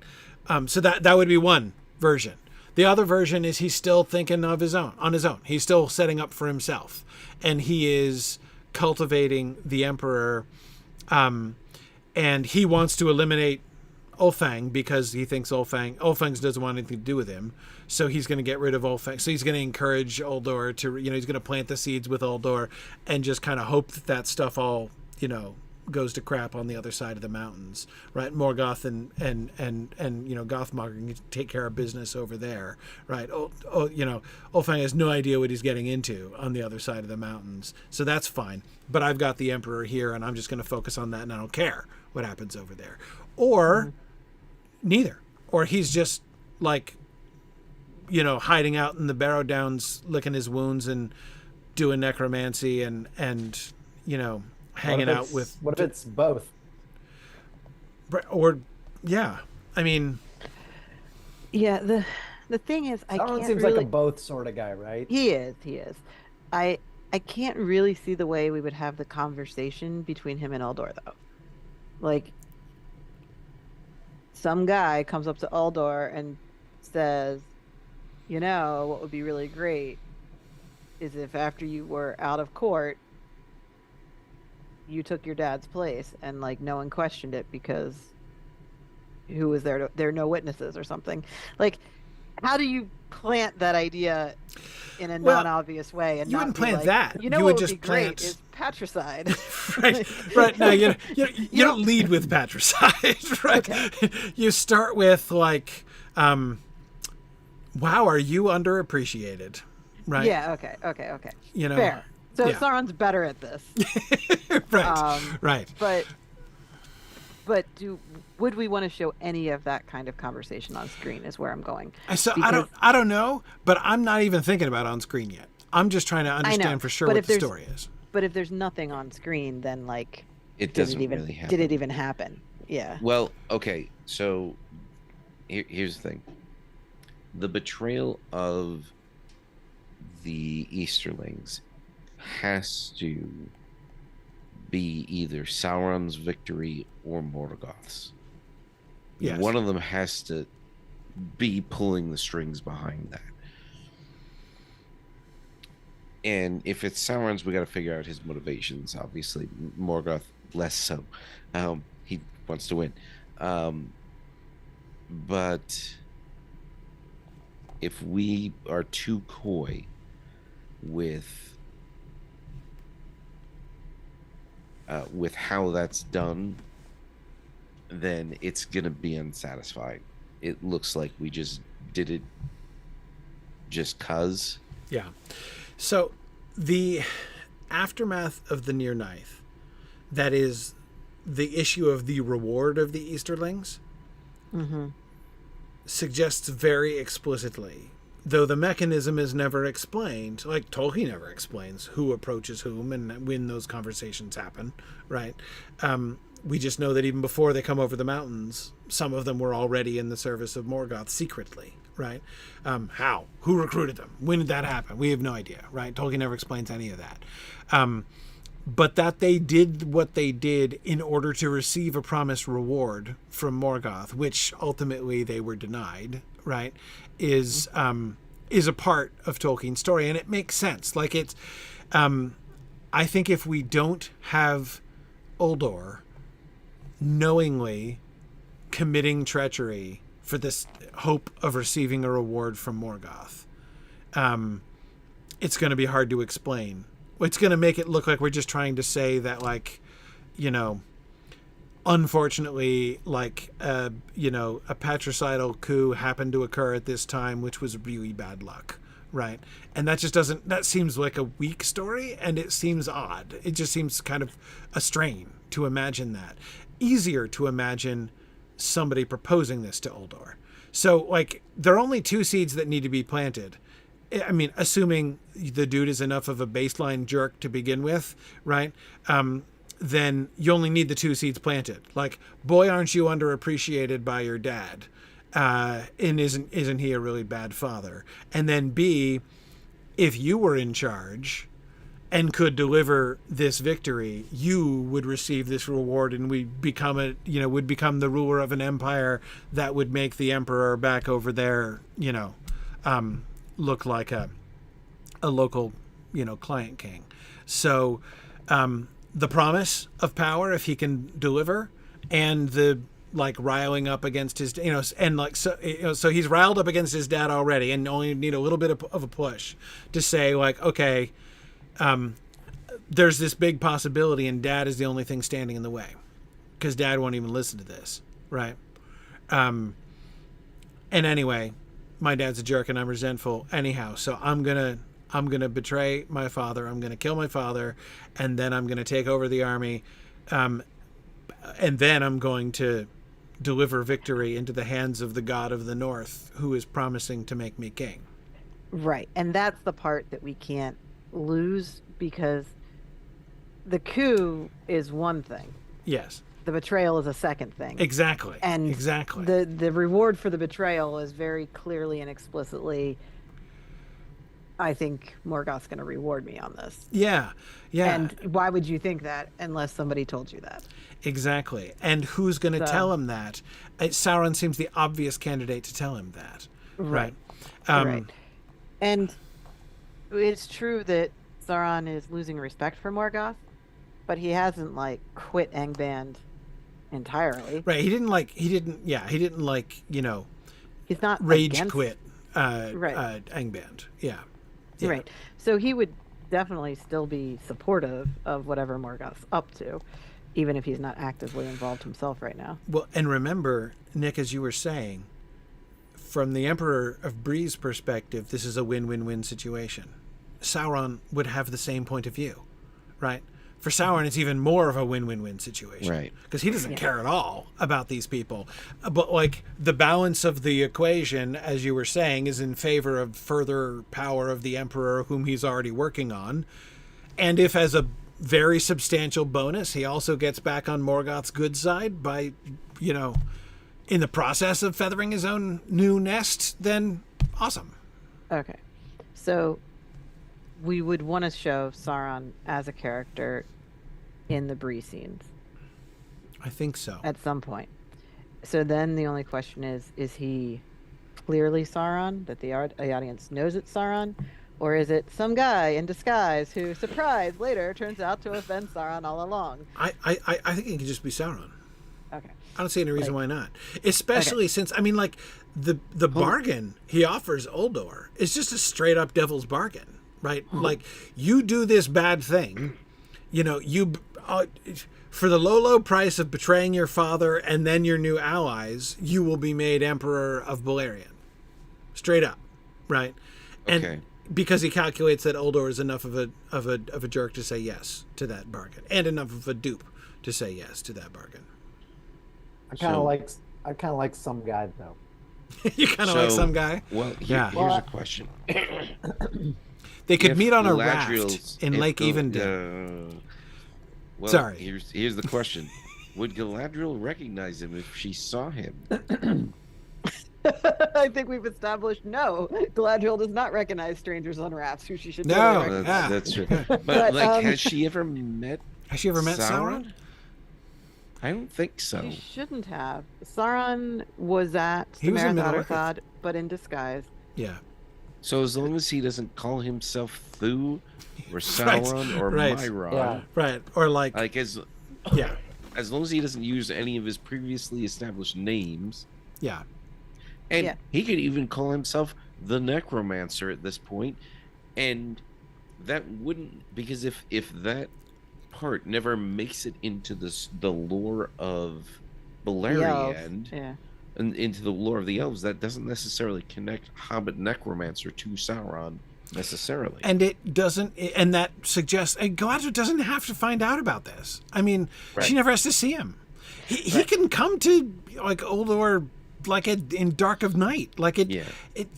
S1: So that would be one version. The other version is he's still thinking on his own. He's still setting up for himself, and he is cultivating the Emperor, and he wants to eliminate Ulfang because he thinks Ulfang doesn't want anything to do with him. So he's going to get rid of Ulfang. So he's going to encourage Uldor to, he's going to plant the seeds with Uldor and just kind of hope that stuff all, goes to crap on the other side of the mountains, right? Morgoth and Gothmog can take care of business over there, right? Ulfang has no idea what he's getting into on the other side of the mountains. So that's fine. But I've got the Emperor here and I'm just going to focus on that and I don't care what happens over there. Or neither. Or he's just like, hiding out in the Barrow Downs, licking his wounds and doing necromancy and hanging out with.
S2: What if it's both?
S1: Or, yeah. I mean.
S4: Yeah, the thing is, I
S2: Sauron
S4: can't
S2: seems
S4: really...
S2: like a both sort of guy, right?
S4: He is. I can't really see the way we would have the conversation between him and Eldor, though. Like, some guy comes up to Eldor and says, what would be really great is if after you were out of court, you took your dad's place and like no one questioned it because who was there? There are no witnesses or something. Like, how do you plant that idea in a non-obvious way? And
S1: you
S4: not
S1: wouldn't
S4: be
S1: plant
S4: like,
S1: that.
S4: You know
S1: you
S4: what
S1: would
S4: would
S1: just
S4: be great
S1: plant
S4: is patricide.
S1: right. No, you don't lead with patricide, right?
S4: Okay.
S1: You start with like, wow, are you underappreciated? Right.
S4: Yeah. Okay. Fair. So
S1: yeah.
S4: Sauron's better at this.
S1: Right. Right.
S4: But would we want to show any of that kind of conversation on screen is where I'm going.
S1: So I don't know, but I'm not even thinking about on screen yet. I'm just trying to understand for sure what the story is.
S4: But if there's nothing on screen, then like
S3: it doesn't really happen.
S4: Did it even happen? Yeah.
S3: Well, okay. So here's the thing. The betrayal of the Easterlings has to be either Sauron's victory or Morgoth's.
S1: Yes.
S3: One of them has to be pulling the strings behind that. And if it's Sauron's, we got to figure out his motivations. Obviously, Morgoth less so. He wants to win. But if we are too coy with how that's done, then it's gonna be unsatisfying. It looks like we just did it just 'cause.
S1: Yeah. So the aftermath of the Near Ninth, that is the issue of the reward of the Easterlings, suggests very explicitly, though the mechanism is never explained, like Tolkien never explains who approaches whom and when those conversations happen, right? We just know that even before they come over the mountains, some of them were already in the service of Morgoth secretly, right? How? Who recruited them? When did that happen? We have no idea, right? Tolkien never explains any of that. But that they did what they did in order to receive a promised reward from Morgoth, which ultimately they were denied, right, is a part of Tolkien's story, and it makes sense. Like it's, I think if we don't have Uldor knowingly committing treachery for this hope of receiving a reward from Morgoth, it's going to be hard to explain. It's going to make it look like we're just trying to say that, like, unfortunately, like, a patricidal coup happened to occur at this time, which was really bad luck, right? And that just doesn't, that seems like a weak story, and it seems odd. It just seems kind of a strain to imagine that. Easier to imagine somebody proposing this to Uldor. So, like, there are only 2 seeds that need to be planted. I mean, assuming the dude is enough of a baseline jerk to begin with, right? Then you only need the 2 seeds planted. Like, boy, aren't you underappreciated by your dad? And isn't he a really bad father? And then B, if you were in charge and could deliver this victory, you would receive this reward, and would become the ruler of an empire that would make the emperor back over there, look like a local, client king. So the promise of power, if he can deliver, and the riling up against his, so he's riled up against his dad already, and only need a little bit of a push to say, like, okay, there's this big possibility, and dad is the only thing standing in the way, because dad won't even listen to this, right? And anyway, my dad's a jerk and I'm resentful anyhow, so I'm gonna betray my father, I'm gonna kill my father, and then I'm gonna take over the army, and then I'm going to deliver victory into the hands of the god of the north, who is promising to make me king.
S4: Right. And that's the part that we can't lose, because the coup is one thing.
S1: Yes.
S4: The betrayal is a second thing.
S1: Exactly.
S4: And
S1: exactly.
S4: The reward for the betrayal is very clearly and explicitly I think Morgoth's going to reward me on this.
S1: Yeah, yeah.
S4: And why would you think that unless somebody told you that?
S1: Exactly. And who's going to
S4: So-
S1: tell him that? Sauron seems the obvious candidate to tell him that. Right.
S4: Right. And it's true that Sauron is losing respect for Morgoth, but he hasn't like quit Angband entirely.
S1: Right. He didn't like,
S4: He's not
S1: rage
S4: against-
S1: quit
S4: Right.
S1: Angband. Yeah.
S4: Right. So he would definitely still be supportive of whatever Morgoth's up to, even if he's not actively involved himself right now.
S1: Well, and remember, Nick, as you were saying, from the Emperor of Bree's perspective, this is a win-win-win situation. Sauron would have the same point of view, right? For Sauron, it's even more of a win-win-win situation,
S3: Right?
S1: Because he doesn't care at all about these people. But like the balance of the equation, as you were saying, is in favor of further power of the Emperor, whom he's already working on. And if, as a very substantial bonus, he also gets back on Morgoth's good side by, in the process of feathering his own new nest, then awesome.
S4: Okay. So we would want to show Sauron as a character in the Bree scenes
S1: I think so.
S4: at some point. So then the only question is he clearly Sauron, that the audience knows it's Sauron? Or is it some guy in disguise who, surprise, later turns out to have been Sauron all along?
S1: I think it could just be Sauron.
S4: Okay.
S1: I don't see any reason why not. Especially since, the bargain he offers Uldor is just a straight up devil's bargain, right? Like, you do this bad thing, for the low price of betraying your father and then your new allies, you will be made Emperor of Beleriand. Straight up, right? And
S3: Okay.
S1: because he calculates that Uldor is enough of a jerk to say yes to that bargain, and enough of a dupe to say yes to that bargain.
S2: I kind of like some guy though.
S1: You kind of like some guy.
S3: Well,
S1: Yeah.
S3: here's a question.
S1: They could
S3: If
S1: meet on a
S3: Galadriel's-
S1: raft in
S3: if
S1: Lake
S3: Gal-
S1: Evendale.
S3: Well,
S1: Sorry.
S3: Here's the question: would Galadriel recognize him if she saw him?
S4: I think we've established no. Galadriel does not recognize strangers on rafts who she should
S1: No.
S4: totally recognize.
S1: Yeah.
S3: That's true. But,
S4: But,
S3: has she ever met?
S1: Has she ever met Sauron?
S3: I don't think so.
S4: She shouldn't have. Sauron was at
S1: He was in
S4: Samarath
S1: Middle-earth.
S4: Arthad, but in disguise.
S1: Yeah.
S3: So as long as he doesn't call himself Thu or
S1: Right,
S3: Sauron or
S1: right.
S3: Myron,
S2: Yeah.
S1: Right. Or like yeah.
S3: as long as he doesn't use any of his previously established names,
S1: Yeah.
S3: and
S4: Yeah.
S3: he could even call himself the Necromancer at this point, and that wouldn't, because if that part never makes it into the lore of
S4: The elves.
S3: Beleriand
S4: Yeah.
S3: and into the lore of the elves, that doesn't necessarily connect Hobbit Necromancer to Sauron necessarily.
S1: And it doesn't, and that suggests, and Galadriel doesn't have to find out about this. I mean, she
S3: Right.
S1: never has to see him. He can come to like Uldor like in Dark of Night. Like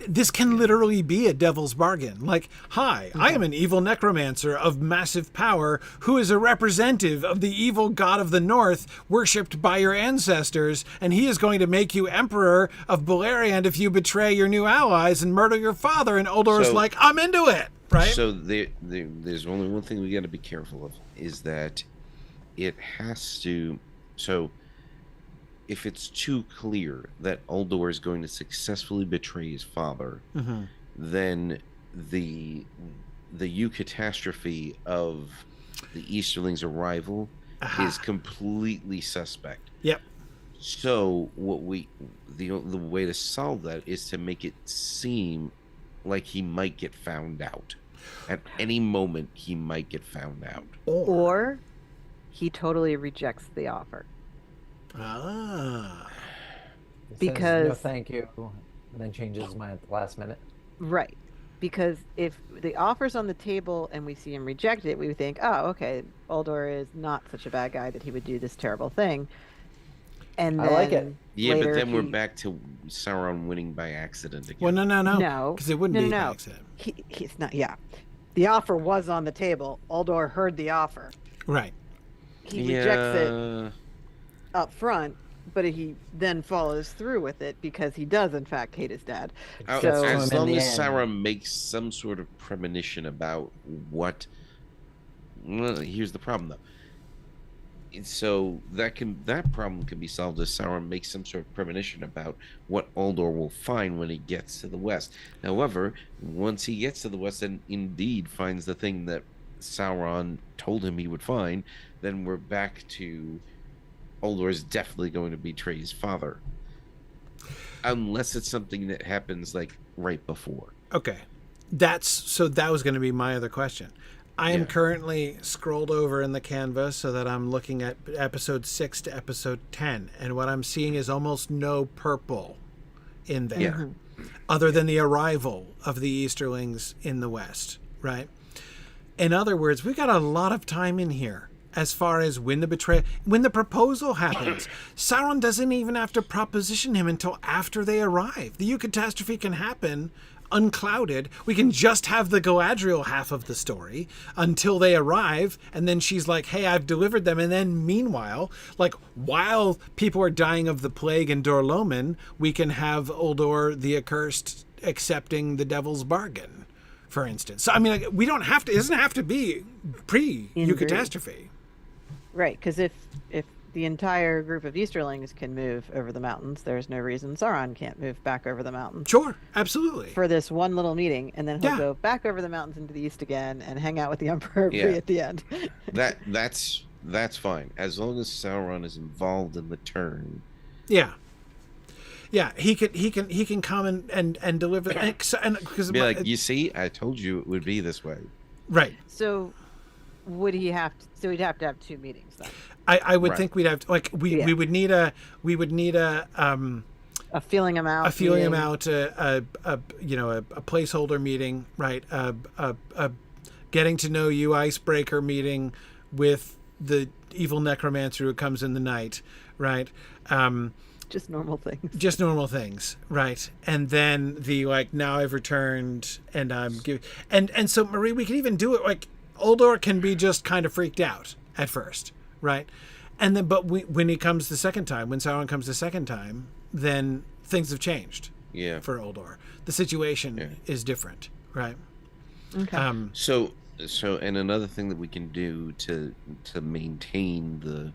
S1: this can literally be a devil's bargain. Like, hi, I am an evil necromancer of massive power who is a representative of the evil god of the north worshipped by your ancestors, and he is going to make you emperor of Beleriand if you betray your new allies and murder your father. And Uldor's
S3: So-
S1: like, I'm into it, right?
S3: So there's only one thing we got to be careful of, is that it has to. So if it's too clear that Uldor is going to successfully betray his father, then the eucatastrophe of the Easterlings' arrival is completely suspect.
S1: Yep.
S3: So the way to solve that is to make it seem like he might get found out. At any moment, he might get found out.
S4: Or he totally rejects the offer.
S1: Ah.
S2: He says,
S4: Because-
S2: no, thank you, and then changes his mind at the last minute.
S4: Right. Because if the offer's on the table and we see him reject it, we would think, oh, okay, Uldor is not such a bad guy that he would do this terrible thing. And
S2: I
S4: then
S2: like it.
S3: Yeah, but
S4: later
S3: then we're
S4: he-
S3: back to Sauron winning by accident again.
S1: Well, no.
S4: No.
S1: Because it wouldn't be by accident.
S4: He's not. Yeah, the offer was on the table. Uldor heard the offer.
S1: Right.
S4: He rejects it up front, but he then follows through with it because he does in fact hate his dad.
S3: As
S4: So
S3: long as Sarah makes some sort of premonition about what, well, here's the problem though. So that problem can be solved as Sauron makes some sort of premonition about what Uldor will find when he gets to the west. However, once he gets to the west and indeed finds the thing that Sauron told him he would find, then we're back to Uldor is definitely going to betray his father, unless it's something that happens like right before.
S1: Okay, that was going to be my other question. I am currently scrolled over in the canvas so that I'm looking at episode 6 to episode 10, and what I'm seeing is almost no purple in there, other than the arrival of the Easterlings in the west, right? In other words, we've got a lot of time in here as far as when the proposal happens. Sauron doesn't even have to proposition him until after they arrive. The eucatastrophe can happen unclouded. We can just have the Galadriel half of the story until they arrive, and then she's like, hey, I've delivered them. And then meanwhile, like while people are dying of the plague in Dor-Lomin, we can have Uldor the Accursed accepting the devil's bargain, for instance. So I mean, like, we don't have to, it doesn't have to be pre-eucatastrophe.
S4: Right, because if the entire group of Easterlings can move over the mountains, there's no reason Sauron can't move back over the mountains.
S1: Sure, absolutely.
S4: For this one little meeting, and then he'll go back over the mountains into the east again and hang out with the Emperor at the end.
S3: That's fine, as long as Sauron is involved in the turn.
S1: Yeah, he can come and deliver, and because
S3: be like, you see, I told you it would be this way.
S1: Right.
S4: So would he have to? So we'd have to have 2 meetings then.
S1: I would think we'd have to, like we would need a
S4: feeling him out,
S1: a placeholder meeting, right? A getting to know you icebreaker meeting with the evil necromancer who comes in the night, right?
S4: Just normal things,
S1: right? And then the like, now I've returned and I'm giving, and so Marie, we can even do it like Uldor can be just kind of freaked out at first. Right, and then when he comes the second time, when Sauron comes the second time, then things have changed. Yeah, for Uldor, the situation is different. Right.
S4: Okay.
S3: So and another thing that we can do to maintain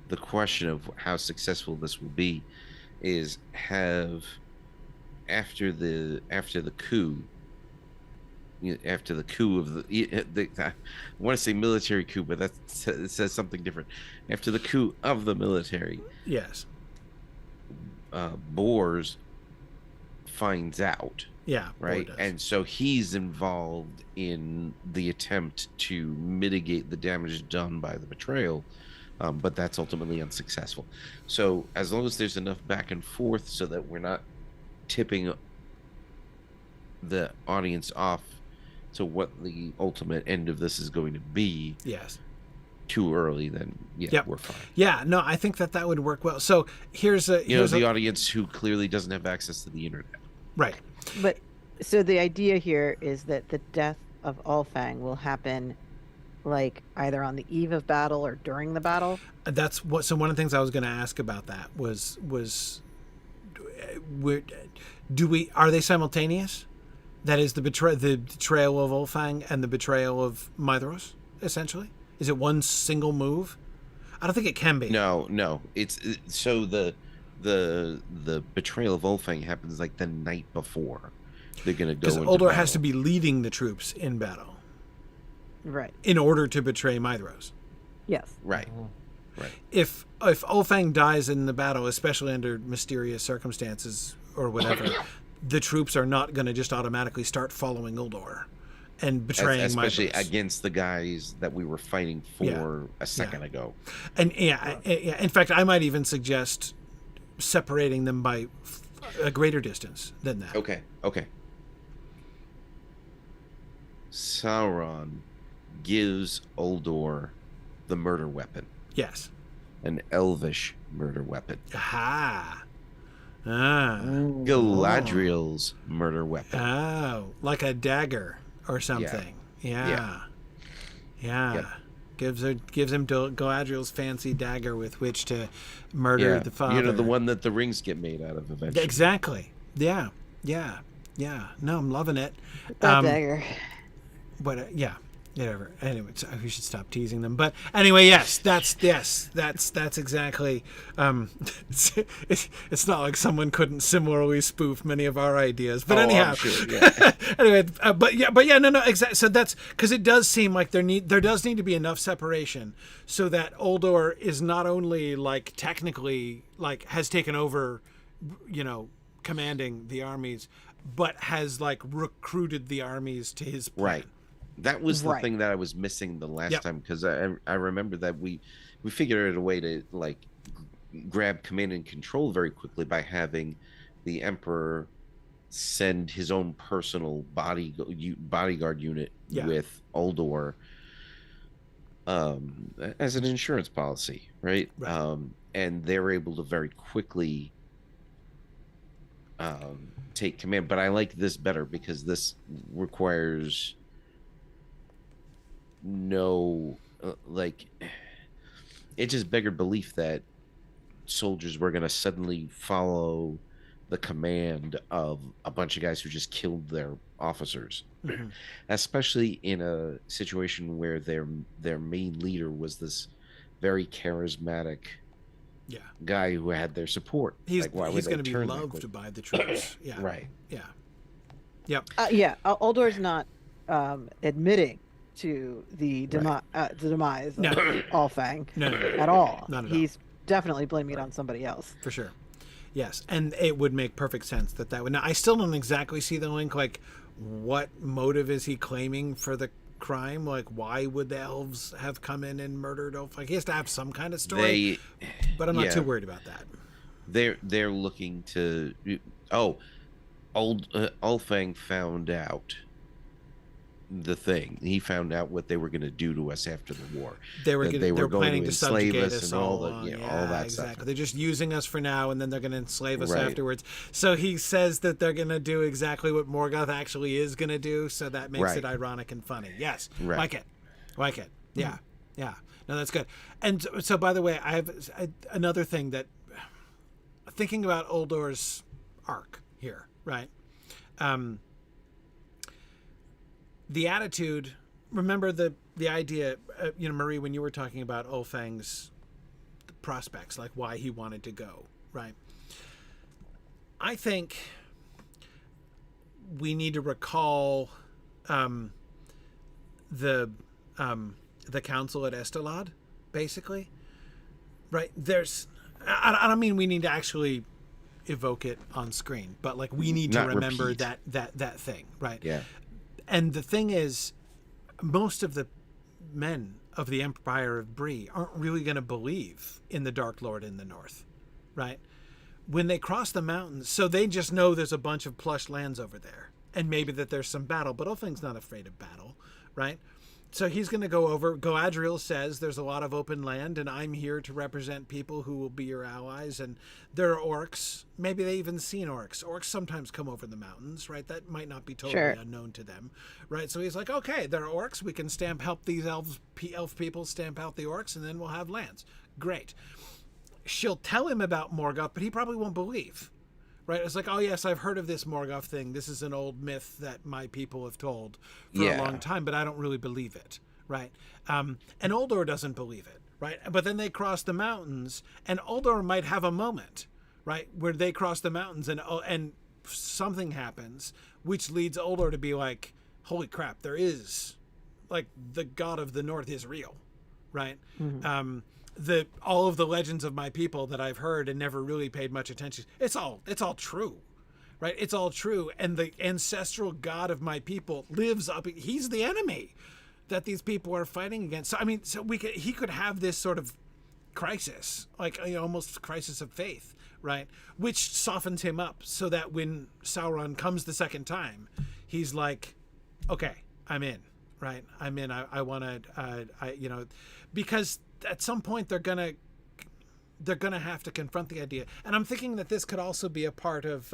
S3: the question of how successful this will be is have after the coup. After the coup of I want to say military coup, but it says something different. After the coup of the military,
S1: yes,
S3: Bors finds out.
S1: Yeah,
S3: right, and so he's involved in the attempt to mitigate the damage done by the betrayal, but that's ultimately unsuccessful. So as long as there's enough back and forth, so that we're not tipping the audience off to what the ultimate end of this is going to be.
S1: Yes.
S3: Too early, then we're fine.
S1: Yeah, no, I think that would work well. So here's
S3: the audience who clearly doesn't have access to the internet.
S1: Right.
S4: But so the idea here is that the death of Ulfang will happen like either on the eve of battle or during the battle.
S1: That's what. So one of the things I was going to ask about that was are they simultaneous? That is the betrayal of Ulfang and the betrayal of Maedhros, essentially? Is it one single move? I don't think it can be.
S3: No. So the betrayal of Ulfang happens like the night before. They're going to go into
S1: Uldor
S3: battle.
S1: has to be leading the troops in battle.
S4: Right.
S1: In order to betray Maedhros.
S4: Yes.
S3: Right.
S1: If Ulfang dies in the battle, especially under mysterious circumstances or whatever, the troops are not going to just automatically start following Uldor and betraying
S3: especially
S1: Maedhros.
S3: Against the guys that we were fighting for a second ago.
S1: And in fact, I might even suggest separating them by a greater distance than that.
S3: Okay. Sauron gives Uldor the murder weapon.
S1: Yes.
S3: An elvish murder weapon.
S1: Aha.
S3: Galadriel's murder weapon.
S1: Oh, like a dagger or something. Yeah. gives him Galadriel's fancy dagger with which to murder the father.
S3: The one that the rings get made out of eventually.
S1: Exactly. Yeah. No, I'm loving it.
S4: That dagger.
S1: But whatever. Anyway, so we should stop teasing them. But anyway, that's exactly. It's not like someone couldn't similarly spoof many of our ideas. But anyhow,
S3: I'm sure, yeah.
S1: anyway, no, exactly. So that's because it does seem like there does need to be enough separation so that Uldor is not only like technically like has taken over, commanding the armies, but has like recruited the armies to his plan.
S3: Right. That was the thing that I was missing the last time, because I remember that we figured out a way to like grab command and control very quickly by having the Emperor send his own personal bodyguard unit with Uldor as an insurance policy, right? And they're able to very quickly take command. But I like this better because this requires it just beggared belief that soldiers were going to suddenly follow the command of a bunch of guys who just killed their officers, especially in a situation where their main leader was this very charismatic guy who had their support.
S1: He's going to be loved by the troops.
S3: Right.
S1: Yep.
S4: Uldor's not admitting to the demise of Allfang at all.
S1: Not at
S4: He's definitely blaming it on somebody else.
S1: For sure. Yes, and it would make perfect sense that would. Now, I still don't exactly see the link. Like, what motive is he claiming for the crime? Like, why would the elves have come in and murdered Ulfang? He has to have some kind of story, but I'm not too worried about that.
S3: They're looking to. Ulfang found out the thing. He found out what they were going to do to us after the war.
S1: They were planning to subjugate us
S3: and
S1: all
S3: that
S1: exactly.
S3: stuff.
S1: They're just using us for now, and then they're going to enslave us afterwards. So he says that they're going to do exactly what Morgoth actually is going to do. So that makes it ironic and funny. Yes, like it. Yeah. No, that's good. And so, by the way, I have another thing that thinking about Uldor's arc here, right? The attitude, remember the idea, Marie, when you were talking about Ulfang's prospects, like why he wanted to go, right? I think we need to recall the council at Estelad, basically, right? I don't mean we need to actually evoke it on screen, but like we need to remember that thing, right?
S3: Yeah.
S1: And the thing is, most of the men of the Empire of Bree aren't really going to believe in the Dark Lord in the north, right? When they cross the mountains, so they just know there's a bunch of plush lands over there, and maybe that there's some battle, but Ulfang's not afraid of battle, right? So he's going to go over. Galadriel says there's a lot of open land, and I'm here to represent people who will be your allies. And there are orcs. Maybe they even seen orcs. Orcs sometimes come over the mountains, right? That might not be totally unknown to them, right? So he's like, okay, there are orcs. We can help these elf people stamp out the orcs, and then we'll have lands. Great. She'll tell him about Morgoth, but he probably won't believe. Right? It's like, oh, yes, I've heard of this Morgoth thing. This is an old myth that my people have told for a long time, but I don't really believe it. Right? And Uldor doesn't believe it. Right? But then they cross the mountains, and Uldor might have a moment, right, where they cross the mountains and something happens, which leads Uldor to be like, holy crap, there is, like, the god of the north is real. Right? Mm-hmm. All of the legends of my people that I've heard and never really paid much attention, it's all true, right? It's all true. And the ancestral god of my people lives up. He's the enemy that these people are fighting against. So, I mean, he could have this sort of crisis, like, almost crisis of faith, right? Which softens him up so that when Sauron comes the second time, he's like, okay, I'm in, right? I'm in. I want to, because at some point they're gonna have to confront the idea, and I'm thinking that this could also be a part of.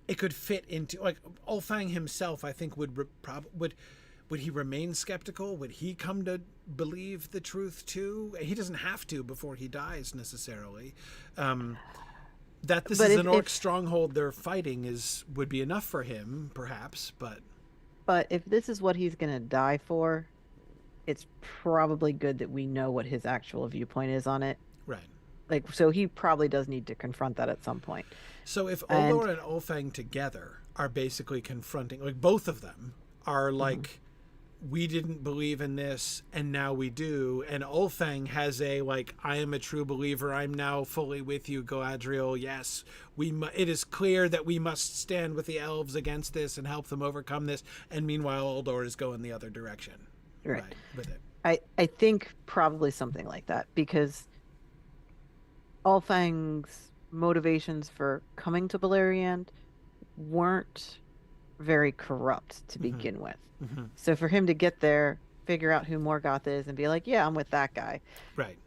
S1: It could fit into, like, Ulfang himself. I think would would he remain skeptical? Would he come to believe the truth too? He doesn't have to before he dies necessarily. That this is an orc stronghold they're fighting would be enough for him, perhaps, but
S4: if this is what he's going to die for, it's probably good that we know what his actual viewpoint is on it.
S1: Right.
S4: Like, so he probably does need to confront that at some point.
S1: So if Uldor and Ulfang together are basically confronting, like both of them are like, we didn't believe in this and now we do, and Ulfang has a like, I am a true believer, I'm now fully with you, Galadriel, yes, it is clear that we must stand with the elves against this and help them overcome this, and meanwhile Uldor is going the other direction. Right. With it.
S4: I think probably something like that, because Ulfang's motivations for coming to Beleriand weren't very corrupt to begin with. So for him to get there, figure out who Morgoth is, and be like, yeah, I'm with that guy.
S1: Right.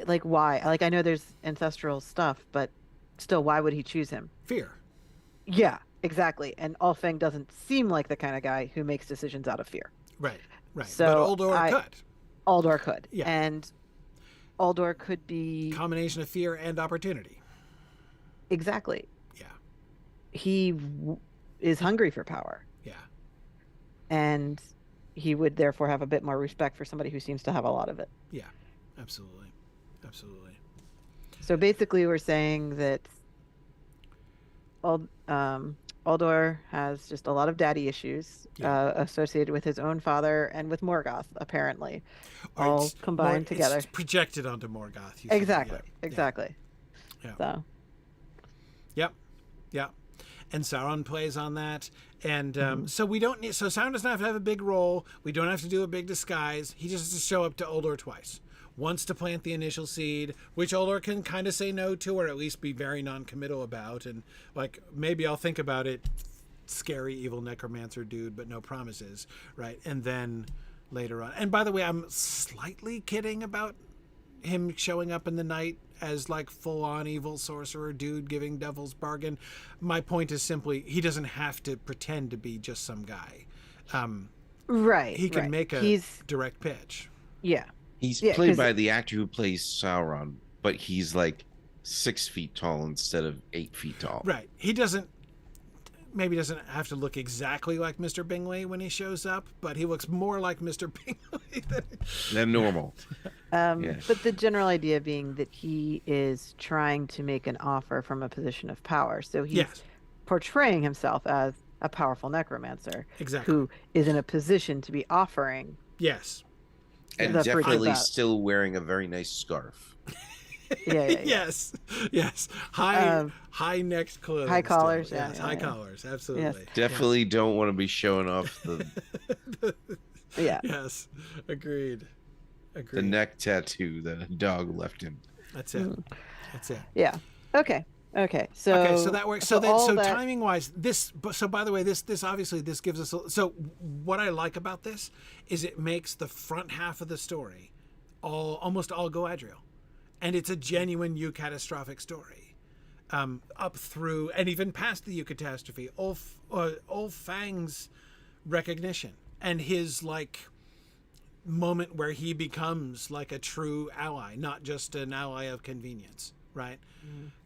S4: Like, why? Like, I know there's ancestral stuff, but still, why would he choose him?
S1: Fear.
S4: Yeah, exactly. And Ulfang doesn't seem like the kind of guy who makes decisions out of fear.
S1: Right.
S4: So
S1: but Uldor could.
S4: Uldor could.
S1: Yeah.
S4: And Uldor could be...
S1: combination of fear and opportunity.
S4: Exactly.
S1: Yeah.
S4: He is hungry for power.
S1: Yeah.
S4: And he would therefore have a bit more respect for somebody who seems to have a lot of it.
S1: Yeah, absolutely. Absolutely.
S4: So basically we're saying that Uldor has just a lot of daddy issues associated with his own father and with Morgoth, apparently, all combined together.
S1: It's projected onto Morgoth.
S4: Exactly.
S1: Yeah.
S4: So.
S1: Yep. And Sauron plays on that. And so we don't need... So Sauron doesn't have to have a big role. We don't have to do a big disguise. He just has to show up to Uldor twice. Once to plant the initial seed, which Uldor can kind of say no to, or at least be very non-committal about. And, like, maybe I'll think about it, scary, evil necromancer dude, but no promises, right? And then later on... And by the way, I'm slightly kidding about him showing up in the night as like full-on evil sorcerer dude giving devil's bargain. My point is simply he doesn't have to pretend to be just some guy.
S4: Right.
S1: He can make a direct pitch.
S4: Yeah.
S3: He's played by the actor who plays Sauron, but he's like 6 feet tall instead of 8 feet tall.
S1: Right. He maybe doesn't have to look exactly like Mr. Bingley when he shows up, but he looks more like Mr. Bingley
S3: than normal.
S4: But the general idea being that he is trying to make an offer from a position of power. So he's portraying himself as a powerful necromancer who is in a position to be offering.
S1: Yes.
S3: And definitely still wearing a very nice scarf.
S4: Yeah.
S1: Yes. High necked clothes.
S4: High collars.
S1: High collars. Absolutely.
S4: Yes.
S3: Definitely don't want to be showing off the.
S1: Yes. Agreed.
S3: The neck tattoo that a dog left him.
S1: That's it. That's it.
S4: Yeah. Okay. So
S1: that works. So timing wise, this. So by the way, this obviously this gives us. So what I like about this is it makes the front half of the story almost all Galadriel. And it's a genuine eucatastrophic story, up through and even past the eucatastrophe. Ulfang's recognition and his like moment where he becomes like a true ally, not just an ally of convenience, right?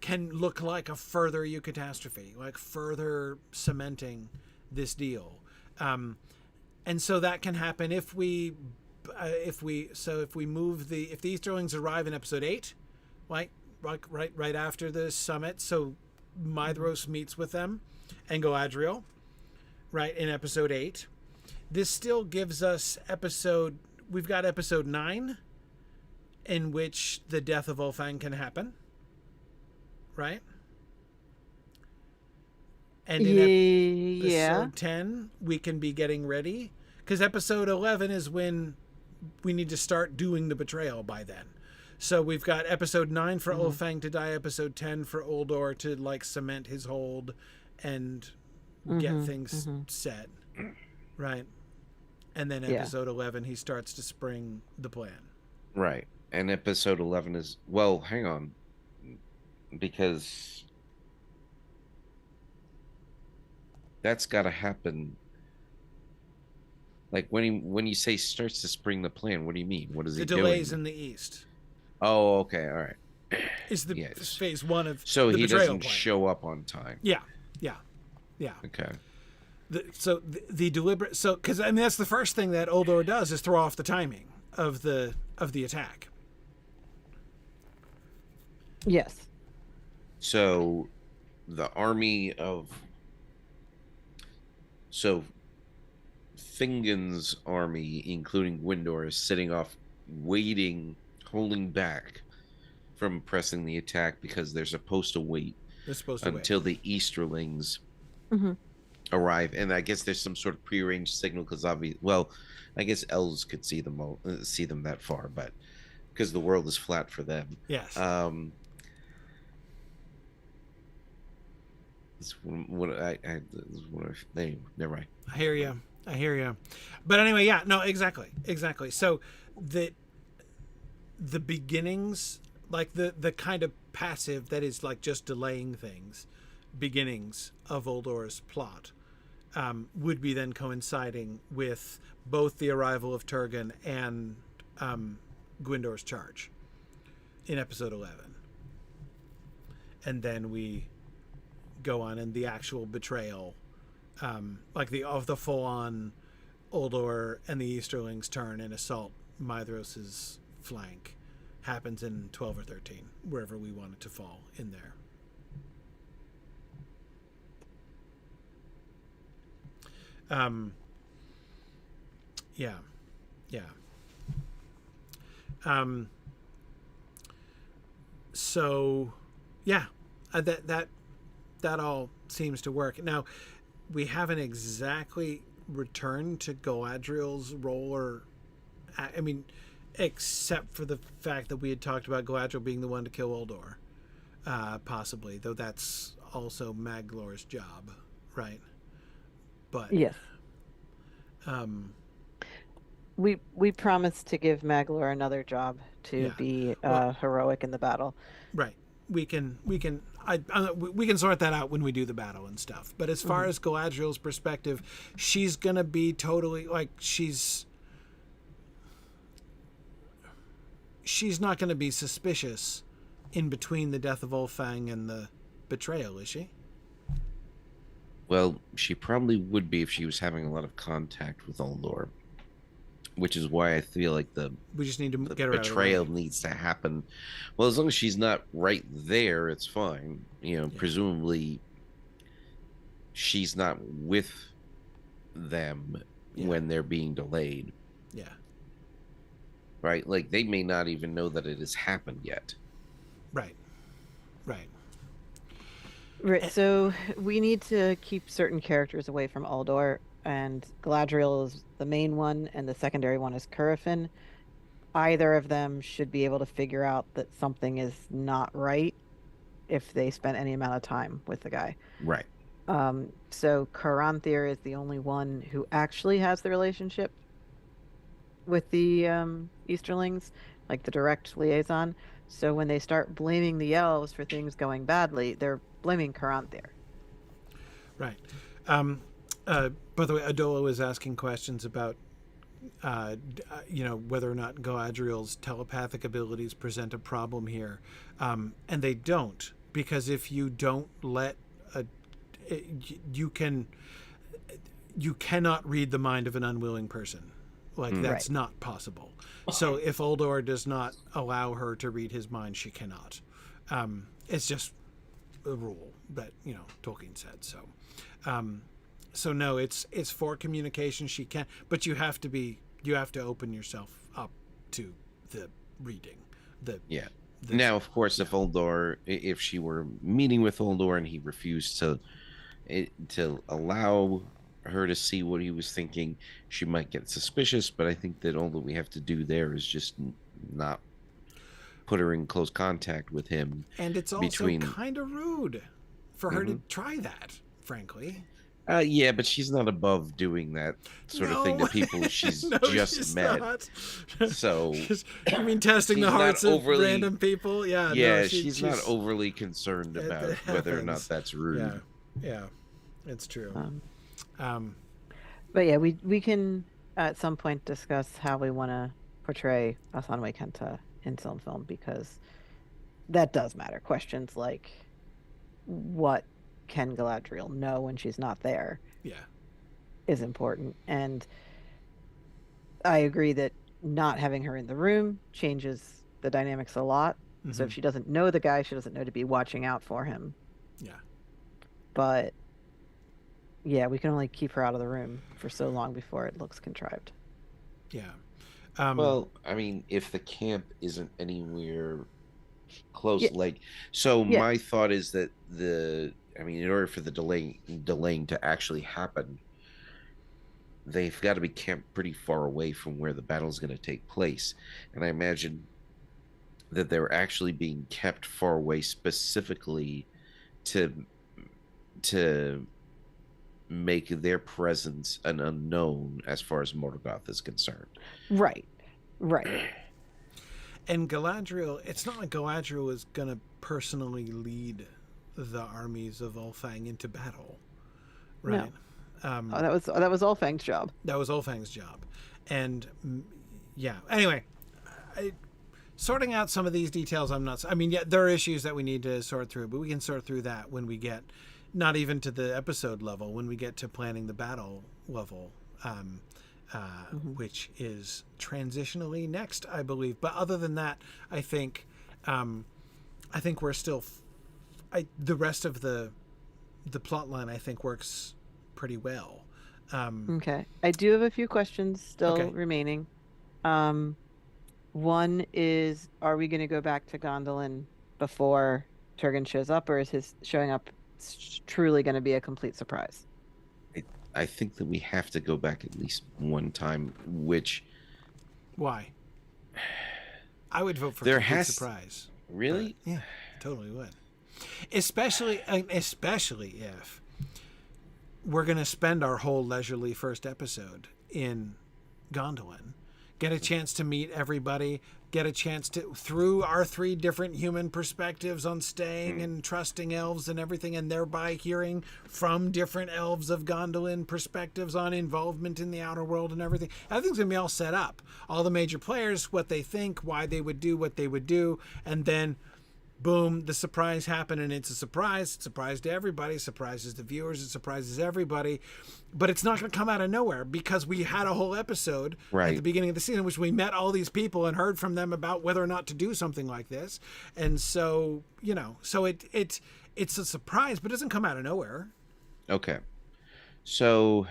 S1: Can look like a further eucatastrophe, like further cementing this deal. And so that can happen if the Easterlings arrive in episode 8, right after the summit. So Maedhros meets with them and Galadriel, right, in episode 8. This still gives us we've got episode 9, in which the death of Ulfang can happen, right? And in episode 10, we can be getting ready, because episode 11 is when we need to start doing the betrayal by then. So we've got episode 9 for Ulfang to die, episode 10 for Uldor to like cement his hold and get things set, right? And then episode 11, he starts to spring the plan.
S3: Right. And episode 11 is, well, hang on, because that's got to happen Like when you say starts to spring the plan, what do you mean? What is
S1: The
S3: he
S1: delays
S3: doing?
S1: in the east
S3: Oh, okay, all right.
S1: is the
S3: Yes.
S1: phase one of
S3: So
S1: the
S3: he
S1: betrayal
S3: doesn't
S1: plan.
S3: show up on time.
S1: Yeah, yeah, yeah.
S3: Okay.
S1: The deliberate, so because I mean that's the first thing that Oldor does is throw off the timing of the attack.
S4: Yes.
S3: So the army of so Fingon's army, including Windor, is sitting off, waiting, holding back from pressing the attack because they're supposed to wait
S1: They're supposed to
S3: until
S1: wait.
S3: the Easterlings
S4: Mm-hmm.
S3: arrive. And I guess there's some sort of prearranged signal because well, I guess elves could see them see them that far, but because the world is flat for them.
S1: Yes.
S3: Never mind.
S1: I hear you. But anyway, yeah, no, exactly. So the beginnings, like the kind of passive that is like just delaying things, beginnings of Oldor's plot, would be then coinciding with both the arrival of Turgon and Gwindor's charge in episode 11, and then we go on and the actual betrayal, like the full on Oldor and the Easterlings turn and assault Maedhros's flank happens in 12 or 13, wherever we want it to fall in there. Yeah. So yeah, that all seems to work. Now, we haven't exactly returned to Galadriel's role, or I mean, except for the fact that we had talked about Galadriel being the one to kill Oldor, possibly, though that's also Maglor's job, right? But
S4: yes, we promised to give Maglor another job to be heroic in the battle.
S1: Right. We can sort that out when we do the battle and stuff. But as far as Galadriel's perspective, she's gonna be totally like she's not gonna be suspicious in between the death of Ulfang and the betrayal, is she?
S3: Well, she probably would be if she was having a lot of contact with Uldor, which is why I feel like
S1: we just need to
S3: the
S1: get her
S3: betrayal
S1: out of the way.
S3: needs to happen. Well, as long as she's not right there, it's fine. Presumably she's not with them when they're being delayed.
S1: Yeah.
S3: Right? Like they may not even know that it has happened yet.
S1: Right.
S4: Right. So we need to keep certain characters away from Uldor, and Galadriel is the main one, and the secondary one is Curufin. Either of them should be able to figure out that something is not right if they spend any amount of time with the guy.
S3: Right.
S4: So Caranthir is the only one who actually has the relationship with the Easterlings, like the direct liaison. So when they start blaming the elves for things going badly, they're blaming Caranthir.
S1: Right. By the way, Adola was asking questions about, whether or not Galadriel's telepathic abilities present a problem here, and they don't, because if you don't let you cannot read the mind of an unwilling person. Like that's not possible. So if Uldor does not allow her to read his mind, she cannot. It's just a rule that Tolkien said. So no, it's for communication. She can, but you have to open yourself up to the reading. Now,
S3: of course, if she were meeting with Uldor and he refused to allow her to see what he was thinking, she might get suspicious. But I think that all that we have to do there is just not put her in close contact with him.
S1: And it's also kind of rude for her to try that, frankly.
S3: Yeah, but she's not above doing that sort of thing to people she's just met.
S1: Not.
S3: So
S1: you mean testing the hearts of random people? Yeah.
S3: Yeah, she's not overly concerned about whether or not that's rude.
S1: Yeah, it's true.
S4: But yeah, we can at some point discuss how we want to portray Asanwe Kenta in film because that does matter. Questions like what can Galadriel know when she's not there
S1: Yeah.
S4: is important. And I agree that not having her in the room changes the dynamics a lot. So if she doesn't know the guy, she doesn't know to be watching out for him.
S1: Yeah.
S4: But yeah, we can only keep her out of the room for so long before it looks contrived.
S1: Yeah.
S3: Well, I mean, if the camp isn't anywhere close,
S4: Yeah.
S3: like, so
S4: Yeah.
S3: my thought is that in order for the delaying to actually happen, they've got to be camped pretty far away from where the battle's going to take place. And I imagine that they're actually being kept far away specifically to make their presence an unknown as far as Morgoth is concerned.
S4: Right.
S1: And Galadriel, it's not like Galadriel is going to personally lead the armies of Ulfang into battle, right?
S4: No. That was Ulfang's job.
S1: That was Ulfang's job. And yeah, anyway, sorting out some of these details, there are issues that we need to sort through, but we can sort through that when we get not even to the episode level, when we get to planning the battle level, which is transitionally next, I believe. But other than that, I think we're still. The rest of the plot line, I think, works pretty well.
S4: Okay, I do have a few questions still remaining. One is, are we going to go back to Gondolin before Turgon shows up, or is his showing up truly going to be a complete surprise?
S3: I think that we have to go back at least one time, which...
S1: Why? I would vote for complete surprise.
S3: Really?
S1: Yeah, totally would. Especially if we're going to spend our whole leisurely first episode in Gondolin, get a chance to meet everybody, get a chance to, through our 3 different human perspectives on staying and trusting elves and everything, and thereby hearing from different elves of Gondolin perspectives on involvement in the outer world and everything. Everything's going to be all set up. All the major players, what they think, why they would do what they would do, and then boom, the surprise happened, and it's a surprise. Surprise to everybody, surprises the viewers, it surprises everybody. But it's not going to come out of nowhere because we had a whole episode at the beginning of the season in which we met all these people and heard from them about whether or not to do something like this. And so, it's a surprise, but it doesn't come out of nowhere.
S3: Okay. So,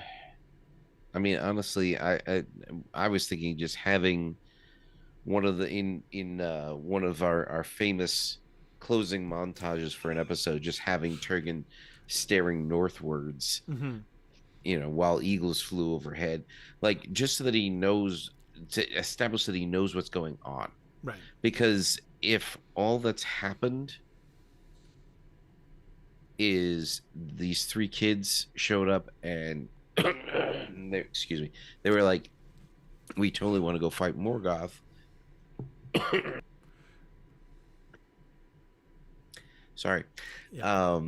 S3: I mean, honestly, I was thinking just having one of one of our famous closing montages for an episode, just having Turgon staring northwards, while eagles flew overhead, like just so that he knows, to establish that he knows what's going on.
S1: Right.
S3: Because if all that's happened is these 3 kids showed up and they were like, we totally want to go fight Morgoth. Sorry.
S1: Yeah.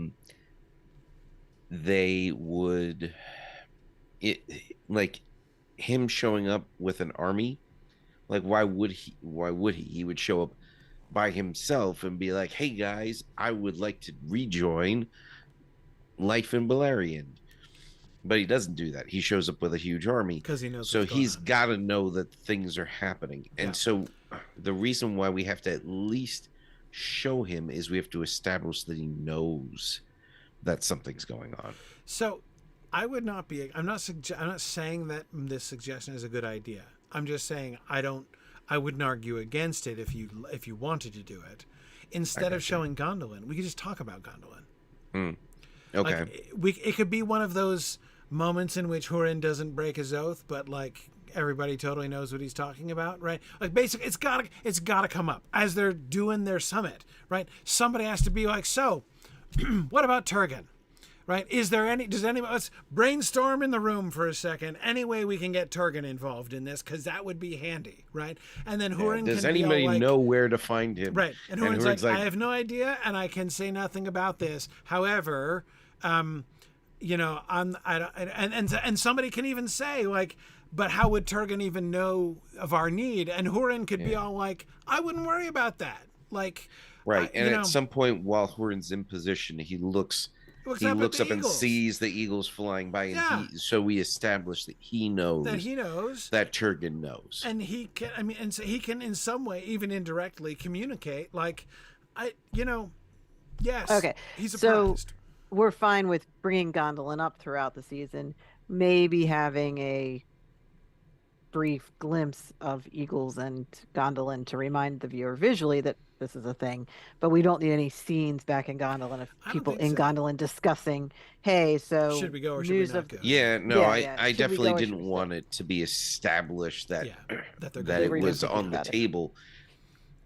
S3: They would, like him showing up with an army, like why would he would show up by himself and be like, hey guys, I would like to rejoin life in Beleriand. But he doesn't do that. He shows up with a huge army
S1: because he knows.
S3: So he's got to know that things are happening. And so the reason why we have to at least show him is we have to establish that he knows that something's going on. So
S1: I would not be. I'm not saying that this suggestion is a good idea. I'm just saying I wouldn't argue against it if you wanted to do it. Instead of showing Gondolin, we could just talk about Gondolin.
S3: Okay.
S1: Like, it could be one of those moments in which Hurin doesn't break his oath, but like everybody totally knows what he's talking about, right? Like basically, it's gotta come up as they're doing their summit, right? Somebody has to be like, so, what about Turgon? Right? Does anybody, let's brainstorm in the room for a second. Any way we can get Turgon involved in this, because that would be handy, right? And then Hurin
S3: does
S1: can
S3: anybody
S1: be all like,
S3: know where to find him?
S1: Right. And Hurin's like, I have no idea, and I can say nothing about this. However, and somebody can even say like, but how would Turgon even know of our need? And Hurin could be
S3: Yeah.
S1: all like, I wouldn't worry about that. Like,
S3: Right. And
S1: you
S3: at
S1: know,
S3: some point while Hurin's in position, he looks
S1: looks up at the
S3: and
S1: eagles.
S3: sees the eagles flying by, and
S1: Yeah.
S3: so we establish that he knows that Turgon knows.
S1: And he can, I mean, and so he can in some way, even indirectly, communicate. Like, you know, yes.
S4: Okay.
S1: He's
S4: So
S1: surprised.
S4: we're fine with bringing Gondolin up throughout the season, maybe having a brief glimpse of eagles and Gondolin to remind the viewer visually that this is a thing, but we don't need any scenes back in Gondolin of
S1: I don't
S4: people
S1: think
S4: in
S1: so.
S4: Gondolin discussing, hey, so
S1: Should we go or should we
S4: news
S1: not
S4: of
S1: go?
S3: Yeah, no,
S4: Yeah,
S3: I,
S4: yeah.
S3: I
S4: Should we go
S3: definitely
S4: or should
S3: didn't
S4: we
S3: want
S4: stay?
S3: it to be established that
S1: Yeah, that they're
S3: that
S1: gonna
S3: it
S4: We're
S3: was
S4: thinking
S3: on the
S4: about it.
S3: table.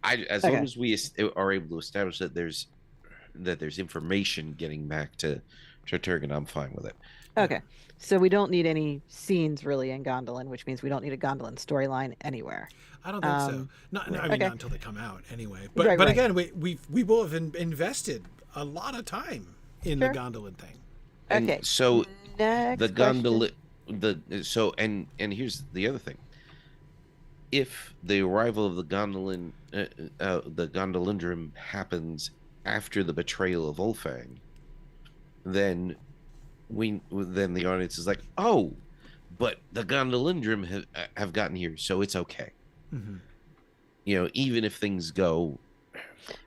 S3: As
S4: Okay.
S3: long as we are able to establish that there's information getting back to Turgon, I'm fine with it.
S4: Okay. So we don't need any scenes really in Gondolin, which means we don't need a Gondolin storyline anywhere.
S1: I don't think so. Not, I mean,
S4: Okay.
S1: not until they come out anyway. But
S4: Right,
S1: but
S4: right.
S1: again, we will have invested a lot of time in
S4: Sure.
S1: the Gondolin thing.
S3: And
S4: Okay.
S3: so
S4: Next
S3: the
S4: question.
S3: Gondolin, and here's the other thing. If the arrival of the Gondolindrum happens after the betrayal of Ulfang, then the audience is like, oh, but the Gondolindrum have gotten here, so it's okay.
S1: Mm-hmm.
S3: You know, even if things go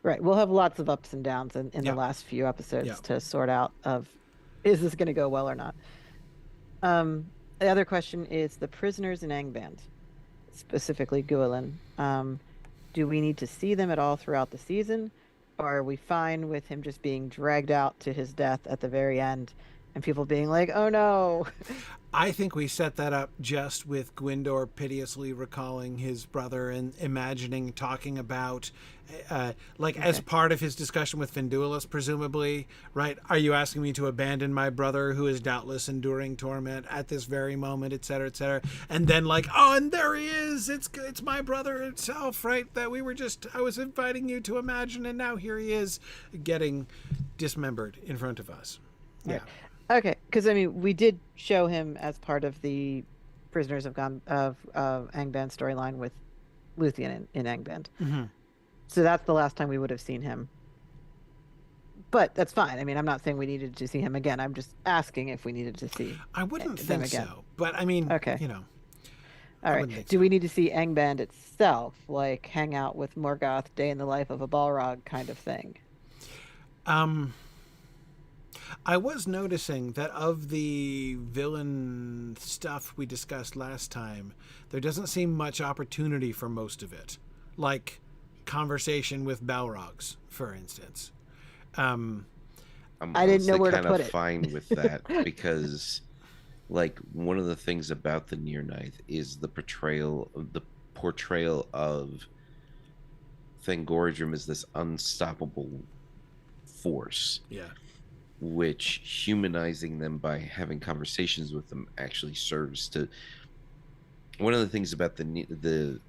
S4: Right. We'll have lots of ups and downs in
S1: Yeah.
S4: the last few episodes
S1: Yeah.
S4: to sort out of is this going to go well or not. The other question is the prisoners in Angband, specifically Guilin. Do we need to see them at all throughout the season? Or are we fine with him just being dragged out to his death at the very end and people being like, oh no?
S1: I think we set that up just with Gwyndor piteously recalling his brother and imagining talking about, as part of his discussion with Finduilas, presumably, right? Are you asking me to abandon my brother who is doubtless enduring torment at this very moment, et cetera, et cetera? And then oh, and there he is. It's my brother himself, right? That I was inviting you to imagine, and now here he is getting dismembered in front of us. Yeah.
S4: Okay, because I mean, we did show him as part of the Prisoners of Angband storyline with Luthien in Angband.
S1: Mm-hmm.
S4: So that's the last time we would have seen him. But that's fine. I mean, I'm not saying we needed to see him again. I'm just asking if we needed to see.
S1: I wouldn't
S4: them
S1: think
S4: again.
S1: so, but I mean,
S4: Okay.
S1: you know.
S4: All right.
S1: wouldn't think
S4: Do
S1: so.
S4: we need to see Angband itself, like hang out with Morgoth, day in the life of a Balrog kind of thing?
S1: I was noticing that of the villain stuff we discussed last time, there doesn't seem much opportunity for most of it. Like conversation with Balrogs, for instance.
S3: I'm
S4: I didn't know
S3: honestly
S4: where to
S3: kind
S4: put
S3: of
S4: it.
S3: fine with that because, one of the things about the Near Ninth is the portrayal of Thangorgrim as this unstoppable force,
S1: Yeah.
S3: which humanizing them by having conversations with them actually serves to. One of the things about the Dagor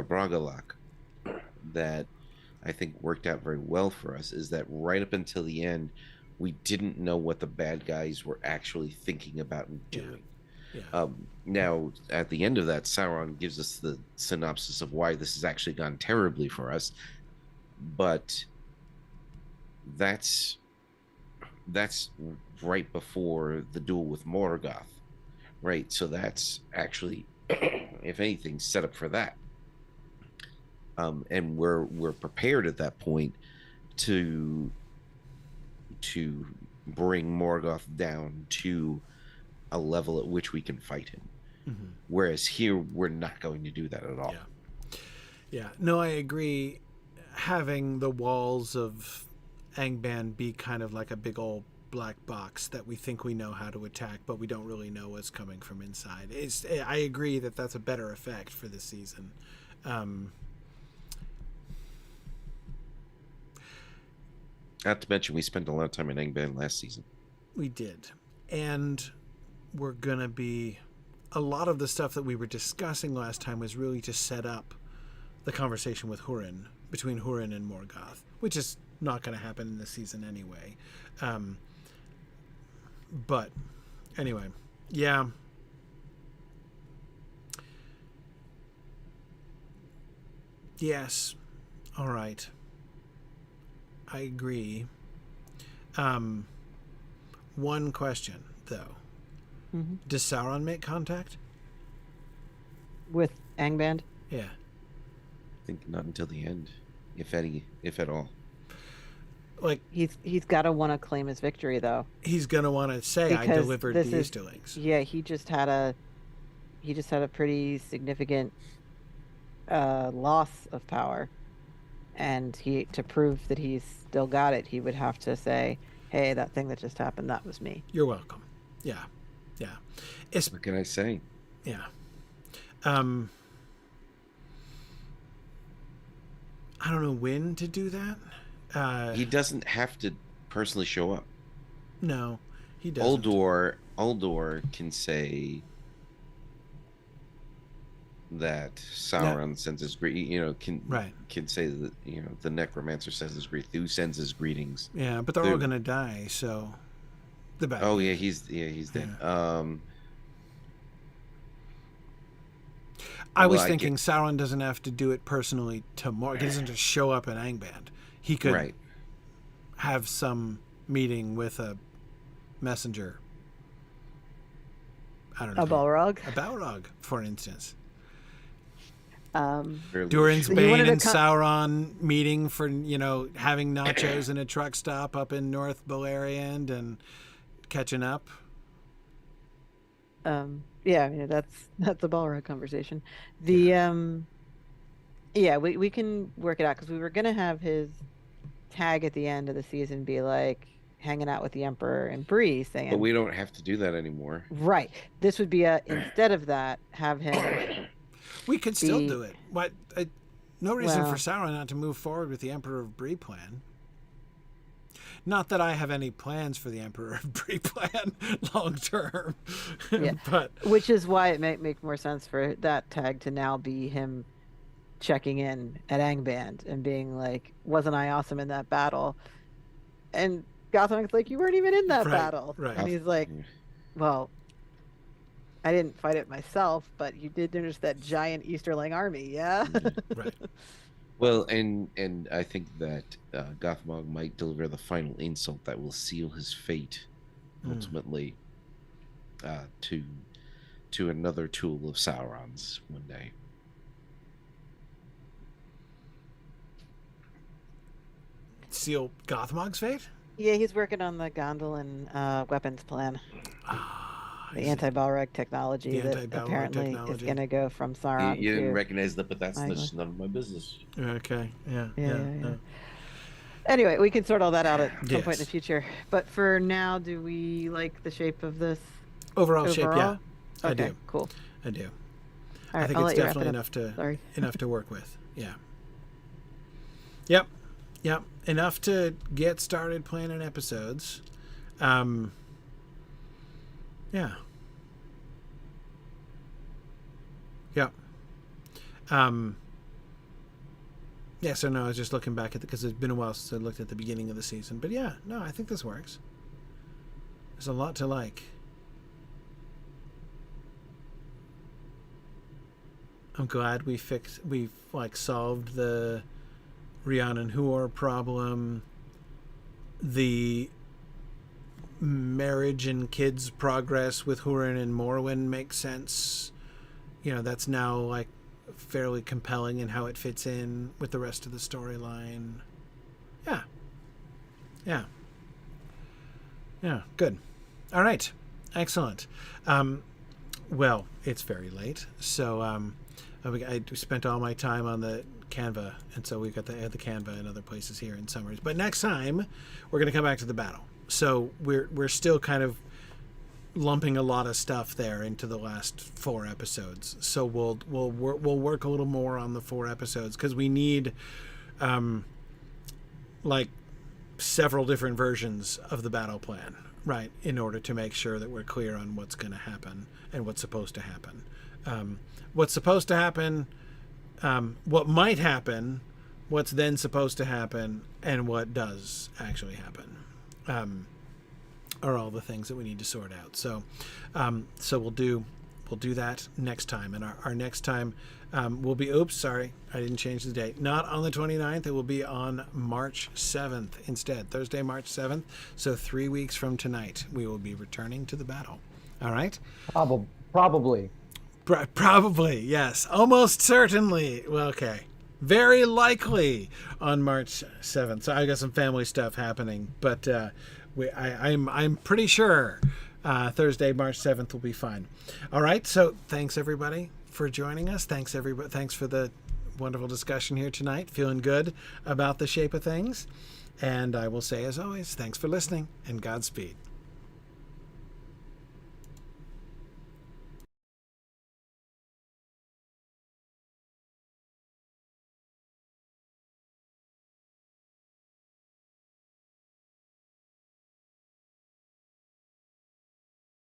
S3: Bragalak that I think worked out very well for us is that right up until the end, we didn't know what the bad guys were actually thinking about and doing.
S1: Yeah.
S3: Now, at the end of that, Sauron gives us the synopsis of why this has actually gone terribly for us, but that's right before the duel with Morgoth, right? So that's actually, if anything, set up for that. And we're prepared at that point to bring Morgoth down to a level at which we can fight him.
S1: Mm-hmm.
S3: Whereas here, we're not going to do that at all.
S1: Yeah. No, I agree. Having the walls of Angband be kind of like a big old black box that we think we know how to attack, but we don't really know what's coming from inside. I agree that that's a better effect for this season.
S3: Not to mention, we spent a lot of time in Angband last season.
S1: We did. And we're going to be... A lot of the stuff that we were discussing last time was really to set up the conversation with Hurin, between Hurin and Morgoth, which is not going to happen in this season anyway. But, anyway, yeah. Yes. All right. I agree. One question though.
S4: Mm-hmm.
S1: Does Sauron make contact?
S4: With Angband?
S1: Yeah.
S3: I think not until the end, if at all.
S1: Like
S4: He's got to want to claim his victory though,
S1: he's gonna want to say, "I
S4: because
S1: delivered
S4: this
S1: the
S4: is
S1: Easterlings."
S4: yeah. He just had a pretty significant loss of power, and he to prove that he's still got it, he would have to say, "Hey, that thing that just happened, that was me."
S1: You're welcome. Yeah. Yeah. It's
S3: What can I say?
S1: yeah. I don't know when to do that.
S3: He doesn't have to personally show up.
S1: No, he doesn't.
S3: Uldor can say that Sauron sends his can say that the necromancer sends his Thu sends his greetings.
S1: Yeah, but they're all gonna die, so the bad.
S3: Oh yeah, he's dead.
S1: Yeah. I was thinking Sauron doesn't have to do it personally tomorrow. He doesn't just show up in Angband. He could have some meeting with a messenger. I don't know.
S4: A Balrog?
S1: A Balrog, for instance.
S3: Durin's
S1: Bane and Sauron meeting for, having nachos in a truck stop up in North Beleriand and catching up.
S4: Yeah, I mean, that's a Balrog conversation. We can work it out, because we were gonna have his tag at the end of the season be like hanging out with the Emperor and Bree, saying,
S3: but we don't have to do that anymore.
S4: Right. This would be instead of that, have him.
S1: We could still do it. No reason for Sauron not to move forward with the Emperor of Bree plan. Not that I have any plans for the Emperor of Bree plan long term.
S4: Yeah.
S1: But
S4: which is why it might make more sense for that tag to now be him checking in at Angband and being like, "Wasn't I awesome in that battle?" And Gotham's like, "You weren't even in that battle."
S1: Right.
S4: And he's like, "Well, I didn't fight it myself, but you did notice that giant Easterling army, yeah?"
S1: Right.
S3: Well, and I think that Gothmog might deliver the final insult that will seal his fate, ultimately, to another tool of Sauron's one day.
S1: Seal Gothmog's fate?
S4: Yeah, he's working on the Gondolin weapons plan. The anti-Balrog technology that apparently is going to go from Sauron.
S3: You didn't recognize that, but that's none of my business.
S1: Okay, yeah.
S4: Anyway, we can sort all that out at some point in the future. But for now, do we like the shape of this?
S1: Overall shape, yeah.
S4: Okay,
S1: I do.
S4: Cool.
S1: I do.
S4: All right,
S1: I think it's definitely enough to work with. Yeah. Yep. Enough to get started planning episodes. Yeah. Yeah, so no, I was just looking back at because it's been a while since I looked at the beginning of the season. But yeah, no, I think this works. There's a lot to like. I'm glad we've solved the Rhiannon and Huor problem. The marriage and kids progress with Hurin and Morwen makes sense. That's now like fairly compelling in how it fits in with the rest of the storyline. Yeah, good. All right, excellent. Well, it's very late, so I spent all my time on the Canva, and so we've got the Canva and other places here in summaries. But next time we're going to come back to the battle. So we're still kind of lumping a lot of stuff there into the last 4 episodes. So we'll work a little more on the 4 episodes, because we need like several different versions of the battle plan, right, in order to make sure that we're clear on what's going to happen and what's supposed to happen. What's supposed to happen, what might happen, what's then supposed to happen, and what does actually happen. Are all the things that we need to sort out. So we'll do we'll do that next time. And our next time will be, oops, sorry, I didn't change the date. Not on the 29th. It will be on March 7th instead, Thursday, March 7th. So 3 weeks from tonight, we will be returning to the battle. All right?
S2: Probably.
S1: Probably, yes. Almost certainly. Well, okay. Very likely on March 7th. So I got some family stuff happening, but I'm pretty sure Thursday, March 7th will be fine. All right. So thanks everybody for joining us. Thanks everybody. Thanks for the wonderful discussion here tonight. Feeling good about the shape of things. And I will say, as always, thanks for listening and Godspeed.